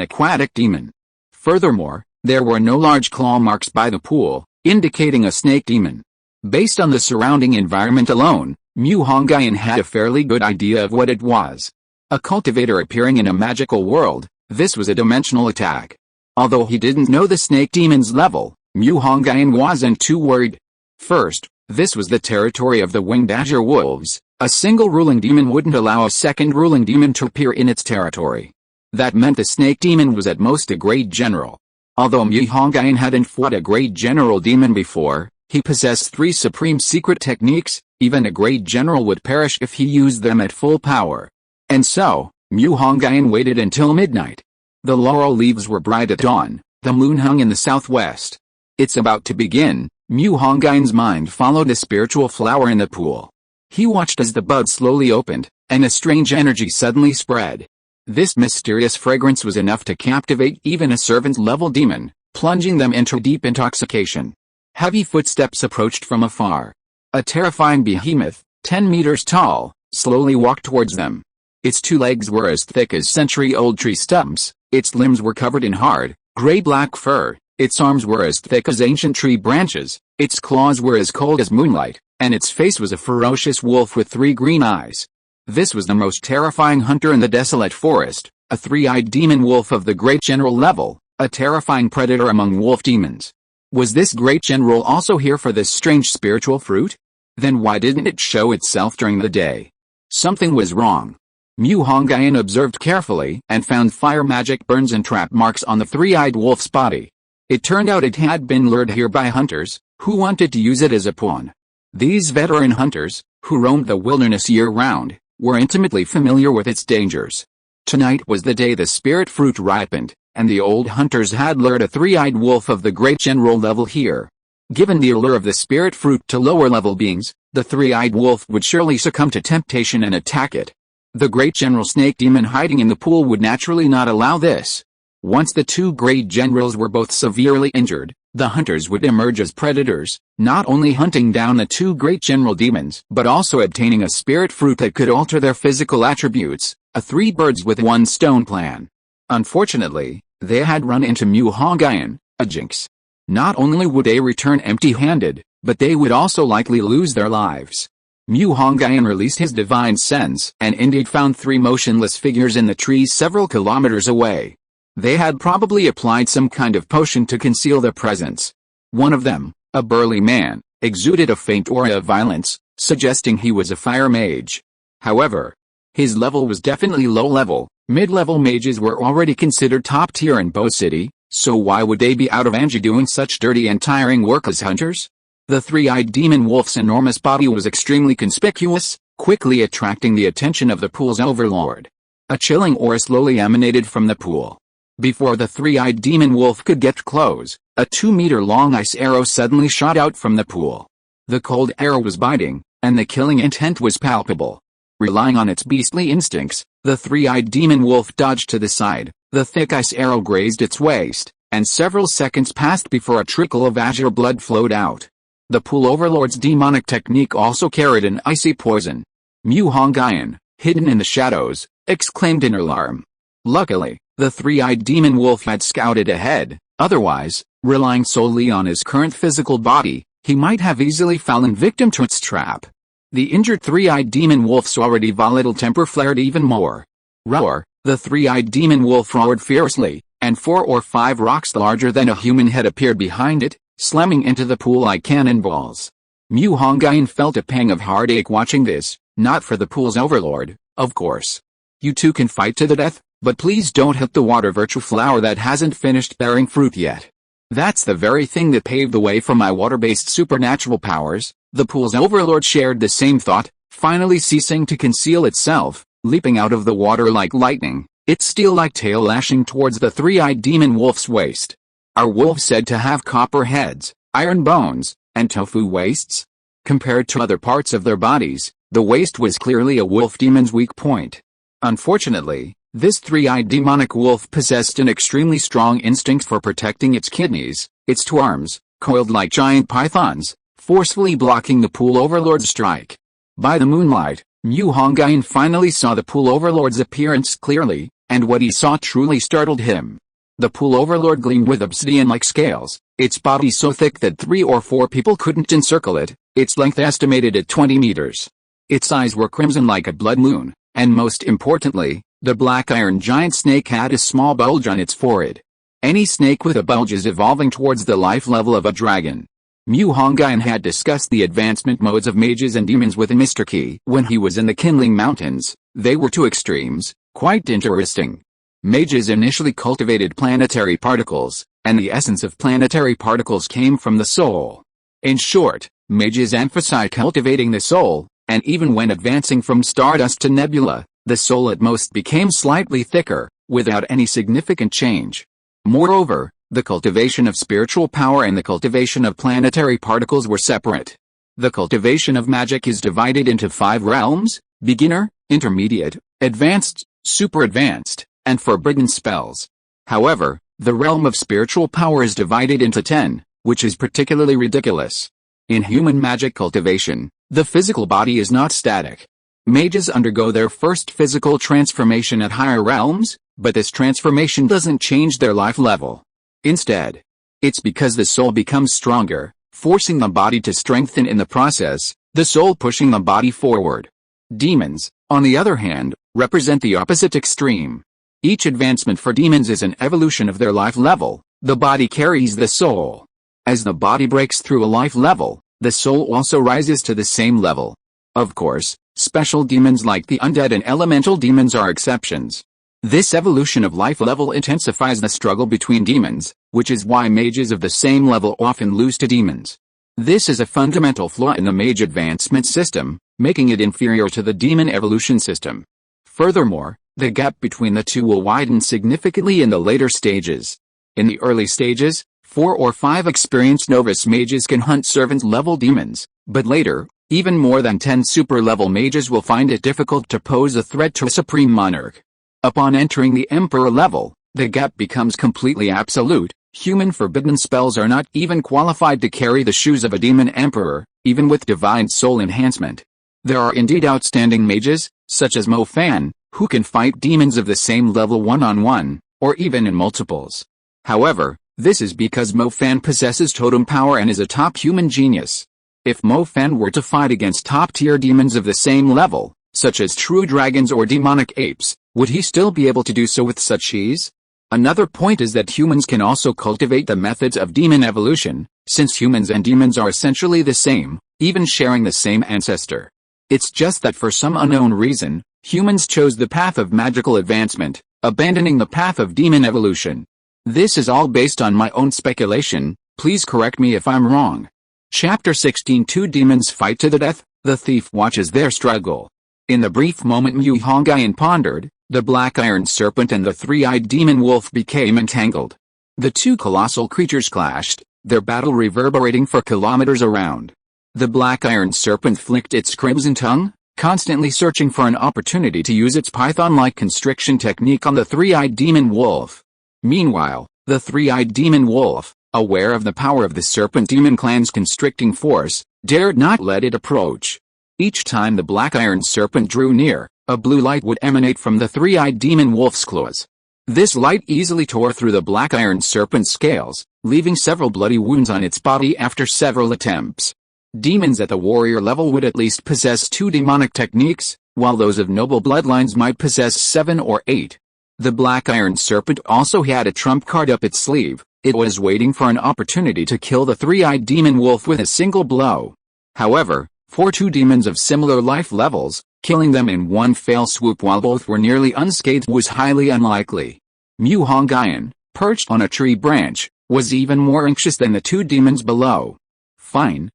Speaker 1: aquatic demon. Furthermore, there were no large claw marks by the pool, indicating a snake demon. Based on the surrounding environment alone, Mu Hongyun had a fairly good idea of what it was. A cultivator appearing in a magical world, this was a dimensional attack. Although he didn't know the snake demon's level, Mu Hongyun wasn't too worried. First, this was the territory of the winged azure wolves. A single ruling demon wouldn't allow a second ruling demon to appear in its territory. That meant the snake demon was at most a great general. Although Mu Hongyun hadn't fought a great general demon before, he possessed 3 supreme secret techniques. Even a great general would perish if he used them at full power. And so, Mu Hongyun waited until midnight. The laurel leaves were bright at dawn, the moon hung in the southwest. It's about to begin. Hongyun's mind followed a spiritual flower in the pool. He watched as the bud slowly opened, and a strange energy suddenly spread. This mysterious fragrance was enough to captivate even a servant-level demon, plunging them into deep intoxication. Heavy footsteps approached from afar. A terrifying behemoth, 10 meters tall, slowly walked towards them. Its 2 legs were as thick as century-old tree stumps, its limbs were covered in hard, gray-black fur, its arms were as thick as ancient tree branches, its claws were as cold as moonlight, and its face was a ferocious wolf with 3 green eyes. This was the most terrifying hunter in the desolate forest, a 3-eyed demon wolf of the great general level, a terrifying predator among wolf demons. Was this great general also here for this strange spiritual fruit? Then why didn't it show itself during the day? Something was wrong. Hongyun observed carefully and found fire magic burns and trap marks on the 3-eyed wolf's body. It turned out it had been lured here by hunters, who wanted to use it as a pawn. These veteran hunters, who roamed the wilderness year-round, were intimately familiar with its dangers. Tonight was the day the spirit fruit ripened, and the old hunters had lured a 3-eyed wolf of the great general level here. Given the allure of the spirit fruit to lower-level beings, the 3-eyed wolf would surely succumb to temptation and attack it. The great general snake demon hiding in the pool would naturally not allow this. Once the 2 great generals were both severely injured, the hunters would emerge as predators, not only hunting down the 2 great general demons but also obtaining a spirit fruit that could alter their physical attributes, a 3 birds with 1 stone plan. Unfortunately, they had run into Hongyun, a jinx. Not only would they return empty-handed, but they would also likely lose their lives. Hongyun released his divine sense and indeed found 3 motionless figures in the trees several kilometers away. They had probably applied some kind of potion to conceal their presence. One of them, a burly man, exuded a faint aura of violence, suggesting he was a fire mage. However, his level was definitely low level. Mid-level mages were already considered top tier in Bo City, so why would they be out of Anji doing such dirty and tiring work as hunters? The 3-eyed demon wolf's enormous body was extremely conspicuous, quickly attracting the attention of the pool's overlord. A chilling aura slowly emanated from the pool. Before the 3-eyed demon wolf could get close, a 2-meter-long ice arrow suddenly shot out from the pool. The cold arrow was biting, and the killing intent was palpable. Relying on its beastly instincts, the 3-eyed demon wolf dodged to the side, the thick ice arrow grazed its waist, and several seconds passed before a trickle of azure blood flowed out. The pool overlord's demonic technique also carried an icy poison. Hongyun, hidden in the shadows, exclaimed in alarm. Luckily, the 3-eyed demon wolf had scouted ahead, otherwise, relying solely on his current physical body, he might have easily fallen victim to its trap. The injured 3-eyed demon wolf's already volatile temper flared even more. Roar! The 3-eyed demon wolf roared fiercely, and 4 or 5 rocks larger than a human head appeared behind it, slamming into the pool like cannonballs. Hongyun felt a pang of heartache watching this, not for the pool's overlord, of course. You 2 can fight to the death, but please don't hit the water virtue flower that hasn't finished bearing fruit yet. That's the very thing that paved the way for my water-based supernatural powers. The pool's overlord shared the same thought, finally ceasing to conceal itself, leaping out of the water like lightning, its steel-like tail lashing towards the 3-eyed demon wolf's waist. Are wolves said to have copper heads, iron bones, and tofu waists? Compared to other parts of their bodies, the waist was clearly a wolf demon's weak point. Unfortunately, this 3-eyed demonic wolf possessed an extremely strong instinct for protecting its kidneys, its 2 arms, coiled like giant pythons, forcefully blocking the pool overlord's strike. By the moonlight, Hongyun finally saw the pool overlord's appearance clearly, and what he saw truly startled him. The pool overlord gleamed with obsidian-like scales, its body so thick that 3 or 4 people couldn't encircle it, its length estimated at 20 meters. Its eyes were crimson like a blood moon, and most importantly, the black iron giant snake had a small bulge on its forehead. Any snake with a bulge is evolving towards the life level of a dragon. Hongyun had discussed the advancement modes of mages and demons with Mr. Qi when he was in the Qinling Mountains. They were 2 extremes, quite interesting. Mages initially cultivated planetary particles, and the essence of planetary particles came from the soul. In short, mages emphasize cultivating the soul, and even when advancing from stardust to nebula, the soul at most became slightly thicker, without any significant change. Moreover, The cultivation of spiritual power and the cultivation of planetary particles were separate. The cultivation of magic is divided into 5 realms: beginner, intermediate, advanced, super advanced, and forbidden spells. However, the realm of spiritual power is divided into 10, which is particularly ridiculous. In human magic cultivation, the physical body is not static. Mages undergo their first physical transformation at higher realms, but this transformation doesn't change their life level. Instead, it's because the soul becomes stronger, forcing the body to strengthen in the process, the soul pushing the body forward. Demons, on the other hand, represent the opposite extreme. Each advancement for demons is an evolution of their life level. The body carries the soul. As the body breaks through a life level, the soul also rises to the same level. Of course, special demons like the undead and elemental demons are exceptions. This evolution of life level intensifies the struggle between demons, which is why mages of the same level often lose to demons. This is a fundamental flaw in the mage advancement system, making it inferior to the demon evolution system. Furthermore, the gap between the two will widen significantly in the later stages. In the early stages, 4 or 5 experienced novice mages can hunt servant-level demons, but later, even more than 10 super-level mages will find it difficult to pose a threat to a supreme monarch. Upon entering the emperor level, the gap becomes completely absolute. Human forbidden spells are not even qualified to carry the shoes of a demon emperor, even with divine soul enhancement. There are indeed outstanding mages, such as Mo Fan, who can fight demons of the same level one-on-one, or even in multiples. However, this is because Mo Fan possesses totem power and is a top human genius. If Mo Fan were to fight against top-tier demons of the same level, such as true dragons or demonic apes, would he still be able to do so with such ease? Another point is that humans can also cultivate the methods of demon evolution, since humans and demons are essentially the same, even sharing the same ancestor. It's just that for some unknown reason, humans chose the path of magical advancement, abandoning the path of demon evolution. This is all based on my own speculation, please correct me if I'm wrong. Chapter 16. 2 demons fight to the death, the thief watches their struggle. In the brief moment Hongyun pondered, the black iron serpent and the three-eyed demon wolf became entangled. The two colossal creatures clashed, their battle reverberating for kilometers around. The black iron serpent flicked its crimson tongue, constantly searching for an opportunity to use its python-like constriction technique on the three-eyed demon wolf. Meanwhile, the three-eyed demon wolf, aware of the power of the serpent demon clan's constricting force, dared not let it approach. Each time the black iron serpent drew near, a blue light would emanate from the three-eyed demon wolf's claws. This light easily tore through the black iron serpent's scales, leaving several bloody wounds on its body after several attempts. Demons at the warrior level would at least possess 2 demonic techniques, while those of noble bloodlines might possess 7 or 8. The black iron serpent also had a trump card up its sleeve. It was waiting for an opportunity to kill the three-eyed demon wolf with a single blow. However, for 2 demons of similar life levels, killing them in one fell swoop while both were nearly unscathed was highly unlikely. Hongyun, perched on a tree branch, was even more anxious than the 2 demons below. Fine,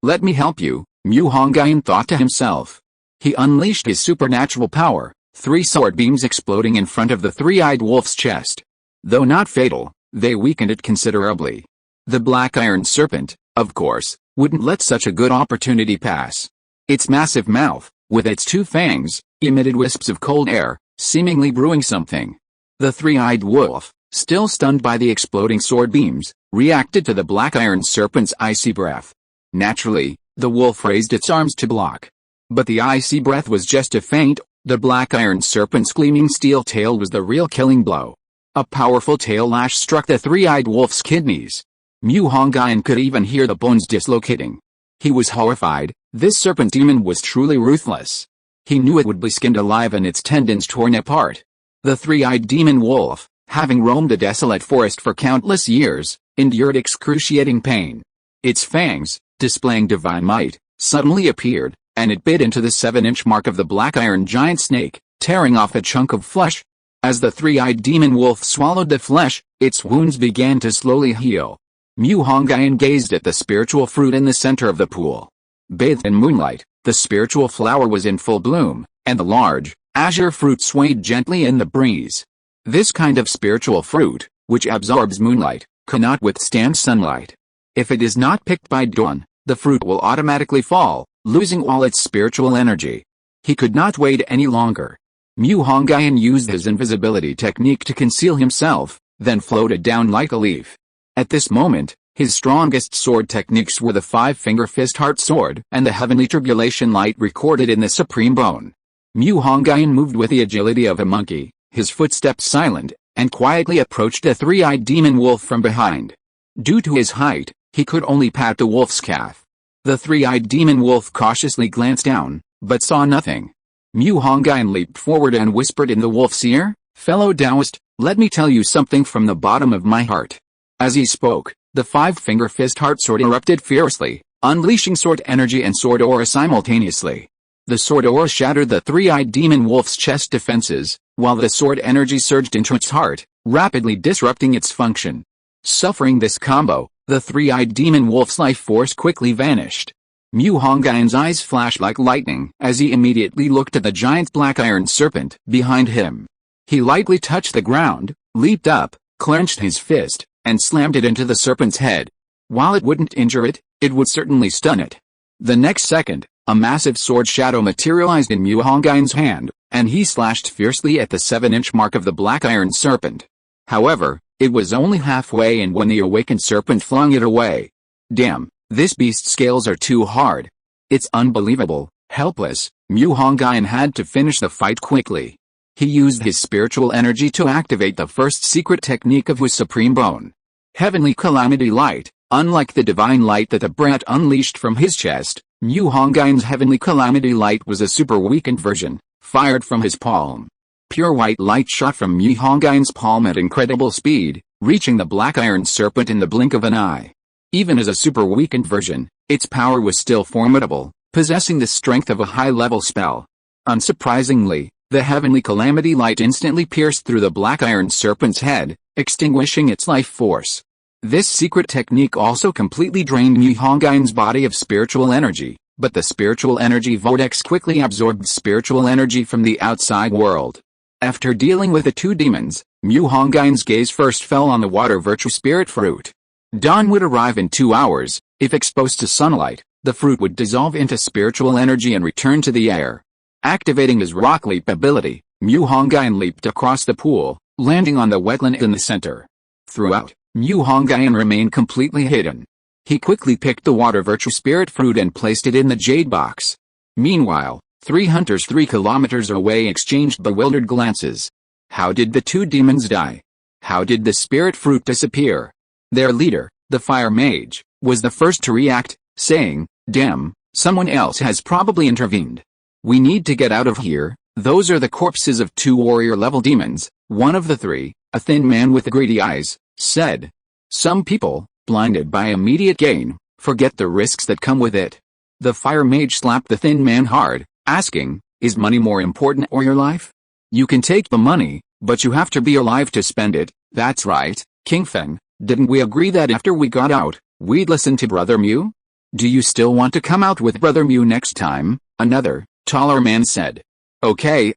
Speaker 1: let me help you, Hongyun thought to himself. He unleashed his supernatural power, 3 sword beams exploding in front of the three-eyed wolf's chest. Though not fatal, they weakened it considerably. The black iron serpent, of course, wouldn't let such a good opportunity pass. Its massive mouth, with its 2 fangs, emitted wisps of cold air, seemingly brewing something. The three-eyed wolf, still stunned by the exploding sword beams, reacted to the black iron serpent's icy breath. Naturally, the wolf raised its arms to block. But the icy breath was just a feint. The black iron serpent's gleaming steel tail was the real killing blow. A powerful tail lash struck the three-eyed wolf's kidneys. Hongyun could even hear the bones dislocating. He was horrified. This serpent demon was truly ruthless. He knew it would be skinned alive and its tendons torn apart. The three-eyed demon wolf, having roamed the desolate forest for countless years, endured excruciating pain. Its fangs, displaying divine might, suddenly appeared, and it bit into the 7-inch mark of the black iron giant snake, tearing off a chunk of flesh. As the three-eyed demon wolf swallowed the flesh, its wounds began to slowly heal. Hongyun gazed at the spiritual fruit in the center of the pool. Bathed in moonlight, the spiritual flower was in full bloom, and the large, azure fruit swayed gently in the breeze. This kind of spiritual fruit, which absorbs moonlight, cannot withstand sunlight. If it is not picked by dawn, the fruit will automatically fall, losing all its spiritual energy. He could not wait any longer. Hongyun used his invisibility technique to conceal himself, then floated down like a leaf. At this moment, his strongest sword techniques were the five-finger fist heart sword and the heavenly tribulation light recorded in the supreme bone. Hongyun moved with the agility of a monkey, his footsteps silent, and quietly approached the three-eyed demon wolf from behind. Due to his height, he could only pat the wolf's calf. The three-eyed demon wolf cautiously glanced down, but saw nothing. Hongyun leaped forward and whispered in the wolf's ear, "Fellow Taoist, let me tell you something from the bottom of my heart." As he spoke, the five-finger fist heart sword erupted fiercely, unleashing sword energy and sword aura simultaneously. The sword aura shattered the three-eyed demon wolf's chest defenses, while the sword energy surged into its heart, rapidly disrupting its function. Suffering this combo, the three-eyed demon wolf's life force quickly vanished. Hongyun's eyes flashed like lightning as he immediately looked at the giant black iron serpent behind him. He lightly touched the ground, leaped up, clenched his fist, and slammed it into the serpent's head. While it wouldn't injure it, it would certainly stun it. The next second, a massive sword shadow materialized in Hongyun's hand, and he slashed fiercely at the 7-inch mark of the black iron serpent. However, it was only halfway in when the awakened serpent flung it away. Damn, this beast's scales are too hard. It's unbelievable, helpless. Hongyun had to finish the fight quickly. He used his spiritual energy to activate the first secret technique of his supreme bone. Heavenly Calamity Light. Unlike the divine light that the brat unleashed from his chest, Hongyun's Heavenly Calamity Light was a super weakened version, fired from his palm. Pure white light shot from Hongyun's palm at incredible speed, reaching the black iron serpent in the blink of an eye. Even as a super weakened version, its power was still formidable, possessing the strength of a high-level spell. Unsurprisingly, the Heavenly Calamity Light instantly pierced through the black iron serpent's head, extinguishing its life force. This secret technique also completely drained Hongyun's body of spiritual energy, but the spiritual energy vortex quickly absorbed spiritual energy from the outside world. After dealing with the two demons, Hongyun's gaze first fell on the water virtue spirit fruit. Dawn would arrive in 2 hours. If exposed to sunlight, the fruit would dissolve into spiritual energy and return to the air. Activating his rock leap ability, Hongyun leaped across the pool, landing on the wetland in the center. Throughout, Hongyun remained completely hidden. He quickly picked the water virtue spirit fruit and placed it in the jade box. Meanwhile, 3 hunters 3 kilometers away exchanged bewildered glances. How did the two demons die? How did the spirit fruit disappear? Their leader, the fire mage, was the first to react, saying, "Damn, someone else has probably intervened. We need to get out of here." Those are the corpses of 2 warrior-level demons. One of the 3, a thin man with greedy eyes, said. Some people, blinded by immediate gain, forget the risks that come with it. The fire mage slapped the thin man hard, asking, "Is money more important or your life? You can take the money, but you have to be alive to spend it." "That's right, King Feng. Didn't we agree that after we got out, we'd listen to Brother Mu? Do you still want to come out with Brother Mu next time?" Another, taller man said. Okay,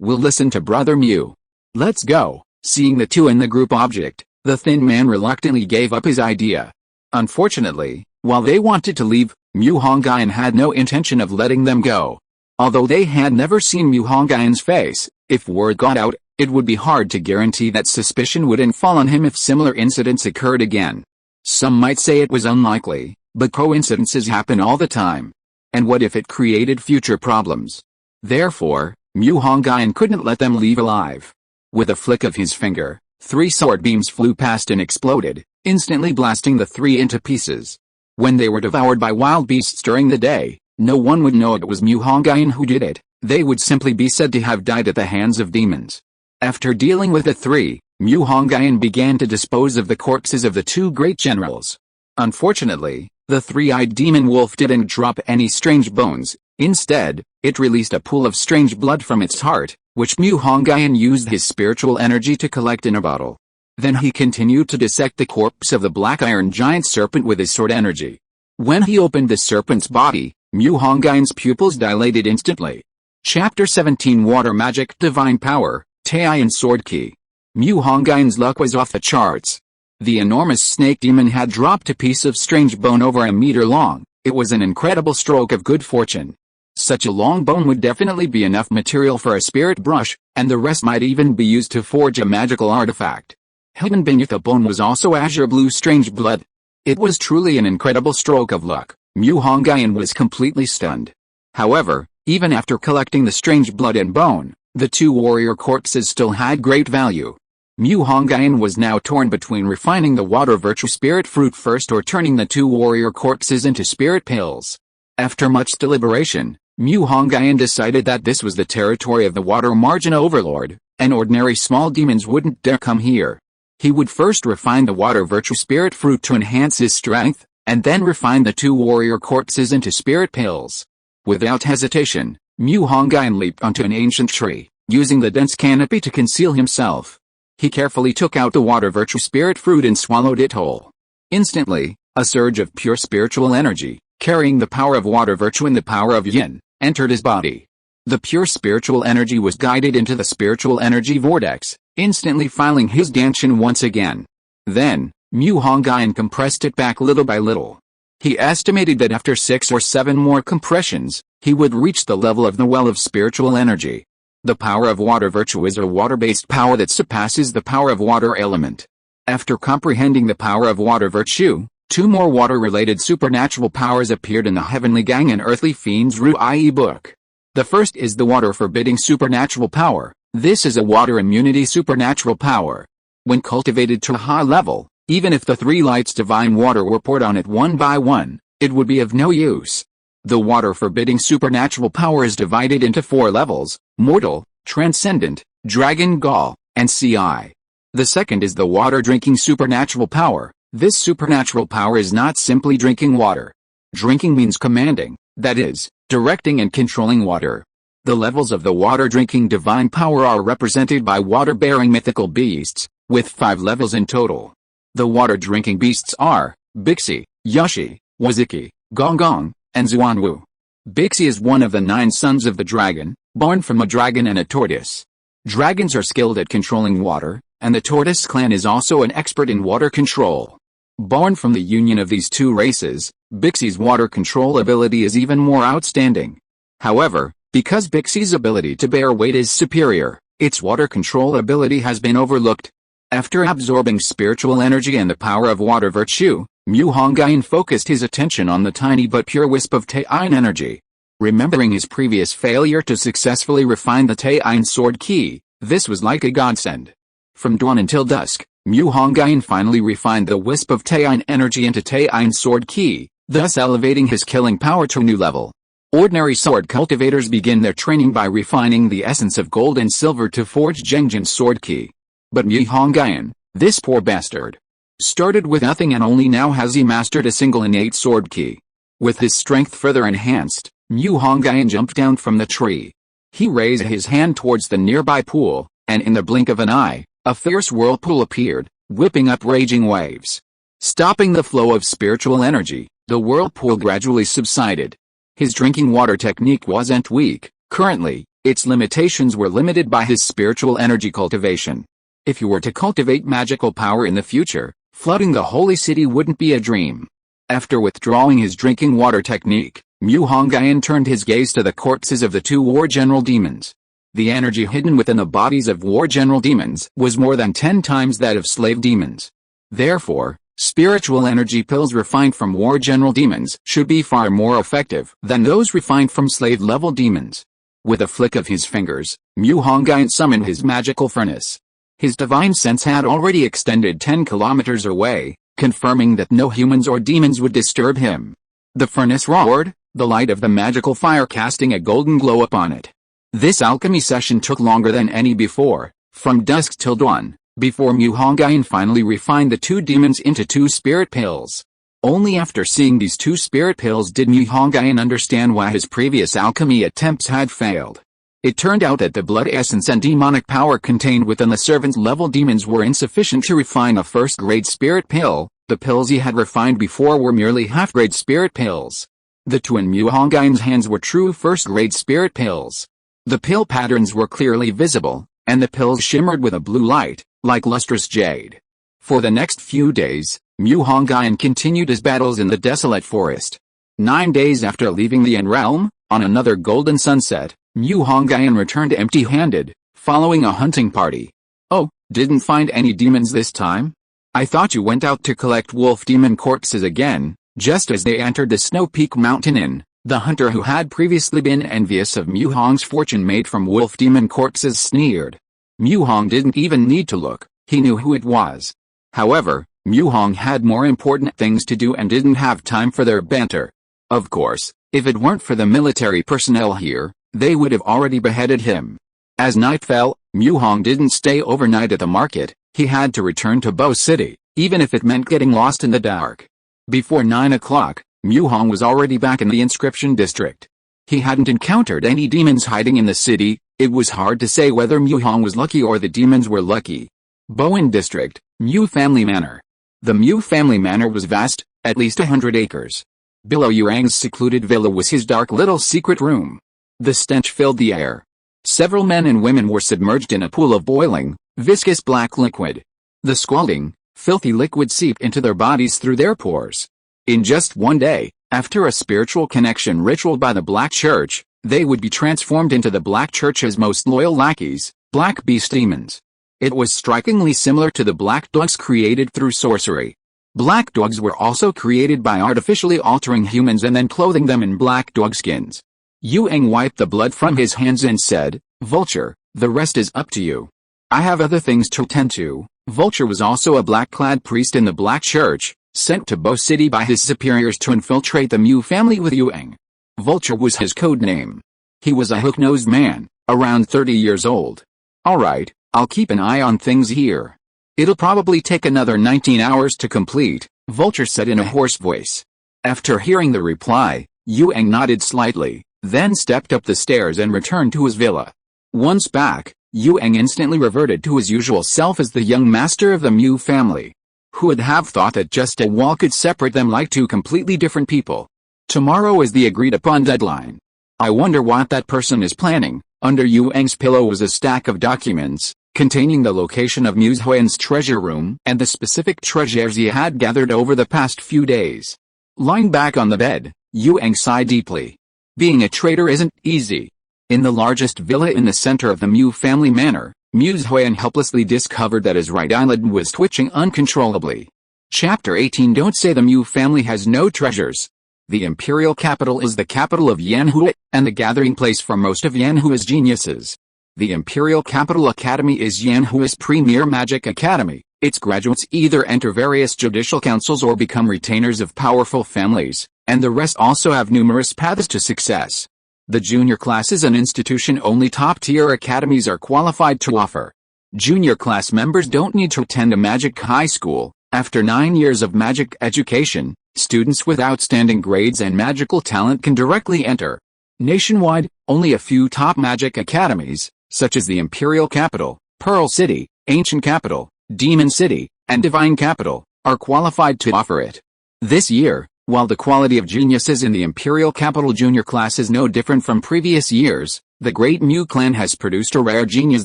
Speaker 1: we'll listen to Brother Mu. Let's go." Seeing the two in the group object, the thin man reluctantly gave up his idea. Unfortunately, while they wanted to leave, Hongyun had no intention of letting them go. Although they had never seen Hongyun's face, if word got out, it would be hard to guarantee that suspicion wouldn't fall on him if similar incidents occurred again. Some might say it was unlikely, but coincidences happen all the time. And what if it created future problems? Therefore, Hongyun couldn't let them leave alive. With a flick of his finger, 3 sword beams flew past and exploded, instantly blasting the 3 into pieces. When they were devoured by wild beasts during the day, no one would know it was Hongyun who did it. They would simply be said to have died at the hands of demons. After dealing with the 3, Hongyun began to dispose of the corpses of the 2 great generals. Unfortunately, the 3-eyed demon wolf didn't drop any strange bones. Instead, it released a pool of strange blood from its heart, which Hongyun used his spiritual energy to collect in a bottle. Then he continued to dissect the corpse of the black iron giant serpent with his sword energy. When he opened the serpent's body, Hongyun's pupils dilated instantly. Chapter 17 Water Magic Divine Power, Tai and Sword Key. Mu Hongyun's luck was off the charts. The enormous snake demon had dropped a piece of strange bone over a meter long. It was an incredible stroke of good fortune. Such a long bone would definitely be enough material for a spirit brush, and the rest might even be used to forge a magical artifact. Hidden beneath the bone was also azure blue strange blood. It was truly an incredible stroke of luck. Mu Hongyun was completely stunned. However, even after collecting the strange blood and bone, the two warrior corpses still had great value. Mu Hongyun was now torn between refining the water virtue spirit fruit first or turning the two warrior corpses into spirit pills. After much deliberation, Mu Hongyun decided that this was the territory of the water margin overlord, and ordinary small demons wouldn't dare come here. He would first refine the water virtue spirit fruit to enhance his strength, and then refine the two warrior corpses into spirit pills. Without hesitation, Mu Hongyun leaped onto an ancient tree, using the dense canopy to conceal himself. He carefully took out the water virtue spirit fruit and swallowed it whole. Instantly, a surge of pure spiritual energy, carrying the power of water virtue and the power of yin, entered his body. The pure spiritual energy was guided into the spiritual energy vortex, instantly filling his danshin once again. Then, Mu Hongyun compressed it back little by little. He estimated that after 6 or 7 more compressions, he would reach the level of the well of spiritual energy. The power of water virtue is a water-based power that surpasses the power of water element. After comprehending the power of water virtue, 2 more water-related supernatural powers appeared in the Heavenly Gang and Earthly Fiend's Ruyi Book. The first is the water-forbidding supernatural power. This is a water immunity supernatural power. When cultivated to a high level, even if the 3 lights divine water were poured on it one by one, it would be of no use. The water-forbidding supernatural power is divided into 4 levels: mortal, transcendent, dragon gall, and CI. The second is the water-drinking supernatural power. This supernatural power is not simply drinking water. Drinking means commanding, that is, directing and controlling water. The levels of the water-drinking divine power are represented by water-bearing mythical beasts, with 5 levels in total. The water-drinking beasts are Bixi, Yushi, Waziki, Gonggong, and Xuanwu. Bixi is one of the 9 sons of the dragon, born from a dragon and a tortoise. Dragons are skilled at controlling water, and the tortoise clan is also an expert in water control. Born from the union of these 2 races, Bixi's water control ability is even more outstanding. However, because Bixi's ability to bear weight is superior, its water control ability has been overlooked. After absorbing spiritual energy and the power of water virtue, Mu Hongyun focused his attention on the tiny but pure wisp of Taiyuan energy. Remembering his previous failure to successfully refine the Taiyuan sword key, this was like a godsend. From dawn until dusk, Mu Hongyun finally refined the wisp of Taiyuan energy into Taiyuan sword key, thus elevating his killing power to a new level. Ordinary sword cultivators begin their training by refining the essence of gold and silver to forge Zhengjin's sword key. But Mu Hongyun, this poor bastard, started with nothing and only now has he mastered a single innate sword key. With his strength further enhanced, Mu Hongyun jumped down from the tree. He raised his hand towards the nearby pool, and in the blink of an eye, a fierce whirlpool appeared, whipping up raging waves. Stopping the flow of spiritual energy, the whirlpool gradually subsided. His drinking water technique wasn't weak. Currently, its limitations were limited by his spiritual energy cultivation. If he were to cultivate magical power in the future, flooding the holy city wouldn't be a dream. After withdrawing his drinking water technique, Mu Hongyun turned his gaze to the corpses of the 2 war general demons. The energy hidden within the bodies of war general demons was more than 10 times that of slave demons. Therefore, spiritual energy pills refined from war general demons should be far more effective than those refined from slave-level demons. With a flick of his fingers, Mu Hongyun summoned his magical furnace. His divine sense had already extended 10 kilometers away, confirming that no humans or demons would disturb him. The furnace roared, the light of the magical fire casting a golden glow upon it. This alchemy session took longer than any before, from dusk till dawn, before Mu Hongyun finally refined the 2 demons into 2 spirit pills. Only after seeing these 2 spirit pills did Mu Hongyun understand why his previous alchemy attempts had failed. It turned out that the blood essence and demonic power contained within the servant-level demons were insufficient to refine a first-grade spirit pill. The pills he had refined before were merely half-grade spirit pills. The 2 in Mu Hongyun's hands were true first-grade spirit pills. The pill patterns were clearly visible, and the pills shimmered with a blue light, like lustrous jade. For the next few days, Mu Hongyun continued his battles in the desolate forest. 9 days after leaving the Yin realm, on another golden sunset, Mu Hongyun returned empty-handed, following a hunting party. "Oh, didn't find any demons this time? I thought you went out to collect wolf demon corpses again." Just as they entered the Snow Peak Mountain Inn, the hunter who had previously been envious of Mu Hong's fortune made from wolf demon corpses sneered. Mu Hong didn't even need to look, he knew who it was. However, Mu Hong had more important things to do and didn't have time for their banter. Of course, if it weren't for the military personnel here, they would have already beheaded him. As night fell, Mu Hong didn't stay overnight at the market, he had to return to Bo City, even if it meant getting lost in the dark. Before 9 o'clock, Mu Hong was already back in the inscription district. He hadn't encountered any demons hiding in the city. It was hard to say whether Mu Hong was lucky or the demons were lucky. Bowen District, Mu Family Manor. The Mu Family Manor was vast, at least 100 acres. Below Yurang's secluded villa was his dark little secret room. The stench filled the air. Several men and women were submerged in a pool of boiling, viscous black liquid. The scalding, filthy liquid seeped into their bodies through their pores. In just one day, after a spiritual connection ritual by the Black Church, they would be transformed into the Black Church's most loyal lackeys, Black Beast demons. It was strikingly similar to the Black Dogs created through sorcery. Black Dogs were also created by artificially altering humans and then clothing them in black dog skins. Yuang wiped the blood from his hands and said, "Vulture, the rest is up to you. I have other things to tend to." Vulture was also a black-clad priest in the Black Church, sent to Bo City by his superiors to infiltrate the Mu family with Yuang. Vulture was his code name. He was a hook-nosed man, around 30 years old. "Alright, I'll keep an eye on things here. It'll probably take another 19 hours to complete," Vulture said in a hoarse voice. After hearing the reply, Yuang nodded slightly, then stepped up the stairs and returned to his villa. Once back, Yuang instantly reverted to his usual self as the young master of the Mu family. Who would have thought that just a wall could separate them like two completely different people? Tomorrow is the agreed-upon deadline. I wonder what that person is planning. Under Yuang's pillow was a stack of documents, containing the location of Mu Huan's treasure room and the specific treasures he had gathered over the past few days. Lying back on the bed, Yuang sighed deeply. Being a traitor isn't easy. In the largest villa in the center of the Mu family manor, Mu Huan helplessly discovered that his right eyelid was twitching uncontrollably. Chapter 18. Don't say the Mu family has no treasures. The imperial capital is the capital of Yanhui, and the gathering place for most of Yanhui's geniuses. The Imperial Capital Academy is Yanhui's premier magic academy. Its graduates either enter various judicial councils or become retainers of powerful families, and the rest also have numerous paths to success. The junior class is an institution only top-tier academies are qualified to offer. Junior class members don't need to attend a magic high school. After 9 years of magic education, students with outstanding grades and magical talent can directly enter. Nationwide, only a few top magic academies, such as the Imperial Capital, Pearl City, Ancient Capital, Demon City, and Divine Capital, are qualified to offer it. This year, while the quality of geniuses in the Imperial Capital junior class is no different from previous years, the Great Mu Clan has produced a rare genius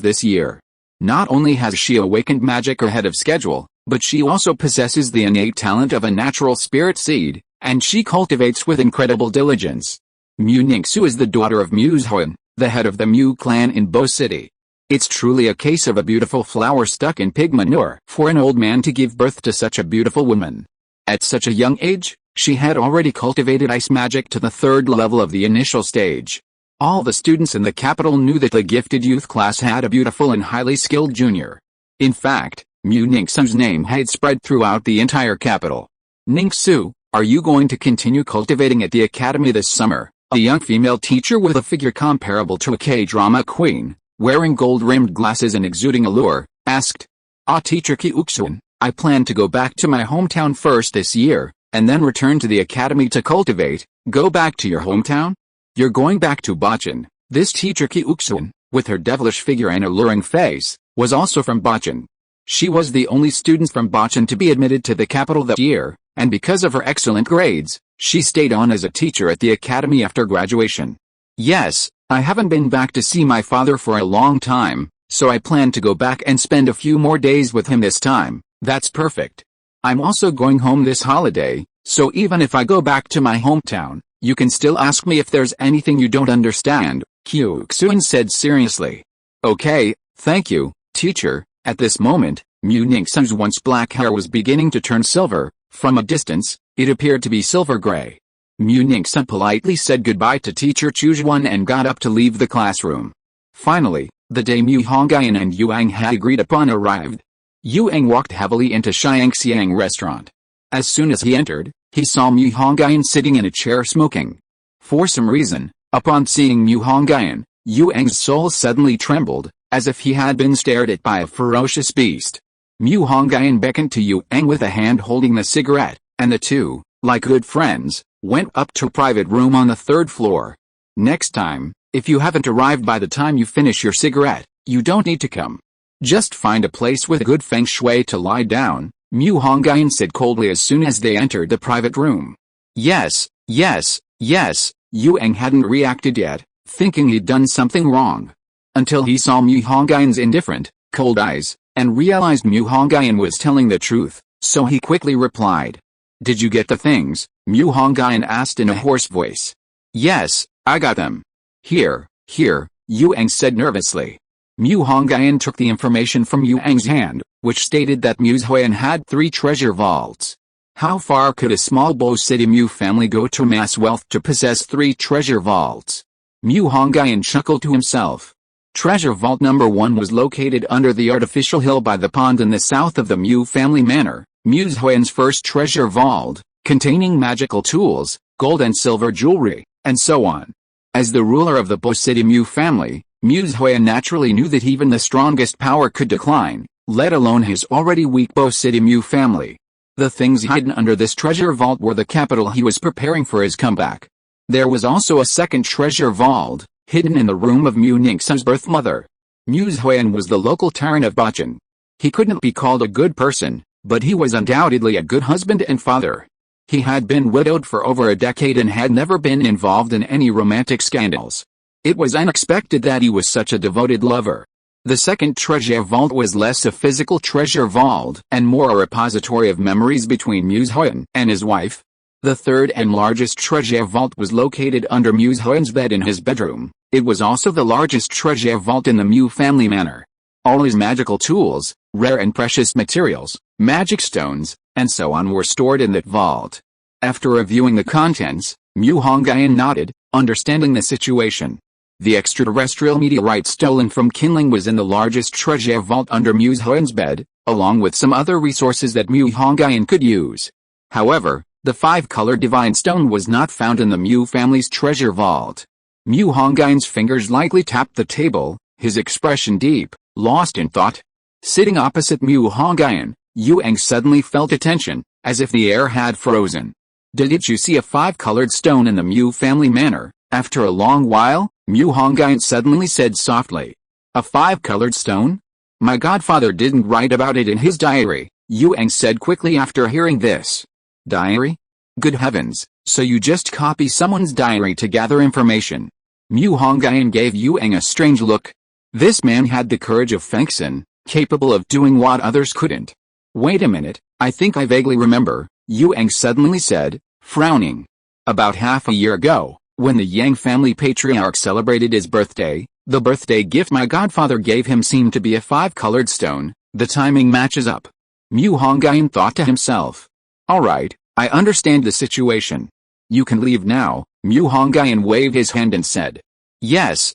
Speaker 1: this year. Not only has she awakened magic ahead of schedule, but she also possesses the innate talent of a natural spirit seed, and she cultivates with incredible diligence. Mu Ningxu is the daughter of Mu Zhan, the head of the Mu Clan in Bo City. It's truly a case of a beautiful flower stuck in pig manure for an old man to give birth to such a beautiful woman. At such a young age, she had already cultivated ice magic to the 3rd level of the initial stage. All the students in the capital knew that the gifted youth class had a beautiful and highly skilled junior. In fact, Mu Ningxu's name had spread throughout the entire capital. "Ningxu, are you going to continue cultivating at the academy this summer?" A young female teacher with a figure comparable to a K-drama queen, wearing gold-rimmed glasses and exuding allure, asked. Teacher Qiuxun, I plan to go back to my hometown first this year, and then return to the academy to cultivate." "Go back to your hometown? You're going back to Bachan." This teacher Qiuxun, with her devilish figure and alluring face, was also from Bachan. She was the only student from Bachan to be admitted to the capital that year, and because of her excellent grades, she stayed on as a teacher at the academy after graduation. "Yes, I haven't been back to see my father for a long time," so I plan to go back and spend a few more days with him this time. That's perfect. I'm also going home this holiday, so even if I go back to my hometown, you can still ask me if there's anything you don't understand, Qixuan said seriously. Okay, thank you, teacher. At this moment, Mu Ningxing's once black hair was beginning to turn silver. From a distance, it appeared to be silver gray. Mu Ningxing politely said goodbye to teacher Chujuan and got up to leave the classroom. Finally, the day Mu Hongyun and Yuang had agreed upon arrived. Yuang walked heavily into Xiangxiang restaurant. As soon as he entered, he saw Mu Hongyun sitting in a chair smoking. For some reason, upon seeing Mu Hongyun, Yuang's soul suddenly trembled, as if he had been stared at by a ferocious beast. Mu Hongyun beckoned to Yuang with a hand holding the cigarette, and the two, like good friends, went up to a private room on the third floor. Next time, if you haven't arrived by the time you finish your cigarette, you don't need to come. Just find a place with good feng shui to lie down, Mu Hongyun said coldly as soon as they entered the private room. Yes, Yuang hadn't reacted yet, thinking he'd done something wrong. Until he saw Mu Hongyun's indifferent, cold eyes, and realized Mu Hongyun was telling the truth, so he quickly replied. Did you get the things? Mu Hongyun asked in a hoarse voice. Yes, I got them. Here, Yuang said nervously. Mu Hongyun took the information from Yuang's hand, which stated that Mu Huan had 3 treasure vaults. How far could a small Bo City Mu family go to amass wealth to possess 3 treasure vaults? Mu Hongyun chuckled to himself. Treasure vault number 1 was located under the artificial hill by the pond in the south of the Mu family manor, Mu Huan's first treasure vault, containing magical tools, gold and silver jewelry, and so on. As the ruler of the Bo City Mu family, Mu Huan naturally knew that even the strongest power could decline, let alone his already weak Bo City Mu family. The things hidden under this treasure vault were the capital he was preparing for his comeback. There was also a second treasure vault, hidden in the room of Mu Ningxing's birth mother. Mu Huan was the local tyrant of Bachan. He couldn't be called a good person, but he was undoubtedly a good husband and father. He had been widowed for over a decade and had never been involved in any romantic scandals. It was unexpected that he was such a devoted lover. The second treasure vault was less a physical treasure vault and more a repository of memories between Mu Huan and his wife. The third and largest treasure vault was located under Mu Huan's bed in his bedroom. It was also the largest treasure vault in the Mu family manor. All his magical tools, rare and precious materials, magic stones, and so on were stored in that vault. After reviewing the contents, Mu Hongyun nodded, understanding the situation. The extraterrestrial meteorite stolen from Qinling was in the largest treasure vault under Mu Huan's bed, along with some other resources that Mu Hongyun could use. However, the 5-colored divine stone was not found in the Mu family's treasure vault. Mu Hongyun's fingers lightly tapped the table, his expression deep, lost in thought. Sitting opposite Mu Hongyun, Yuang suddenly felt a tension, as if the air had frozen. Did you see a 5-colored stone in the Mu family manor? After a long while, Mu Hongyun suddenly said softly. A 5-colored stone? My godfather didn't write about it in his diary, Yuang said quickly after hearing this. Diary? Good heavens, so you just copy someone's diary to gather information. Mu Hongyun gave Yuang a strange look. This man had the courage of Fengxin, capable of doing what others couldn't. Wait a minute, I think I vaguely remember, Yuang suddenly said, frowning. About half a year ago, when the Yang family patriarch celebrated his birthday, the birthday gift my godfather gave him seemed to be a 5-colored stone. The timing matches up. Mu Hongyun thought to himself. Alright, I understand the situation. You can leave now, Mu Hongyun waved his hand and said. Yes,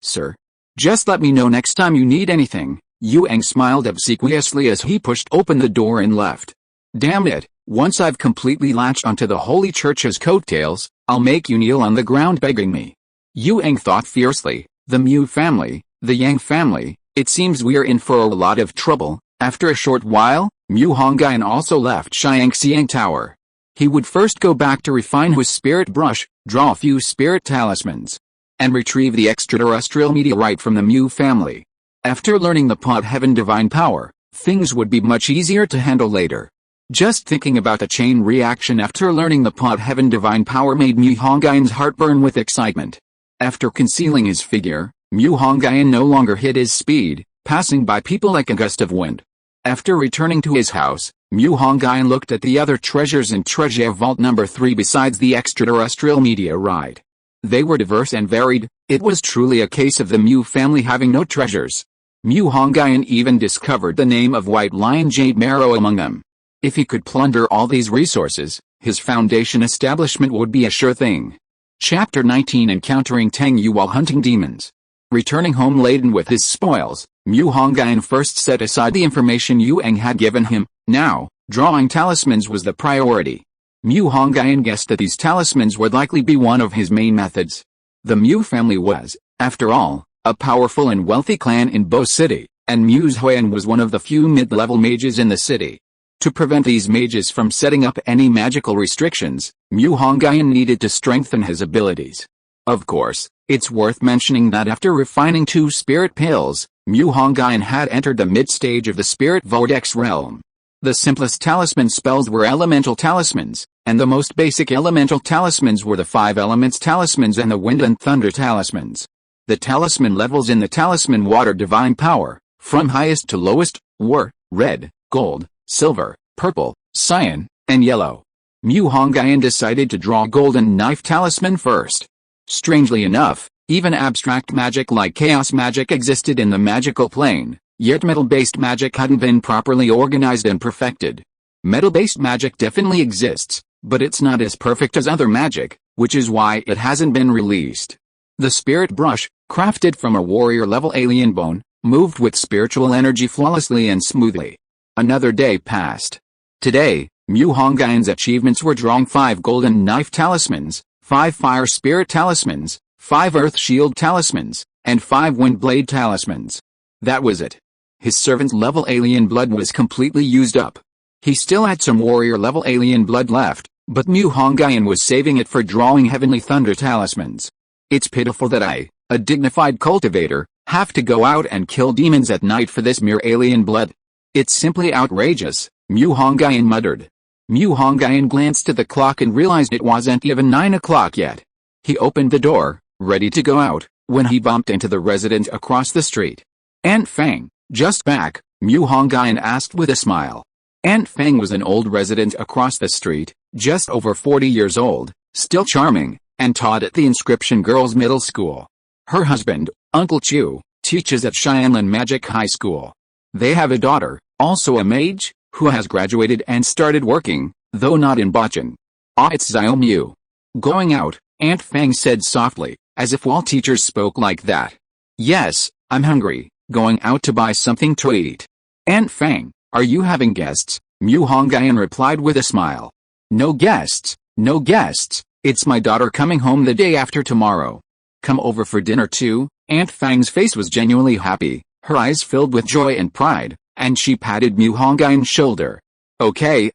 Speaker 1: sir. Just let me know next time you need anything. Yuang smiled obsequiously as he pushed open the door and left. Damn it, once I've completely latched onto the Holy Church's coattails, I'll make you kneel on the ground begging me. Yuang thought fiercely, the Mu family, the Yang family, it seems we're in for a lot of trouble. After a short while, Mu Hongyun also left Xiangxiang Tower. He would first go back to refine his spirit brush, draw a few spirit talismans, and retrieve the extraterrestrial meteorite from the Mu family. After learning the pot heaven divine power, things would be much easier to handle later. Just thinking about the chain reaction after learning the pot heaven divine power made Mu Hongyun's heart burn with excitement. After concealing his figure, Mu Hongyun no longer hid his speed, passing by people like a gust of wind. After returning to his house, Mu Hongyun looked at the other treasures in Treasure Vault number 3 besides the extraterrestrial meteorite. They were diverse and varied. It was truly a case of the Mu family having no treasures. Mu Hongyun even discovered the name of White Lion Jade Marrow among them. If he could plunder all these resources, his foundation establishment would be a sure thing. Chapter 19 Encountering Tang Yu while hunting demons. Returning home laden with his spoils, Mu Hongyun first set aside the information Yuang had given him. Now, drawing talismans was the priority. Mu Hongyun guessed that these talismans would likely be one of his main methods. The Mu family was, after all, a powerful and wealthy clan in Bo City, and Mu Huan was one of the few mid-level mages in the city. To prevent these mages from setting up any magical restrictions, Mu Hongyun needed to strengthen his abilities. Of course, it's worth mentioning that after refining 2 spirit pills, Mu Hongyun had entered the mid-stage of the spirit vortex realm. The simplest talisman spells were elemental talismans, and the most basic elemental talismans were the 5 elements talismans and the wind and thunder talismans. The talisman levels in the talisman water divine power, from highest to lowest, were red, gold, silver, purple, cyan, and yellow. Mu Hongyun decided to draw golden knife talisman first. Strangely enough, even abstract magic like chaos magic existed in the magical plane, yet metal-based magic hadn't been properly organized and perfected. Metal-based magic definitely exists, but it's not as perfect as other magic, which is why it hasn't been released. The spirit brush, crafted from a warrior-level alien bone, moved with spiritual energy flawlessly and smoothly. Another day passed. Today, Mu Hongyun's achievements were drawing 5 golden knife talismans, 5 fire spirit talismans, 5 earth shield talismans, and 5 wind blade talismans. That was it. His servant's level alien blood was completely used up. He still had some warrior level alien blood left, but Mu Hongyun was saving it for drawing heavenly thunder talismans. It's pitiful that I, a dignified cultivator, have to go out and kill demons at night for this mere alien blood. It's simply outrageous, Mu Hongyun muttered. Mu Hongyun glanced at the clock and realized it wasn't even 9 o'clock yet. He opened the door, ready to go out, when he bumped into the resident across the street. Aunt Fang, just back, Mu Hongyun asked with a smile. Aunt Fang was an old resident across the street, just over 40 years old, still charming, and taught at the Inscription Girls' Middle School. Her husband, Uncle Chu, teaches at Qinling Magic High School. They have a daughter, also a mage, who has graduated and started working, though not in Bachan. Ah, it's Xiao Mu. Going out, Aunt Fang said softly, as if all teachers spoke like that. Yes, I'm hungry, going out to buy something to eat. Aunt Fang, are you having guests? Mu Hongyun replied with a smile. No guests, no guests, it's my daughter coming home the day after tomorrow. Come over for dinner too? Aunt Fang's face was genuinely happy, her eyes filled with joy and pride, and she patted Mu Hongyun's shoulder. Okay,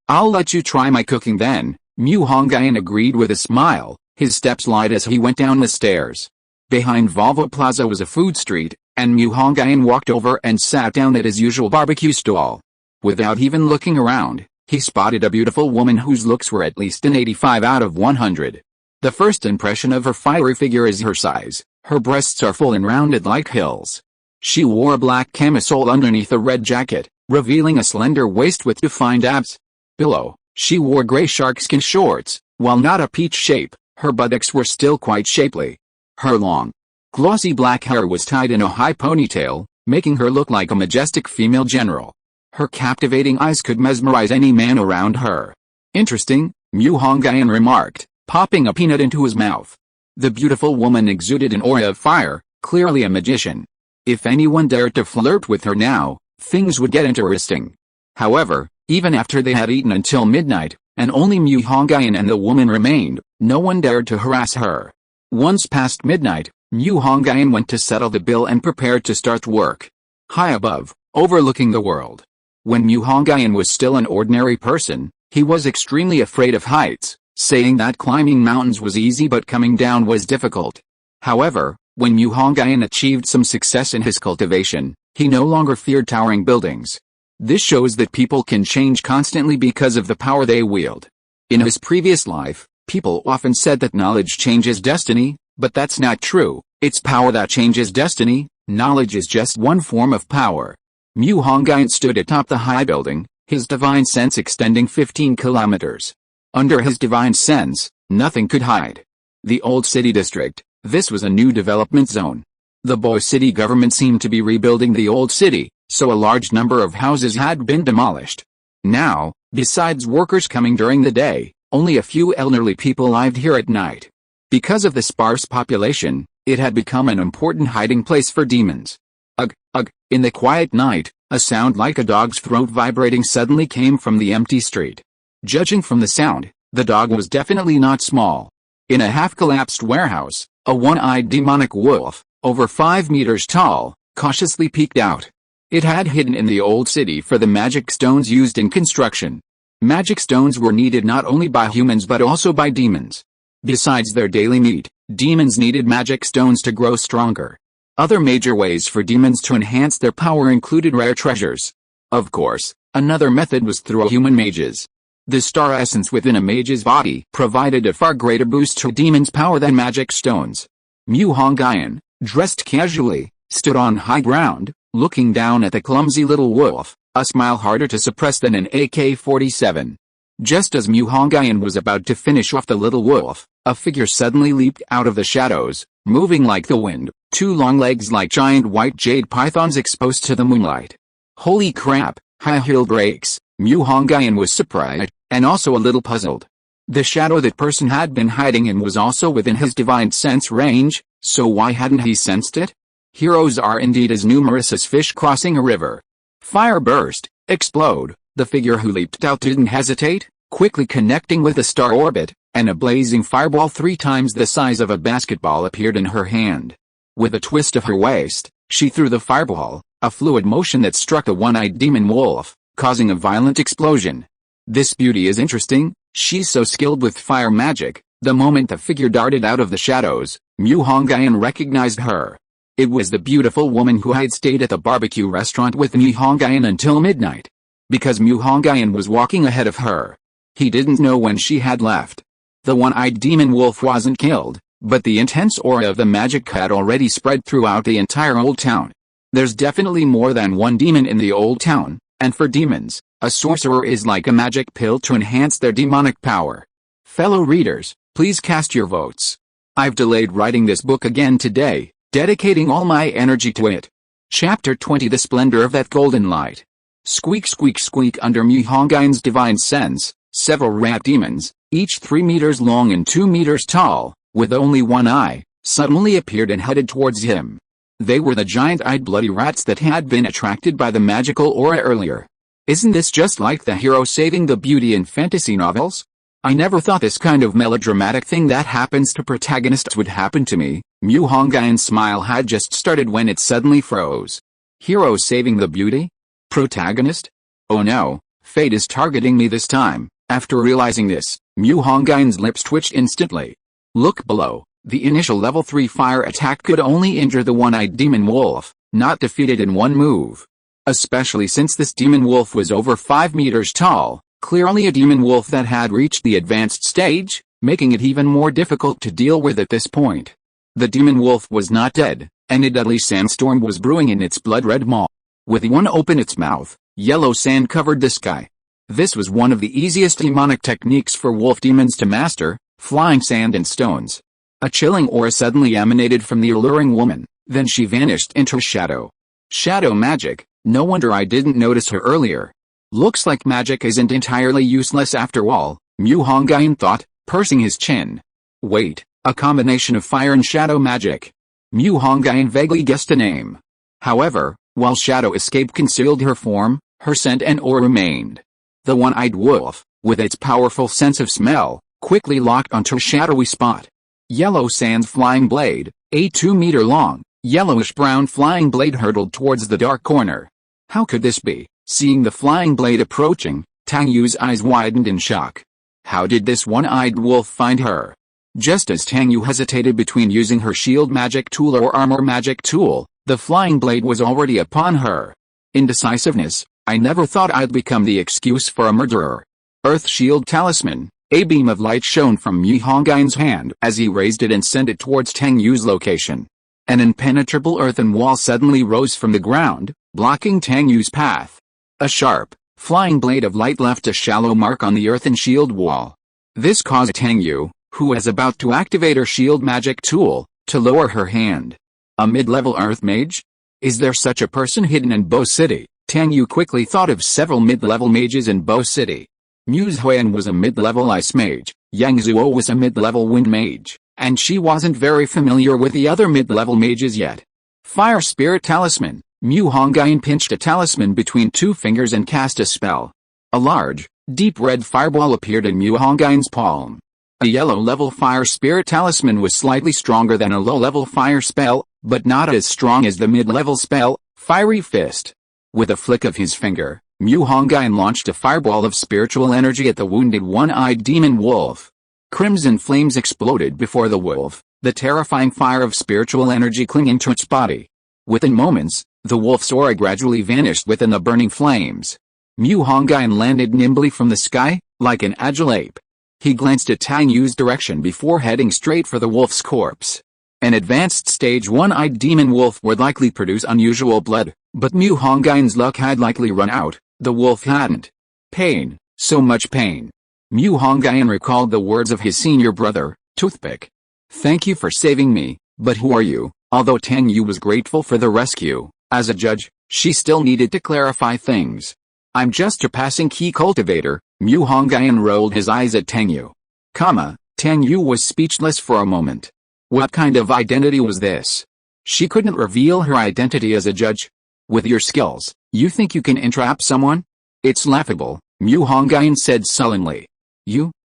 Speaker 1: I'll let you try my cooking then, Mu Hongyun agreed with a smile, his steps light as he went down the stairs. Behind Volvo Plaza was a food street, and Mu Hongyun walked over and sat down at his usual barbecue stall. Without even looking around, he spotted a beautiful woman whose looks were at least an 85 out of 100. The first impression of her fiery figure is her size. Her breasts are full and rounded like hills. She wore a black camisole underneath a red jacket, revealing a slender waist with defined abs. Below, she wore gray sharkskin shorts. While not a peach shape, her buttocks were still quite shapely. Her long, glossy black hair was tied in a high ponytail, making her look like a majestic female general. Her captivating eyes could mesmerize any man around her. Interesting, Mu Hongyun remarked, popping a peanut into his mouth. The beautiful woman exuded an aura of fire, clearly a magician. If anyone dared to flirt with her now, things would get interesting. However, even after they had eaten until midnight, and only Mu Hongyun and the woman remained, no one dared to harass her. Once past midnight, Mu Hongyun went to settle the bill and prepared to start work. High above, overlooking the world. When Mu Hongyun was still an ordinary person, he was extremely afraid of heights, saying that climbing mountains was easy but coming down was difficult. However, when Mu Hongyun achieved some success in his cultivation, he no longer feared towering buildings. This shows that people can change constantly because of the power they wield. In his previous life, people often said that knowledge changes destiny, but that's not true. It's power that changes destiny. Knowledge is just one form of power. Mu Hongyun stood atop the high building, his divine sense extending 15 kilometers. Under his divine sense, nothing could hide. The old city district, this was a new development zone. The Boy City government seemed to be rebuilding the old city, so a large number of houses had been demolished. Now, besides workers coming during the day, only a few elderly people lived here at night. Because of the sparse population, it had become an important hiding place for demons. Ugh, ugh, in the quiet night, a sound like a dog's throat vibrating suddenly came from the empty street. Judging from the sound, the dog was definitely not small. In a half-collapsed warehouse, a one-eyed demonic wolf, over 5 meters tall, cautiously peeked out. It had hidden in the old city for the magic stones used in construction. Magic stones were needed not only by humans but also by demons. Besides their daily meat, demons needed magic stones to grow stronger. Other major ways for demons to enhance their power included rare treasures. Of course, another method was through human mages. The star essence within a mage's body provided a far greater boost to a demon's power than magic stones. Mu Hongyun, dressed casually, stood on high ground, looking down at the clumsy little wolf, a smile harder to suppress than an AK-47. Just as Mu Hongyun was about to finish off the little wolf, a figure suddenly leaped out of the shadows, moving like the wind, 2 long legs like giant white jade pythons exposed to the moonlight. Holy crap, high-heeled breaks, Mu Hongyun was surprised, and also a little puzzled. The shadow that person had been hiding in was also within his divine sense range, so why hadn't he sensed it? Heroes are indeed as numerous as fish crossing a river. Fire burst, explode, the figure who leaped out didn't hesitate, quickly connecting with the star orbit, and a blazing fireball 3 times the size of a basketball appeared in her hand. With a twist of her waist, she threw the fireball, a fluid motion that struck the one-eyed demon wolf, causing a violent explosion. This beauty is interesting, she's so skilled with fire magic. The moment the figure darted out of the shadows, Mu Hongyun recognized her. It was the beautiful woman who had stayed at the barbecue restaurant with Mu Hongyun until midnight. Because Mu Hongyun was walking ahead of her, he didn't know when she had left. The one-eyed demon wolf wasn't killed, but the intense aura of the magic had already spread throughout the entire old town. There's definitely more than one demon in the old town, and for demons, a sorcerer is like a magic pill to enhance their demonic power. Fellow readers, please cast your votes. I've delayed writing this book again today, dedicating all my energy to it. Chapter 20 The Splendor of That Golden Light. Squeak squeak squeak. Under Mu Hongyun's divine sense, several rat demons, each 3 meters long and 2 meters tall, with only one eye, suddenly appeared and headed towards him. They were the giant-eyed bloody rats that had been attracted by the magical aura earlier. Isn't this just like the hero saving the beauty in fantasy novels? I never thought this kind of melodramatic thing that happens to protagonists would happen to me. Mu Hongyun's smile had just started when it suddenly froze. Hero saving the beauty? Protagonist? Oh no, fate is targeting me this time. After realizing this, Mu Hongyun's lips twitched instantly. Look below. The initial level 3 fire attack could only injure the one-eyed demon wolf, not defeat it in one move. Especially since this demon wolf was over 5 meters tall, clearly a demon wolf that had reached the advanced stage, making it even more difficult to deal with at this point. The demon wolf was not dead, and a deadly sandstorm was brewing in its blood-red maw. With one open its mouth, yellow sand covered the sky. This was one of the easiest demonic techniques for wolf demons to master, flying sand and stones. A chilling aura suddenly emanated from the alluring woman, then she vanished into shadow. Shadow magic, no wonder I didn't notice her earlier. Looks like magic isn't entirely useless after all, Mu Hongyun thought, pursing his chin. Wait, a combination of fire and shadow magic. Mu Hongyun vaguely guessed a name. However, while shadow escape concealed her form, her scent and aura remained. The one-eyed wolf, with its powerful sense of smell, quickly locked onto a shadowy spot. Yellow Sand's flying blade, a 2-meter-long, yellowish-brown flying blade hurtled towards the dark corner. How could this be? Seeing the flying blade approaching, Tang Yu's eyes widened in shock. How did this one-eyed wolf find her? Just as Tang Yu hesitated between using her shield magic tool or armor magic tool, the flying blade was already upon her. Indecisiveness, I never thought I'd become the excuse for a murderer. Earth Shield Talisman. A beam of light shone from Mu Hongyun's hand as he raised it and sent it towards Tang Yu's location. An impenetrable earthen wall suddenly rose from the ground, blocking Tang Yu's path. A sharp, flying blade of light left a shallow mark on the earthen shield wall. This caused Tang Yu, who was about to activate her shield magic tool, to lower her hand. A mid-level earth mage? Is there such a person hidden in Bo City? Tang Yu quickly thought of several mid-level mages in Bo City. Mu Huan was a mid-level ice mage, Yang Zuo was a mid-level wind mage, and she wasn't very familiar with the other mid-level mages yet. Fire Spirit Talisman. Mu Hongyun pinched a talisman between two fingers and cast a spell. A large, deep red fireball appeared in Mu Hongyun's palm. A yellow-level fire spirit talisman was slightly stronger than a low-level fire spell, but not as strong as the mid-level spell, Fiery Fist. With a flick of his finger, Mu Hongyun launched a fireball of spiritual energy at the wounded one-eyed demon wolf. Crimson flames exploded before the wolf, the terrifying fire of spiritual energy clinging to its body. Within moments, the wolf's aura gradually vanished within the burning flames. Mu Hongyun landed nimbly from the sky, like an agile ape. He glanced at Tang Yu's direction before heading straight for the wolf's corpse. An advanced stage one-eyed demon wolf would likely produce unusual blood, but Mu Hongyun's luck had likely run out. The wolf hadn't. Pain, so much pain. Mu Hongyun recalled the words of his senior brother, Toothpick. Thank you for saving me, but who are you? Although Tang Yu was grateful for the rescue, as a judge, she still needed to clarify things. I'm just a passing key cultivator. Mu Hongyun rolled his eyes at Tang Yu. Tang Yu was speechless for a moment. What kind of identity was this? She couldn't reveal her identity as a judge. With your skills, you think you can entrap someone? It's laughable, Mu Hongyun said sullenly.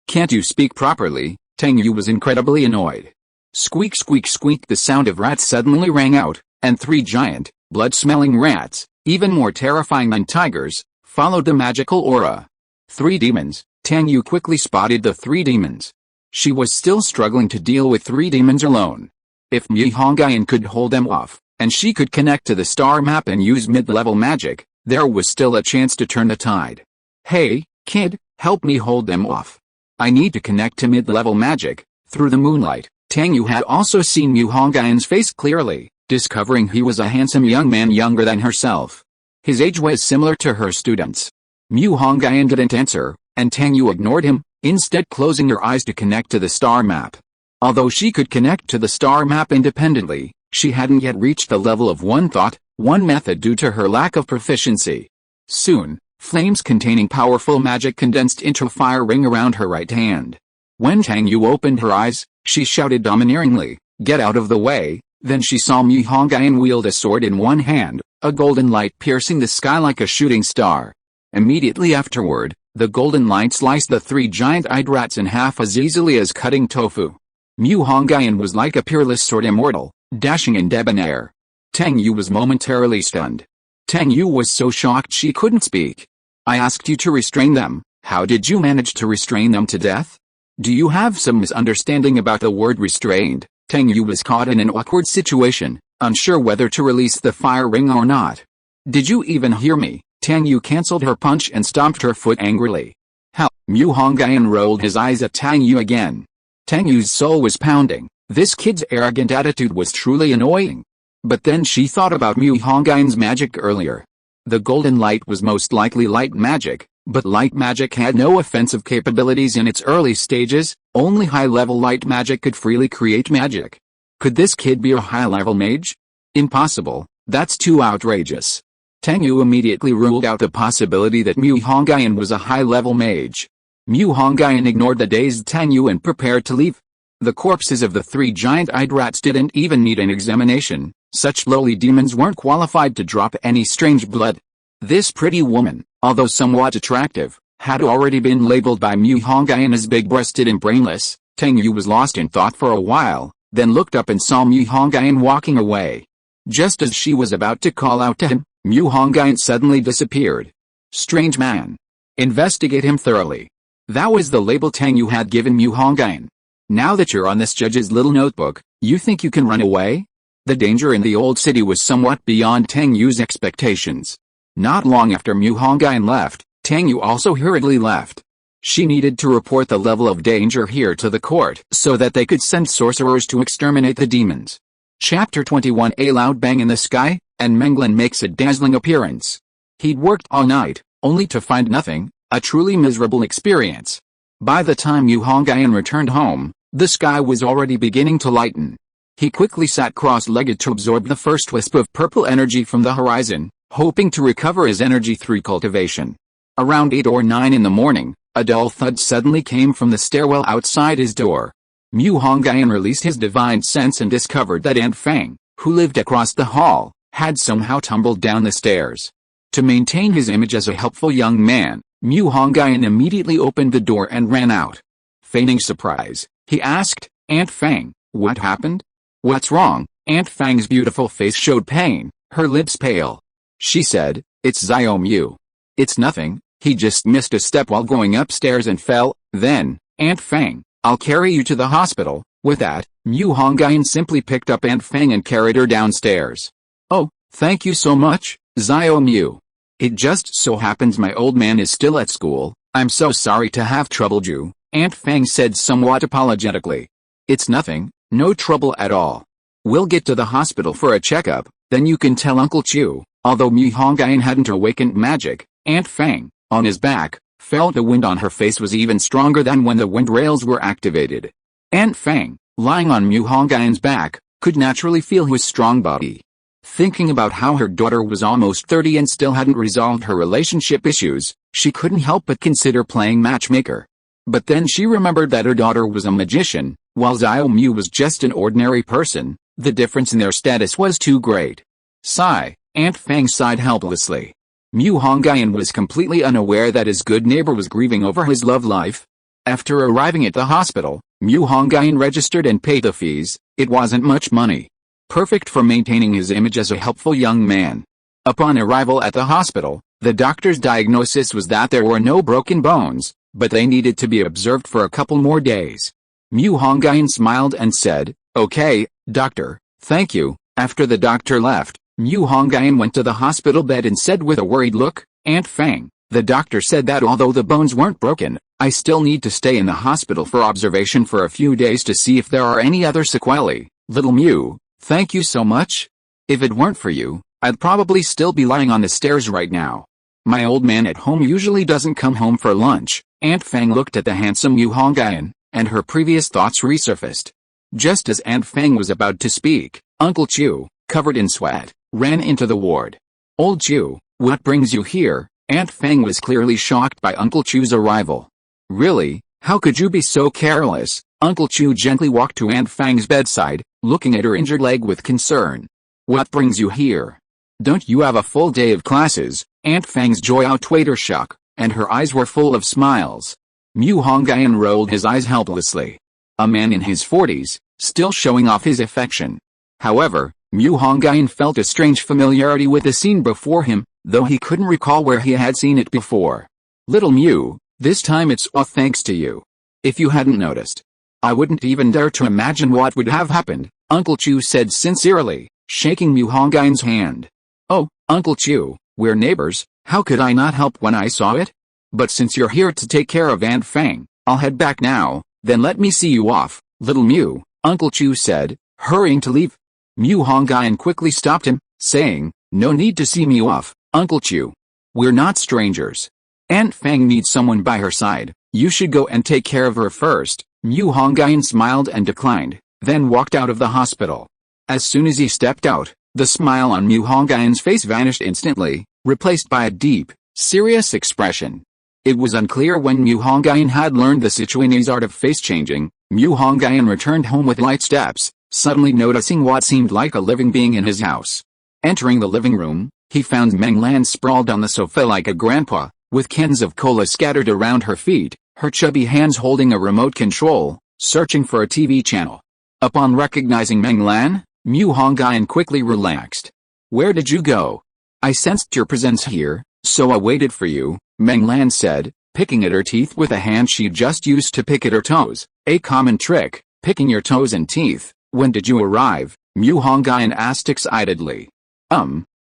Speaker 1: Can't you speak properly? Tang Yu was incredibly annoyed. Squeak squeak squeak, the sound of rats suddenly rang out, and three giant, blood-smelling rats, even more terrifying than tigers, followed the magical aura. 3 demons. Tang Yu quickly spotted the 3 demons. She was still struggling to deal with 3 demons alone. If Mu Hongyun could hold them off, and she could connect to the star map and use mid-level magic, there was still a chance to turn the tide. Hey, kid, help me hold them off. I need to connect to mid-level magic. Through the moonlight, Tang Yu had also seen Mu Hongyun's face clearly, discovering he was a handsome young man younger than herself. His age was similar to her students. Mu Hongyun didn't answer, and Tang Yu ignored him, instead closing her eyes to connect to the star map. Although she could connect to the star map independently, she hadn't yet reached the level of one thought, one method due to her lack of proficiency. Soon, flames containing powerful magic condensed into a fire ring around her right hand. When Tang Yu opened her eyes, she shouted domineeringly, "Get out of the way!" Then she saw Mu Hongyun wield a sword in one hand, a golden light piercing the sky like a shooting star. Immediately afterward, the golden light sliced the 3 giant-eyed rats in half as easily as cutting tofu. Mu Hongyun was like a peerless sword immortal, dashing and debonair. Tang Yu was momentarily stunned. Tang Yu was so shocked she couldn't speak. I asked you to restrain them. How did you manage to restrain them to death? Do you have some misunderstanding about the word restrained? Tang Yu was caught in an awkward situation, unsure whether to release the fire ring or not. Did you even hear me? Tang Yu cancelled her punch and stomped her foot angrily. How? Mu Hongyun rolled his eyes at Tang Yu again. Tang Yu's soul was pounding. This kid's arrogant attitude was truly annoying. But then she thought about Mu Hongyun's magic earlier. The golden light was most likely light magic, but light magic had no offensive capabilities in its early stages. Only high-level light magic could freely create magic. Could this kid be a high-level mage? Impossible, that's too outrageous. Tang Yu immediately ruled out the possibility that Mu Hongyun was a high-level mage. Mu Hongyun ignored the dazed Tang Yu and prepared to leave. The corpses of the 3 giant-eyed rats didn't even need an examination. Such lowly demons weren't qualified to drop any strange blood. This pretty woman, although somewhat attractive, had already been labeled by Mu Hongyun as big-breasted and brainless. Tang Yu was lost in thought for a while, then looked up and saw Mu Hongyun walking away. Just as she was about to call out to him, Mu Hongyun suddenly disappeared. Strange man. Investigate him thoroughly. That was the label Tang Yu had given Mu Hongyun. Now that you're on this judge's little notebook, you think you can run away? The danger in the old city was somewhat beyond Tang Yu's expectations. Not long after Mu Hongyun left, Tang Yu also hurriedly left. She needed to report the level of danger here to the court so that they could send sorcerers to exterminate the demons. Chapter 21. A loud bang in the sky, and Meng Lan makes a dazzling appearance. He'd worked all night, only to find nothing, a truly miserable experience. By the time Hongyun returned home, the sky was already beginning to lighten. He quickly sat cross-legged to absorb the first wisp of purple energy from the horizon, hoping to recover his energy through cultivation. Around 8 or 9 in the morning, a dull thud suddenly came from the stairwell outside his door. Hongyun released his divine sense and discovered that Aunt Fang, who lived across the hall, had somehow tumbled down the stairs. To maintain his image as a helpful young man, Hongyun immediately opened the door and ran out. Feigning surprise, he asked, "Aunt Fang, what happened?" "What's wrong?" Aunt Fang's beautiful face showed pain, her lips pale. She said, "It's Zhan Mu. It's nothing, he just missed a step while going upstairs and fell." "Then, Aunt Fang, I'll carry you to the hospital." With that, Hongyun simply picked up Aunt Fang and carried her downstairs. "Oh, thank you so much, Zhan Mu. It just so happens my old man is still at school. I'm so sorry to have troubled you," Aunt Fang said somewhat apologetically. "It's nothing, no trouble at all. We'll get to the hospital for a checkup, then you can tell Uncle Chu." Although Hongyun hadn't awakened magic, Aunt Fang, on his back, felt the wind on her face was even stronger than when the wind rails were activated. Aunt Fang, lying on Hongyun's back, could naturally feel his strong body. Thinking about how her daughter was almost 30 and still hadn't resolved her relationship issues, she couldn't help but consider playing matchmaker. But then she remembered that her daughter was a magician, while Zhan Mu was just an ordinary person. The difference in their status was too great. Sigh, Aunt Fang sighed helplessly. Hongyun was completely unaware that his good neighbor was grieving over his love life. After arriving at the hospital, Hongyun registered and paid the fees. It wasn't much money. Perfect for maintaining his image as a helpful young man. Upon arrival at the hospital, the doctor's diagnosis was that there were no broken bones, but they needed to be observed for a couple more days. Hongyun smiled and said, "Okay, doctor, thank you." After the doctor left, Hongyun went to the hospital bed and said with a worried look, "Aunt Fang, the doctor said that although the bones weren't broken, I still need to stay in the hospital for observation for a few days to see if there are any other sequelae." "Little Mu, thank you so much. If it weren't for you, I'd probably still be lying on the stairs right now. My old man at home usually doesn't come home for lunch." Aunt Fang looked at the handsome Hongyun, and her previous thoughts resurfaced. Just as Aunt Fang was about to speak, Uncle Chu, covered in sweat, ran into the ward. "Old Chu, what brings you here?" Aunt Fang was clearly shocked by Uncle Chu's arrival. "Really, how could you be so careless?" Uncle Chu gently walked to Aunt Fang's bedside, looking at her injured leg with concern. "What brings you here? Don't you have a full day of classes?" Aunt Fang's joy outweighed her shock, and her eyes were full of smiles. Hongyun rolled his eyes helplessly. A man in his 40s, still showing off his affection. However, Hongyun felt a strange familiarity with the scene before him, though he couldn't recall where he had seen it before. "Little Mu, this time it's all thanks to you. If you hadn't noticed, I wouldn't even dare to imagine what would have happened," Uncle Chu said sincerely, shaking Hongyun's hand. "Oh, Uncle Chu, we're neighbors, how could I not help when I saw it? But since you're here to take care of Aunt Fang, I'll head back now, then let me see you off, Little Mu," Uncle Chu said, hurrying to leave. Hongyun quickly stopped him, saying, "No need to see me off, Uncle Chu. We're not strangers. Aunt Fang needs someone by her side, you should go and take care of her first." Hongyun smiled and declined, then walked out of the hospital. As soon as he stepped out, the smile on Hongyun's face vanished instantly, replaced by a deep, serious expression. It was unclear when Hongyun had learned the Sichuanese art of face changing. Hongyun returned home with light steps, suddenly noticing what seemed like a living being in his house. Entering the living room, he found Meng Lan sprawled on the sofa like a grandpa, with cans of cola scattered around her feet, her chubby hands holding a remote control, searching for a TV channel. Upon recognizing Meng Lan, Hongyun quickly relaxed. "Where did you go? I sensed your presence here, so I waited for you," Meng Lan said, picking at her teeth with a hand she just used to pick at her toes, a common trick, picking your toes and teeth. "When did you arrive?" Hongyun asked excitedly.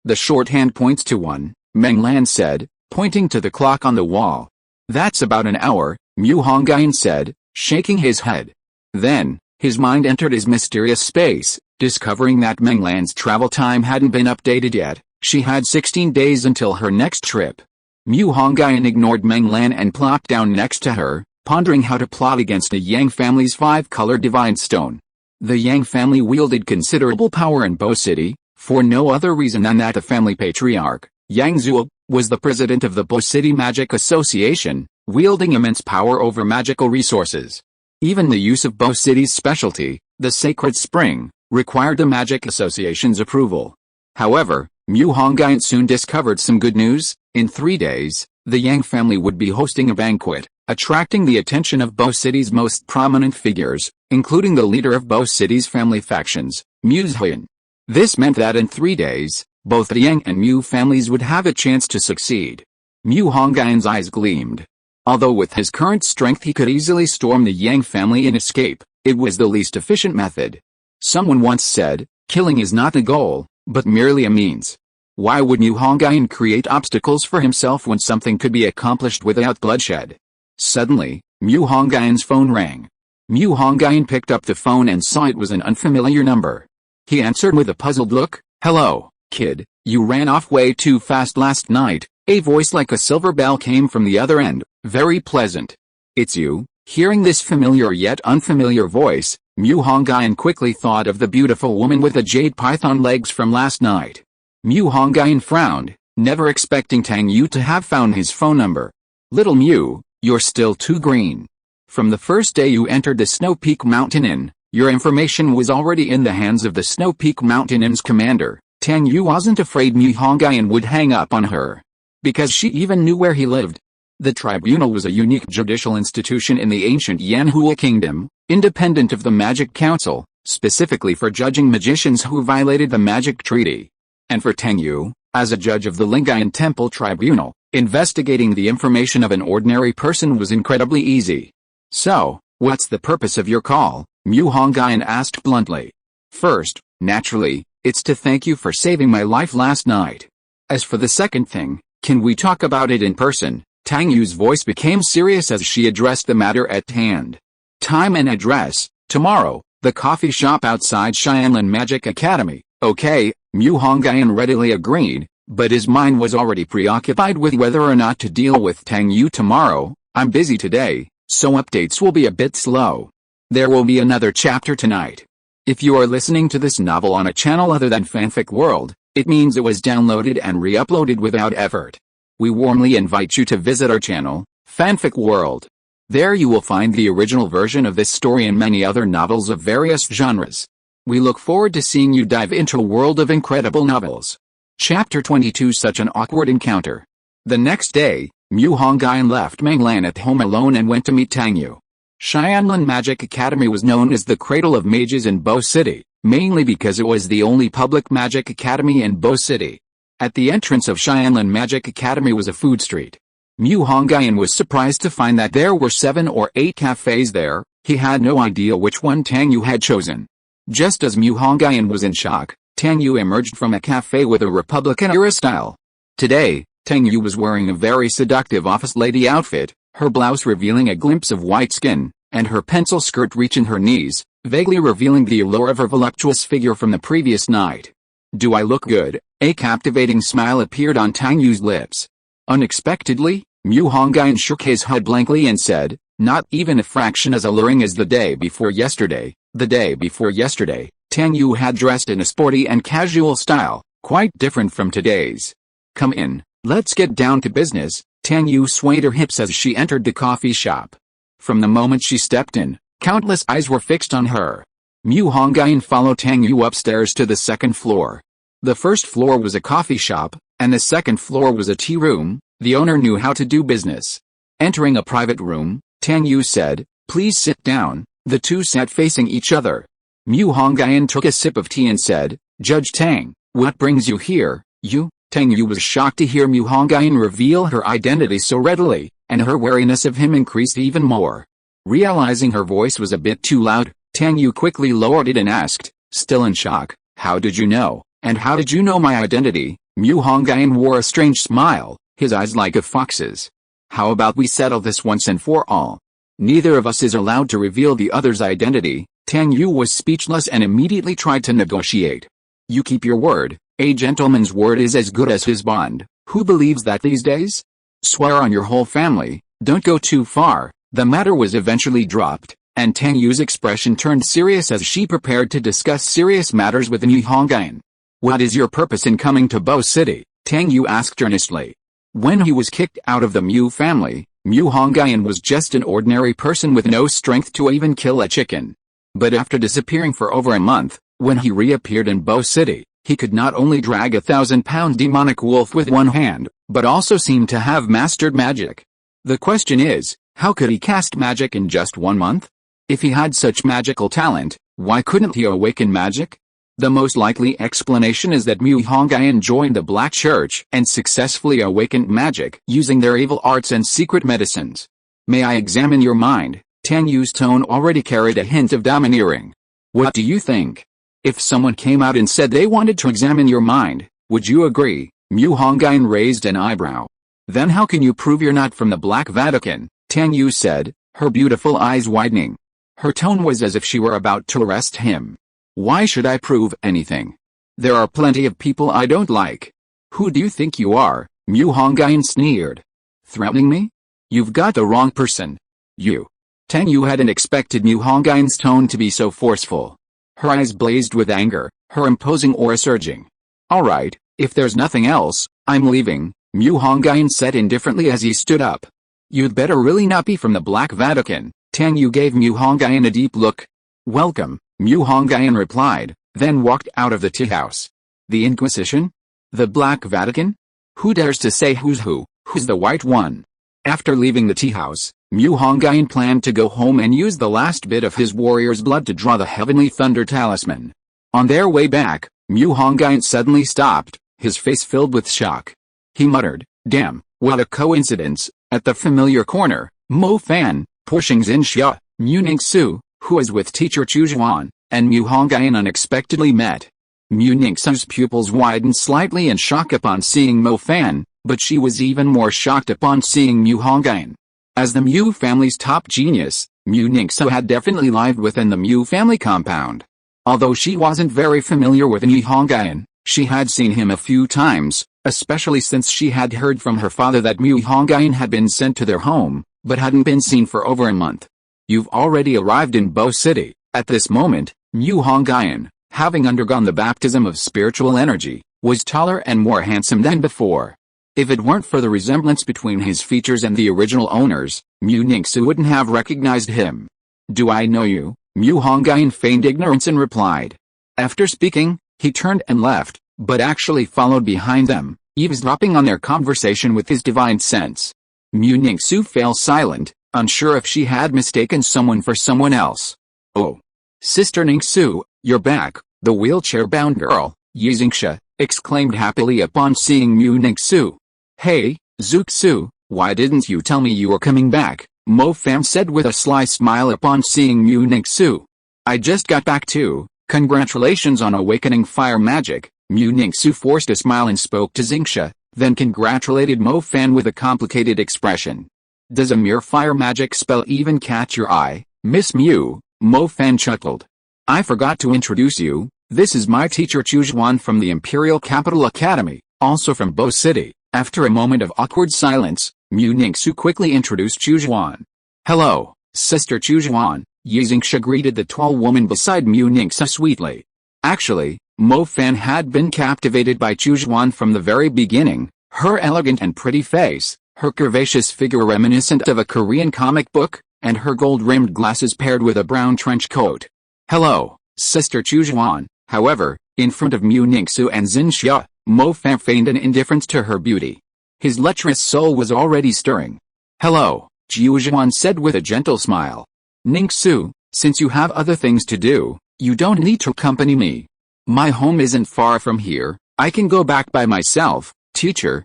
Speaker 1: The shorthand points to 1, Meng Lan said, pointing to the clock on the wall. "That's about an hour," Hongyun said, shaking his head. Then, his mind entered his mysterious space, Discovering that Meng Lan's travel time hadn't been updated yet, she had 16 days until her next trip. Hongyun ignored Meng Lan and plopped down next to her, pondering how to plot against the Yang family's 5-color divine stone. The Yang family wielded considerable power in Bo City, for no other reason than that the family patriarch, Yang Zhuo, was the president of the Bo City Magic Association, wielding immense power over magical resources. Even the use of Bo City's specialty, the Sacred Spring, required the Magic Association's approval. However, Hongyun soon discovered some good news. In 3 days, the Yang family would be hosting a banquet, attracting the attention of Bo City's most prominent figures, including the leader of Bo City's family factions, Zhan. This meant that in 3 days, both the Yang and Mu families would have a chance to succeed. Hongyun's eyes gleamed. Although with his current strength he could easily storm the Yang family and escape, it was the least efficient method. Someone once said, killing is not the goal, but merely a means. Why would Hongyun create obstacles for himself when something could be accomplished without bloodshed? Suddenly, Hongyun's phone rang. Hongyun picked up the phone and saw it was an unfamiliar number. He answered with a puzzled look. "Hello, kid, you ran off way too fast last night." A voice like a silver bell came from the other end, very pleasant. "It's you." Hearing this familiar yet unfamiliar voice, Hongyun quickly thought of the beautiful woman with the jade python legs from last night. Hongyun frowned, never expecting Tang Yu to have found his phone number. "Little Mu, you're still too green. From the first day you entered the Snow Peak Mountain Inn, your information was already in the hands of the Snow Peak Mountain Inn's commander." Tang Yu wasn't afraid Hongyun would hang up on her, because she even knew where he lived. The tribunal was a unique judicial institution in the ancient Yanhua kingdom, independent of the Magic Council, specifically for judging magicians who violated the Magic Treaty. And for Tang Yu, as a judge of the Lingyan Temple Tribunal, investigating the information of an ordinary person was incredibly easy. "So, what's the purpose of your call?" Hongyun asked bluntly. "First, naturally, it's to thank you for saving my life last night. As for the second thing, can we talk about it in person?" Tang Yu's voice became serious as she addressed the matter at hand. "Time and address, tomorrow, the coffee shop outside Qinling Magic Academy." "Okay," Hongyun readily agreed, but his mind was already preoccupied with whether or not to deal with Tang Yu tomorrow. "I'm busy today, so updates will be a bit slow. There will be another chapter tonight. If you are listening to this novel on a channel other than Fanfic World, it means it was downloaded and re-uploaded without effort. We warmly invite you to visit our channel, Fanfic World. There you will find the original version of this story and many other novels of various genres. We look forward to seeing you dive into a world of incredible novels. Chapter 22 Such an awkward encounter. The next day, Hongyun left Meng Lan at home alone and went to meet Tang Yu. Qinling Magic Academy was known as the cradle of mages in Bo City, mainly because it was the only public magic academy in Bo City. At the entrance of Qinling Magic Academy was a food street. Hongyun was surprised to find that there were 7 or 8 cafes there. He had no idea which one Tang Yu had chosen. Just as Hongyun was in shock, Tang Yu emerged from a cafe with a Republican-era style. Today, Tang Yu was wearing a very seductive office lady outfit, her blouse revealing a glimpse of white skin, and her pencil skirt reaching her knees, vaguely revealing the allure of her voluptuous figure from the previous night. "Do I look good?" A captivating smile appeared on Tang Yu's lips. Unexpectedly, Hongyun shook his head blankly and said, "Not even a fraction as alluring as the day before yesterday." The day before yesterday, Tang Yu had dressed in a sporty and casual style, quite different from today's. "Come in, let's get down to business." Tang Yu swayed her hips as she entered the coffee shop. From the moment she stepped in, countless eyes were fixed on her. Hongyun followed Tang Yu upstairs to the second floor. The first floor was a coffee shop, and the second floor was a tea room. The owner knew how to do business. Entering a private room, Tang Yu said, "Please sit down." The two sat facing each other. Hongyun took a sip of tea and said, "Judge Tang, what brings you here?" "You?" Tang Yu was shocked to hear Hongyun reveal her identity so readily, and her wariness of him increased even more. Realizing her voice was a bit too loud, Tang Yu quickly lowered it and asked, still in shock, "How did you know? And how did you know my identity?" Hongyun wore a strange smile, his eyes like a fox's. "How about we settle this once and for all? Neither of us is allowed to reveal the other's identity." Tang Yu was speechless and immediately tried to negotiate. You keep your word. A gentleman's word is as good as his bond. Who believes that these days? Swear on your whole family. Don't go too far. The matter was eventually dropped, and Tang Yu's expression turned serious as she prepared to discuss serious matters with Mu Hongyun. What is your purpose in coming to Bo City? Tang Yu asked earnestly. When he was kicked out of the Mu family, Mu Hongyun was just an ordinary person with no strength to even kill a chicken. But after disappearing for over a month, when he reappeared in Bo City, he could not only drag a 1,000-pound demonic wolf with one hand, but also seemed to have mastered magic. The question is, how could he cast magic in just 1 month? If he had such magical talent, why couldn't he awaken magic? The most likely explanation is that Mu Hongyun joined the Black Church and successfully awakened magic using their evil arts and secret medicines. May I examine your mind? Tang Yu's tone already carried a hint of domineering. What do you think? If someone came out and said they wanted to examine your mind, would you agree? Mu Hongyun raised an eyebrow. Then how can you prove you're not from the Black Vatican? Tang Yu said, her beautiful eyes widening. Her tone was as if she were about to arrest him. Why should I prove anything? There are plenty of people I don't like. Who do you think you are? Mu Hongyun sneered. Threatening me? You've got the wrong person. You. Tang Yu hadn't expected Mu Hongyun's tone to be so forceful. Her eyes blazed with anger, her imposing aura surging. All right, if there's nothing else, I'm leaving, Mu Hongyun said indifferently as he stood up. You'd better really not be from the Black Vatican. Tang Yu gave Mu Hongyun a deep look. Welcome, Mu Hongyun replied, then walked out of the tea house. The Inquisition? The Black Vatican? Who dares to say who's who? Who's the white one? After leaving the tea house, Mu Hongyun planned to go home and use the last bit of his warrior's blood to draw the Heavenly Thunder Talisman. On their way back, Mu Hongyun suddenly stopped, his face filled with shock. He muttered, damn, what a coincidence. At the familiar corner, Mo Fan, pushing Xinxia, Mu Ningsu, who was with teacher Chu Zhuan, and Mu Hongyun unexpectedly met. Mu Ningsu's pupils widened slightly in shock upon seeing Mo Fan, but she was even more shocked upon seeing Mu Hongyun. As the Mu family's top genius, Mu Ningsu had definitely lived within the Mu family compound. Although she wasn't very familiar with Mu Hongyun, she had seen him a few times, especially since she had heard from her father that Mu Hongyun had been sent to their home, but hadn't been seen for over a month. You've already arrived in Bo City. At this moment, Mu Hongyun, having undergone the baptism of spiritual energy, was taller and more handsome than before. If it weren't for the resemblance between his features and the original owners, Mu Ningsu wouldn't have recognized him. Do I know you? Mu Hongyun feigned ignorance and replied. After speaking, he turned and left, but actually followed behind them, eavesdropping on their conversation with his divine sense. Mu Ningsu fell silent, unsure if she had mistaken someone for someone else. Oh. Sister Ningsu, you're back, the wheelchair-bound girl, Yixingxia, exclaimed happily upon seeing Mu Ningsu. Hey, Zuxu, why didn't you tell me you were coming back? Mo Fan said with a sly smile upon seeing Mu Ningsu. I just got back too, congratulations on awakening fire magic. Mu Ningsu forced a smile and spoke to Xinxia, then congratulated Mo Fan with a complicated expression. Does a mere fire magic spell even catch your eye, Miss Mu? Mo Fan chuckled. I forgot to introduce you, this is my teacher Chu Zhuan from the Imperial Capital Academy, also from Bo City. After a moment of awkward silence, Mu Ningsu quickly introduced Chu Zhuan. Hello, Sister Chu Zhuan, Yixingxia greeted the tall woman beside Mu Ningsu sweetly. Actually, Mo Fan had been captivated by Chu Zhuan from the very beginning, her elegant and pretty face, her curvaceous figure reminiscent of a Korean comic book, and her gold-rimmed glasses paired with a brown trench coat. Hello, Sister Chu Zhuan. However, in front of Mu Ningsu and Xinxia, Mo Fan feigned an indifference to her beauty. His lecherous soul was already stirring. Hello, Chu Zhuan said with a gentle smile. Ningsu, since you have other things to do, you don't need to accompany me. My home isn't far from here, I can go back by myself. Teacher,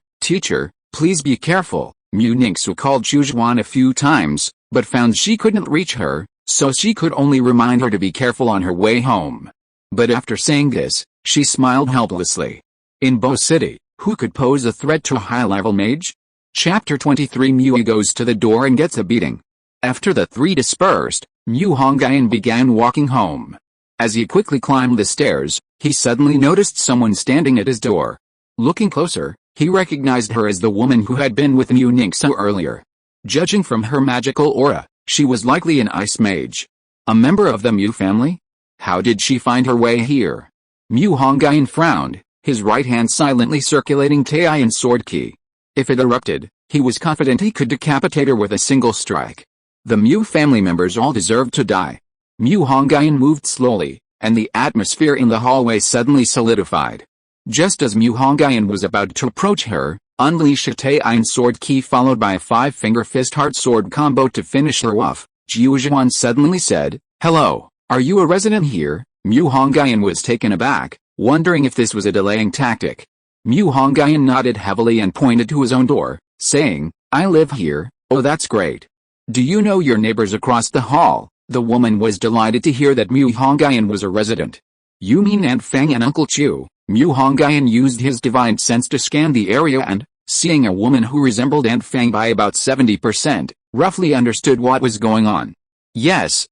Speaker 1: please be careful. Mu Ningsu called Chu Zhuan a few times, but found she couldn't reach her, so she could only remind her to be careful on her way home. But after saying this, she smiled helplessly. In Bo City, who could pose a threat to a high-level mage? Chapter 23 Mu goes to the door and gets a beating. After the three dispersed, Mu Hongyun began walking home. As he quickly climbed the stairs, he suddenly noticed someone standing at his door. Looking closer, he recognized her as the woman who had been with Mu Ningsu earlier. Judging from her magical aura, she was likely an ice mage. A member of the Mu family? How did she find her way here? Mu Hongyun frowned, his right hand silently circulating Taiyan sword key. If it erupted, he was confident he could decapitate her with a single strike. The Mu family members all deserved to die. Mu Hongyun moved slowly, and the atmosphere in the hallway suddenly solidified. Just as Mu Hongyun was about to approach her, unleash a Taiyan sword key followed by a five-finger fist heart sword combo to finish her off, Zhan suddenly said, "Hello, are you a resident here?" Mu Hongyun was taken aback, wondering if this was a delaying tactic. Mu Hongyun nodded heavily and pointed to his own door, saying, "I live here." "Oh, that's great. Do you know your neighbors across the hall?" The woman was delighted to hear that Mu Hongyun was a resident. "You mean Aunt Fang and Uncle Chu?" Mu Hongyun used his divine sense to scan the area and, seeing a woman who resembled Aunt Fang by about 70%, roughly understood what was going on. Yes,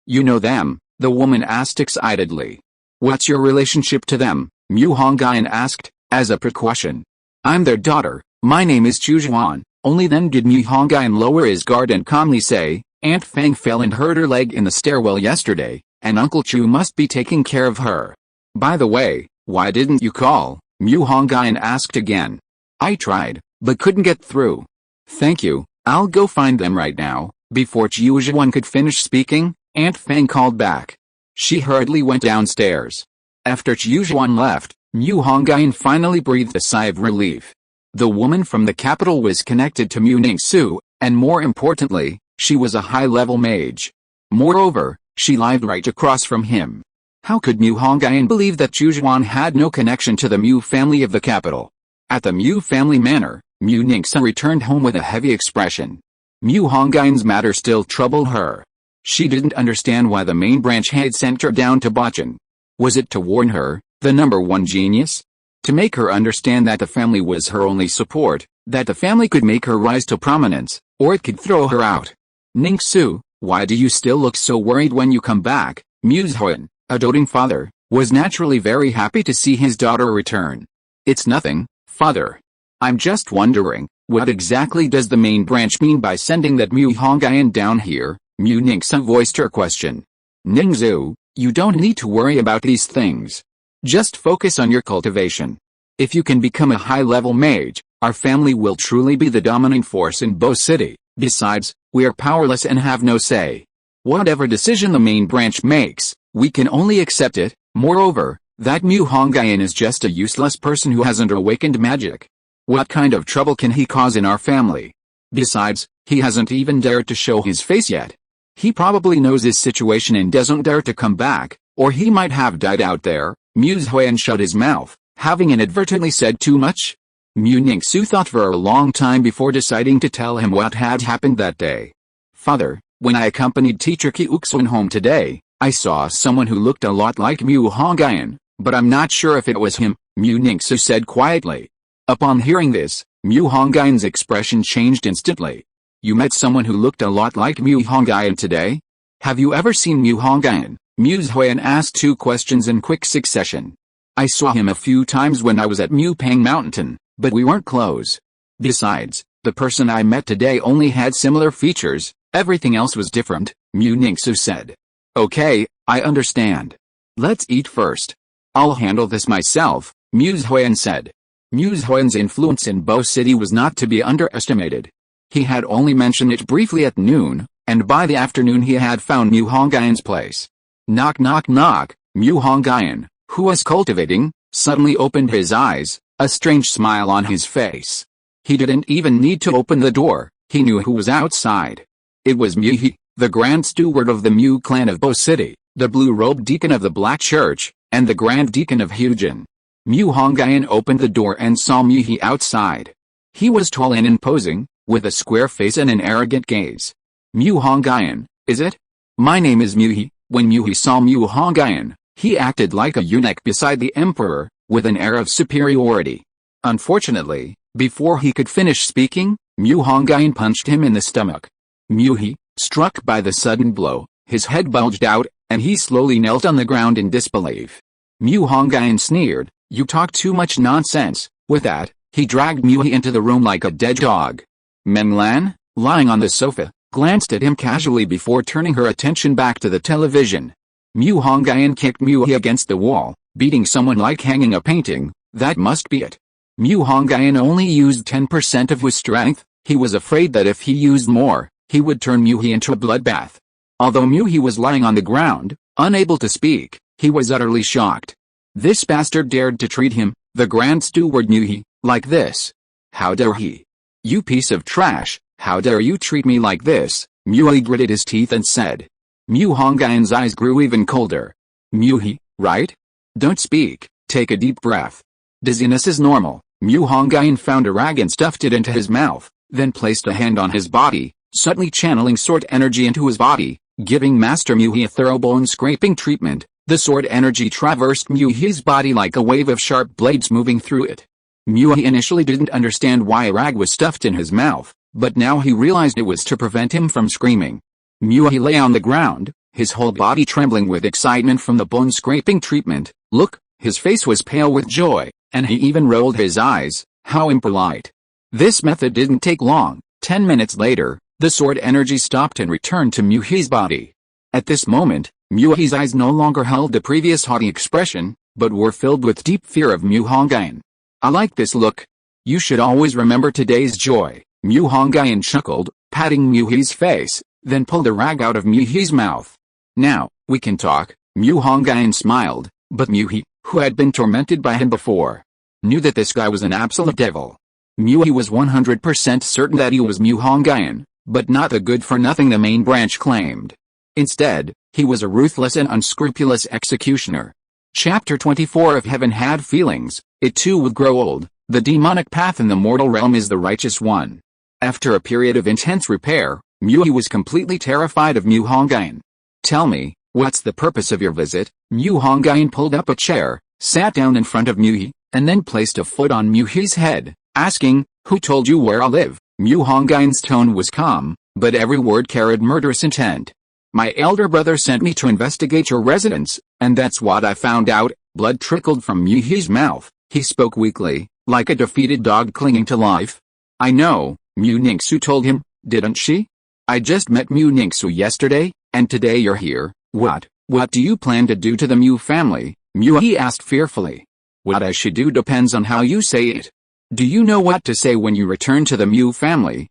Speaker 1: you know them," the woman asked excitedly. "What's your relationship to them?" Mu Hongyun asked, as a precaution. "I'm their daughter, my name is Zhan." Only then did Mu Hongyun lower his guard and calmly say, "Aunt Fang fell and hurt her leg in the stairwell yesterday, and Uncle Chu must be taking care of her." "By the way, why didn't you call?" Mu Hongyun asked again. "I tried, but couldn't get through." "Thank you, I'll go find them right now." Before Zhan could finish speaking, Aunt Fang called back. She hurriedly went downstairs. After Zhan left, Mu Hongyun finally breathed a sigh of relief. The woman from the capital was connected to Mu Ningsu, and more importantly, she was a high-level mage. Moreover, she lived right across from him. How could Mu Hongyun believe that Zhan had no connection to the Mu family of the capital? At the Mu family manor, Mu Ningsu returned home with a heavy expression. Mu Hongyun's matter still troubled her. She didn't understand why the main branch had sent her down to Bachan. Was it to warn her, the number one genius? To make her understand that the family was her only support, that the family could make her rise to prominence, or it could throw her out? "Ningsu, why do you still look so worried when you come back?" Mu Zhan, a doting father, was naturally very happy to see his daughter return. "It's nothing, father. I'm just wondering, what exactly does the main branch mean by sending that Mu Hongyun down here?" Mu Ningsu voiced her question. "Ningsu, you don't need to worry about these things. Just focus on your cultivation. If you can become a high-level mage, our family will truly be the dominant force in Bo City. Besides, we are powerless and have no say. Whatever decision the main branch makes, we can only accept it. Moreover, that Mu Hongyun is just a useless person who hasn't awakened magic. What kind of trouble can he cause in our family? Besides, he hasn't even dared to show his face yet. He probably knows his situation and doesn't dare to come back, or he might have died out there." Mu Zhan shut his mouth, having inadvertently said too much. Mu Ningsu thought for a long time before deciding to tell him what had happened that day. "Father, when I accompanied teacher Qiuxun home today, I saw someone who looked a lot like Mu Hongyun, but I'm not sure if it was him," Mu Ningsu said quietly. Upon hearing this, Mu Hongyun's expression changed instantly. "You met someone who looked a lot like Mu Hongyun today? Have you ever seen Mu Hongyun?" Mu Zhan asked two questions in quick succession. "I saw him a few times when I was at Mu Pang Mountain, but we weren't close. Besides, the person I met today only had similar features, everything else was different," Mu Ningsu said. "Okay, I understand. Let's eat first. I'll handle this myself," Mu Zhan said. Mu Zhan's influence in Bo City was not to be underestimated. He had only mentioned it briefly at noon, and by the afternoon he had found Mu Hongyun's place. Knock knock knock. Mu Hongyun, who was cultivating, suddenly opened his eyes, a strange smile on his face. He didn't even need to open the door, he knew who was outside. It was Mu, the Grand Steward of the Mu Clan of Bo City, the blue-robed deacon of the Black Church, and the Grand Deacon of Hongyun. Mu Hongyun opened the door and saw Mu outside. He was tall and imposing, with a square face and an arrogant gaze. "Mu Hongyun, is it? My name is Mu." When Mu saw Mu Hongyun, he acted like a eunuch beside the emperor, with an air of superiority. Unfortunately, before he could finish speaking, Mu Hongyun punched him in the stomach. Mu, struck by the sudden blow, his head bulged out, and he slowly knelt on the ground in disbelief. Hongyun sneered, "You talk too much nonsense." With that, he dragged Mu into the room like a dead dog. Meng Lan, lying on the sofa, glanced at him casually before turning her attention back to the television. Hongyun kicked Mu against the wall, beating someone like hanging a painting. That must be it. Hongyun only used 10% of his strength. He was afraid that if he used more, he would turn Mu into a bloodbath. Although Mu was lying on the ground, unable to speak, he was utterly shocked. This bastard dared to treat him, the Grand Steward Mu, like this. How dare he? "You piece of trash, how dare you treat me like this?" Mu gritted his teeth and said. Hongyun's eyes grew even colder. "Mu, right? Don't speak, take a deep breath." Dizziness is normal. Hongyun found a rag and stuffed it into his mouth, then placed a hand on his body, suddenly channeling sword energy into his body, giving Master Mu a thorough bone-scraping treatment. The sword energy traversed Mu's body like a wave of sharp blades moving through it. Mu initially didn't understand why a rag was stuffed in his mouth, but now he realized it was to prevent him from screaming. Mu lay on the ground, his whole body trembling with excitement from the bone-scraping treatment. Look, his face was pale with joy, and he even rolled his eyes. How impolite. This method didn't take long. 10 minutes later, the sword energy stopped and returned to Mu's body. At this moment, Mu's eyes no longer held the previous haughty expression, but were filled with deep fear of Hongyun. "I like this look. You should always remember today's joy." Hongyun chuckled, patting Mu's face, then pulled a rag out of Mu's mouth. "Now, we can talk." Hongyun smiled, but Mu, who had been tormented by him before, knew that this guy was an absolute devil. Mu was 100% certain that he was Hongyun, but not the good-for-nothing the main branch claimed. Instead, he was a ruthless and unscrupulous executioner. Chapter 24 of Heaven had feelings, it too would grow old. The demonic path in the mortal realm is the righteous one. After a period of intense repair, Mu was completely terrified of Hongyun. "Tell me, what's the purpose of your visit?" Hongyun pulled up a chair, sat down in front of Mu, and then placed a foot on Mu's head, asking, "Who told you where I live?" Hongyun's tone was calm, but every word carried murderous intent. "My elder brother sent me to investigate your residence, and that's what I found out." Blood trickled from Mu's mouth. He spoke weakly, like a defeated dog clinging to life. "I know," Mu Ningsu told him, "didn't she? I just met Mu Ningsu yesterday, and today you're here. What do you plan to do to the Mu family?" Mu asked fearfully. "What I should do depends on how you say it. Do you know what to say when you return to the Mu family?"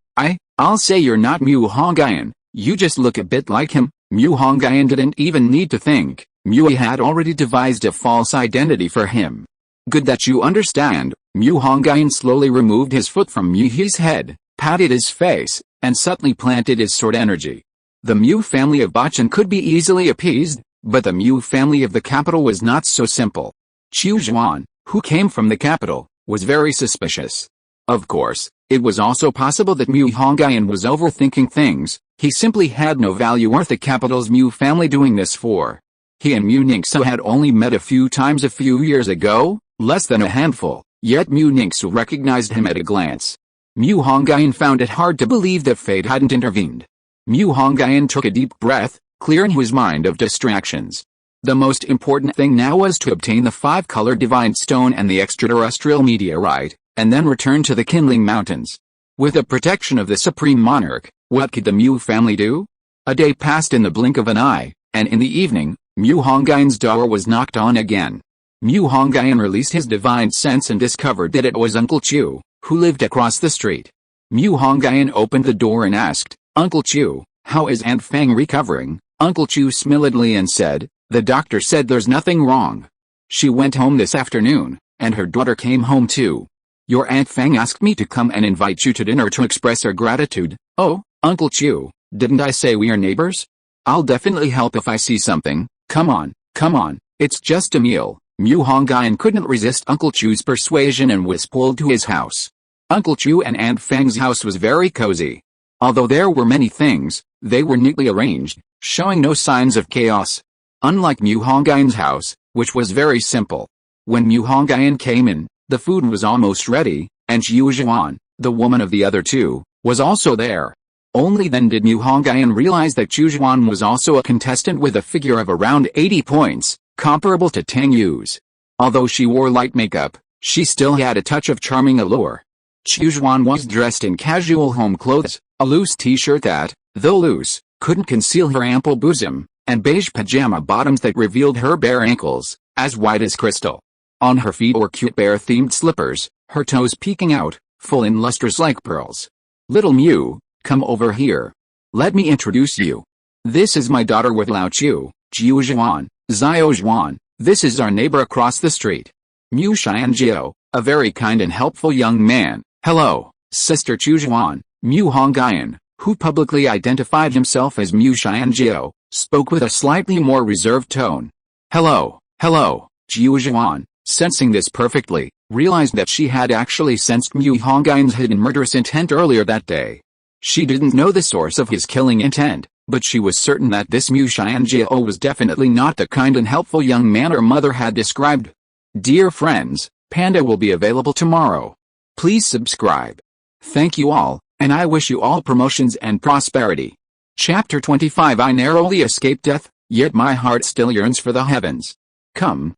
Speaker 1: I'll say you're not Hongyun. You just look a bit like him." Hongyun didn't even need to think. Mu had already devised a false identity for him. "Good that you understand." Hongyun slowly removed his foot from Mu's head, patted his face, and suddenly planted his sword energy. The Mu family of Bachan could be easily appeased, but the Mu family of the capital was not so simple. Chu Zhan, who came from the capital, was very suspicious. Of course, it was also possible that Hongyun was overthinking things. He simply had no value worth the capital's Mu family doing this for. He and Mu Ningsu had only met a few times a few years ago, less than a handful, yet Mu Ningsu recognized him at a glance. Hongyun found it hard to believe that fate hadn't intervened. Hongyun took a deep breath, clearing his mind of distractions. The most important thing now was to obtain the 5-color divine stone and the extraterrestrial meteorite, and then return to the Qinling Mountains. With the protection of the Supreme Monarch, what could the Mu family do? A day passed in the blink of an eye, and in the evening, Hongyun's door was knocked on again. Hongyun released his divine sense and discovered that it was Uncle Chu, who lived across the street. Hongyun opened the door and asked, "Uncle Chu, how is Aunt Fang recovering?" Uncle Chu smiled and said, "The doctor said there's nothing wrong. She went home this afternoon, and her daughter came home too. Your Aunt Fang asked me to come and invite you to dinner to express her gratitude." "Oh, Uncle Chu, didn't I say we are neighbors? I'll definitely help if I see something. Come on, it's just a meal." Hongyun couldn't resist Uncle Chu's persuasion and was pulled to his house. Uncle Chu and Aunt Fang's house was very cozy. Although there were many things, they were neatly arranged, showing no signs of chaos. Unlike Hongyun's house, which was very simple. When Hongyun came in, the food was almost ready, and Zhan, the woman of the other two, was also there. Only then did Mu Hongyun realize that Chu Zhuan was also a contestant with a figure of around 80 points, comparable to Tang Yu's. Although she wore light makeup, she still had a touch of charming allure. Chu Zhuan was dressed in casual home clothes, a loose t-shirt that, though loose, couldn't conceal her ample bosom, and beige pajama bottoms that revealed her bare ankles, as white as crystal. On her feet were cute bear-themed slippers, her toes peeking out, full in lustres like pearls. "Little Mu, come over here. Let me introduce you. This is my daughter with Lao Chu, Jiu Zhuan, Zio Zhuan. This is our neighbor across the street. Mu Xianjiu, a very kind and helpful young man." "Hello, Sister Chu Zhuan." Mu Hongyun, who publicly identified himself as Mu Xianjiu, spoke with a slightly more reserved tone. "Hello, Jiu Zhuan," sensing this perfectly, realized that she had actually sensed Mu Hongyun's hidden murderous intent earlier that day. She didn't know the source of his killing intent, but she was certain that this Mu Xianjiu was definitely not the kind and helpful young man her mother had described. Dear friends, Panda will be available tomorrow. Please subscribe. Thank you all, and I wish you all promotions and prosperity. Chapter 25. I narrowly escaped death, yet my heart still yearns for the heavens. Come,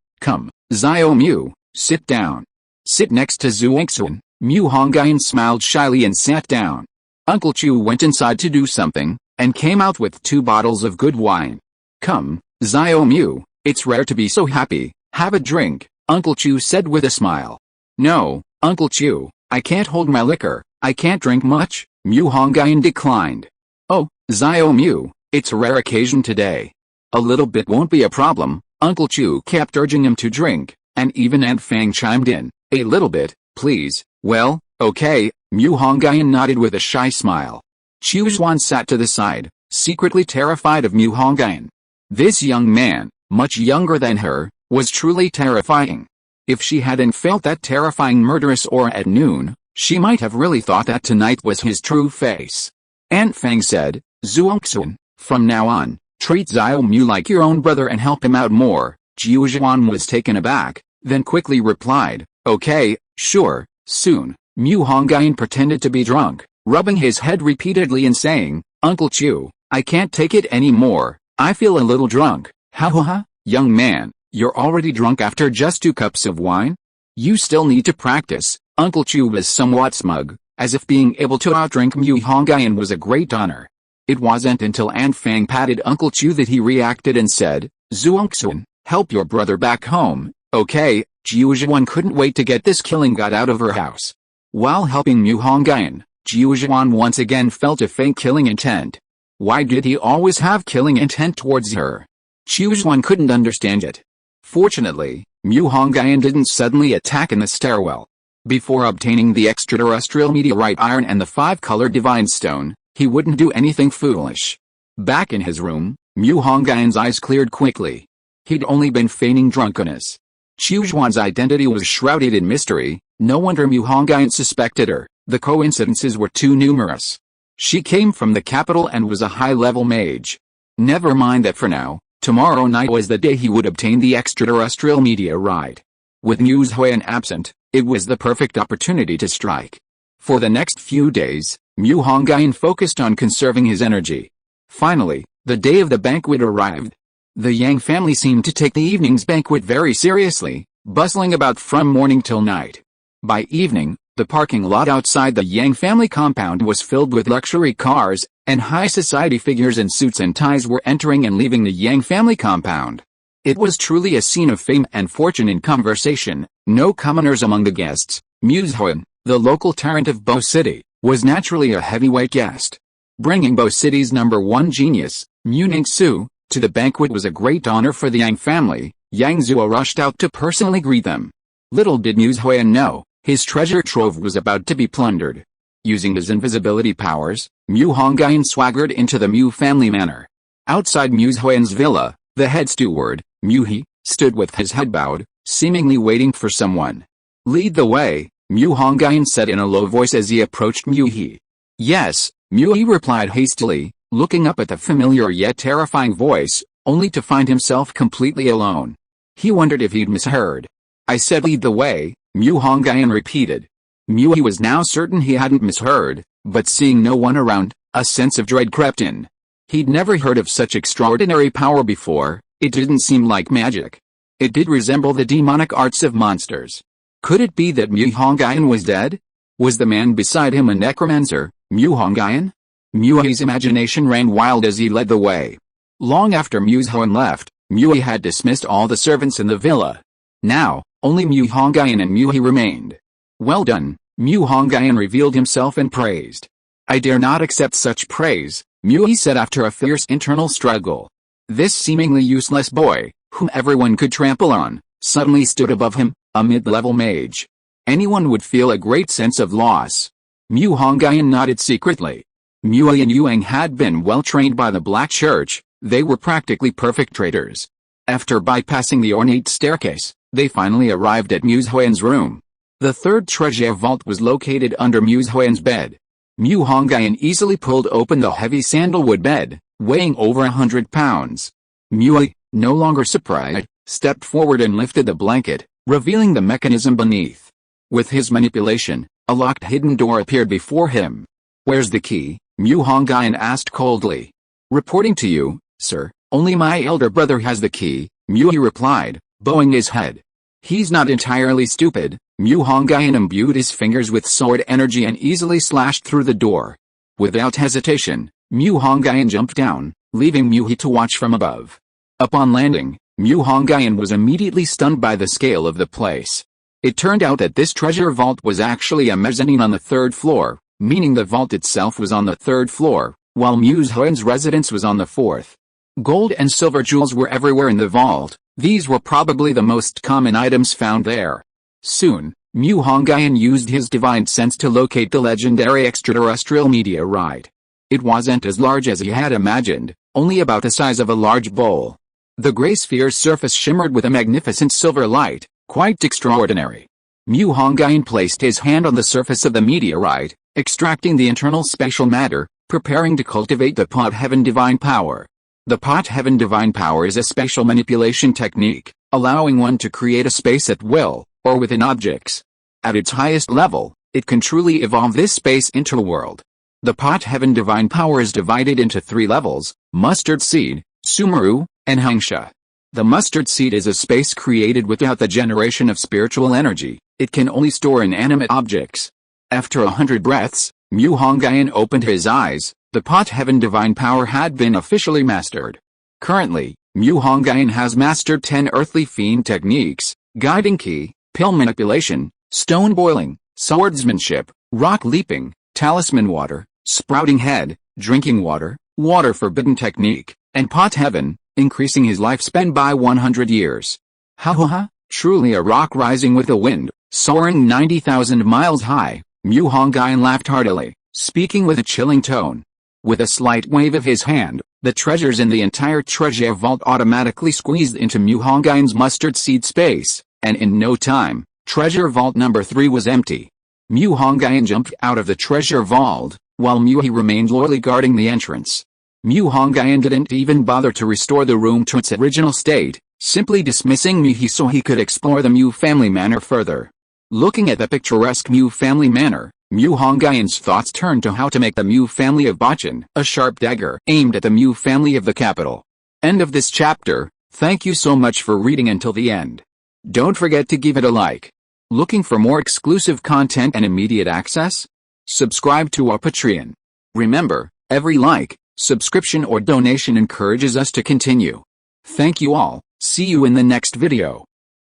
Speaker 1: Zio Mu, sit down. Sit next to Zuangxun. Mu Hongyun smiled shyly and sat down. Uncle Chu went inside to do something, and came out with 2 bottles of good wine. "Come, Zio Mu, it's rare to be so happy, have a drink," Uncle Chu said with a smile. "No, Uncle Chu, I can't hold my liquor, I can't drink much," Mu Hongyun declined. "Oh, Zio Mu, it's a rare occasion today. A little bit won't be a problem," Uncle Chu kept urging him to drink, and even Aunt Fang chimed in, "A little bit, please." "Well, okay," Mu Hongyun nodded with a shy smile. Chu Zhuan sat to the side, secretly terrified of Mu Hongyun. This young man, much younger than her, was truly terrifying. If she hadn't felt that terrifying murderous aura at noon, she might have really thought that tonight was his true face. Aunt Fang said, "Zuangxun, from now on, treat Zio Mu like your own brother and help him out more." Jiu Zhuan was taken aback, then quickly replied, "Okay, sure, soon." Mu Hongyun pretended to be drunk, rubbing his head repeatedly and saying, "Uncle Chu, I can't take it anymore, I feel a little drunk." "Ha, young man, you're already drunk after just 2 cups of wine? You still need to practice." Uncle Chu was somewhat smug, as if being able to outdrink Mu Hongyun was a great honor. It wasn't until Aunt Fang patted Uncle Chu that he reacted and said, "Zuangxun, help your brother back home." "Okay." Jiu Zhuan couldn't wait to get this killing god out of her house. While helping Mu Hongyun, Jiu Zhuan once again felt a faint killing intent. Why did he always have killing intent towards her? Jiu Zhuan couldn't understand it. Fortunately, Mu Hongyun didn't suddenly attack in the stairwell. Before obtaining the extraterrestrial meteorite iron and the 5-colored divine stone, he wouldn't do anything foolish. Back in his room, Mu Hongyun's eyes cleared quickly. He'd only been feigning drunkenness. Chu Zhuan's identity was shrouded in mystery. No wonder Mu Hongyun suspected her, the coincidences were too numerous. She came from the capital and was a high-level mage. Never mind that for now, tomorrow night was the day he would obtain the extraterrestrial meteorite. With Mu Zhuan absent, it was the perfect opportunity to strike. For the next few days, Mu Hongyun focused on conserving his energy. Finally, the day of the banquet arrived. The Yang family seemed to take the evening's banquet very seriously, bustling about from morning till night. By evening, the parking lot outside the Yang family compound was filled with luxury cars, and high society figures in suits and ties were entering and leaving the Yang family compound. It was truly a scene of fame and fortune in conversation. No commoners among the guests. Mu Zhuan, the local tyrant of Bo City, was naturally a heavyweight guest. Bringing Bo City's #1 genius, Mu Ningsu, to the banquet was a great honor for the Yang family. Yang Zhuo rushed out to personally greet them. Little did Mu Zhuan know, his treasure trove was about to be plundered. Using his invisibility powers, Mu Hongyun swaggered into the Mu family manor. Outside Mu Zhuan's villa, the head steward, Mu He, stood with his head bowed, seemingly waiting for someone. "Lead the way," Mu Hongyun said in a low voice as he approached Mu He. "Yes," Mu He replied hastily, looking up at the familiar yet terrifying voice, only to find himself completely alone. He wondered if he'd misheard. "I said lead the way," Mu Hongyun repeated. Mu He was now certain he hadn't misheard, but seeing no one around, A sense of dread crept in. He'd never heard of such extraordinary power before. It didn't seem like magic. It did resemble the demonic arts of monsters. Could it be that Mu Hongyun was dead? Was the man beside him a necromancer, Mu Hongyun? Mui's imagination ran wild as he led the way. Long after Mu Hongyun left, Mui had dismissed all the servants in the villa. Now, only Mu Hongyun and Mui remained. Well done, Mu Hongyun revealed himself and praised. I dare not accept such praise, Mui said after a fierce internal struggle. This seemingly useless boy, whom everyone could trample on, suddenly stood above him, a mid-level mage. Anyone would feel a great sense of loss. Mu Hongyun nodded secretly. Mui and Yuang had been well trained by the Black Church. They were practically perfect traders. After bypassing the ornate staircase, they finally arrived at Mu Hongyun's room. The third treasure vault was located under Mu Hongyun's bed. Mu Hongyun easily pulled open the heavy sandalwood bed, weighing over 100 pounds. Mui, no longer surprised, stepped forward and lifted the blanket, revealing the mechanism beneath. With his manipulation, a locked hidden door appeared before him. Where's the key? Mu Hongyun asked coldly. Reporting to you, sir, only my elder brother has the key, Mui replied, bowing his head. He's not entirely stupid. Mu Hongyun imbued his fingers with sword energy and easily slashed through the door. Without hesitation, Mu Hongyun jumped down, leaving Mui to watch from above. Upon landing, Mu Hongyun was immediately stunned by the scale of the place. It turned out that this treasure vault was actually a mezzanine on the third floor, meaning the vault itself was on the third floor, while Mu Hongyun's residence was on the fourth. Gold and silver jewels were everywhere in the vault. These were probably the most common items found there. Soon, Mu Hongyun used his divine sense to locate the legendary extraterrestrial meteorite. It wasn't as large as he had imagined, only about the size of a large bowl. The gray sphere's surface shimmered with a magnificent silver light, quite extraordinary. Mu Hongyun placed his hand on the surface of the meteorite, extracting the internal spatial matter, preparing to cultivate the pot heaven divine power. The pot heaven divine power is a spatial manipulation technique, allowing one to create a space at will, or within objects. At its highest level, it can truly evolve this space into a world. The pot heaven divine power is divided into 3 levels: mustard seed, sumeru, and hangsha. The mustard seed is a space created without the generation of spiritual energy. It can only store inanimate objects. After 100 breaths, Mu Hongyun opened his eyes. The pot heaven divine power had been officially mastered. Currently, Mu Hongyun has mastered 10 earthly fiend techniques: guiding key, pill manipulation, stone boiling, swordsmanship, rock leaping, talisman water, sprouting head, drinking water, water forbidden technique, and pot heaven, increasing his lifespan by 100 years. Ha ha ha, truly a rock rising with the wind, soaring 90,000 miles high. Mu Hongyun laughed heartily, speaking with a chilling tone. With a slight wave of his hand, the treasures in the entire treasure vault automatically squeezed into Mu Hongyun's mustard seed space, and in no time, treasure vault number 3 was empty. Mu Hongyun jumped out of the treasure vault, while Mui remained loyally guarding the entrance. Mu Hongyun didn't even bother to restore the room to its original state, simply dismissing Mui so he could explore the Mu family manor further. Looking at the picturesque Mu family manor, Mu Hongyun's thoughts turned to how to make the Mu family of Bachin a sharp dagger aimed at the Mu family of the capital. End of this chapter. Thank you so much for reading until the end. Don't forget to give it a like. Looking for more exclusive content and immediate access? Subscribe to our Patreon. Remember, every like, subscription or donation encourages us to continue. Thank you all. See you in the next video.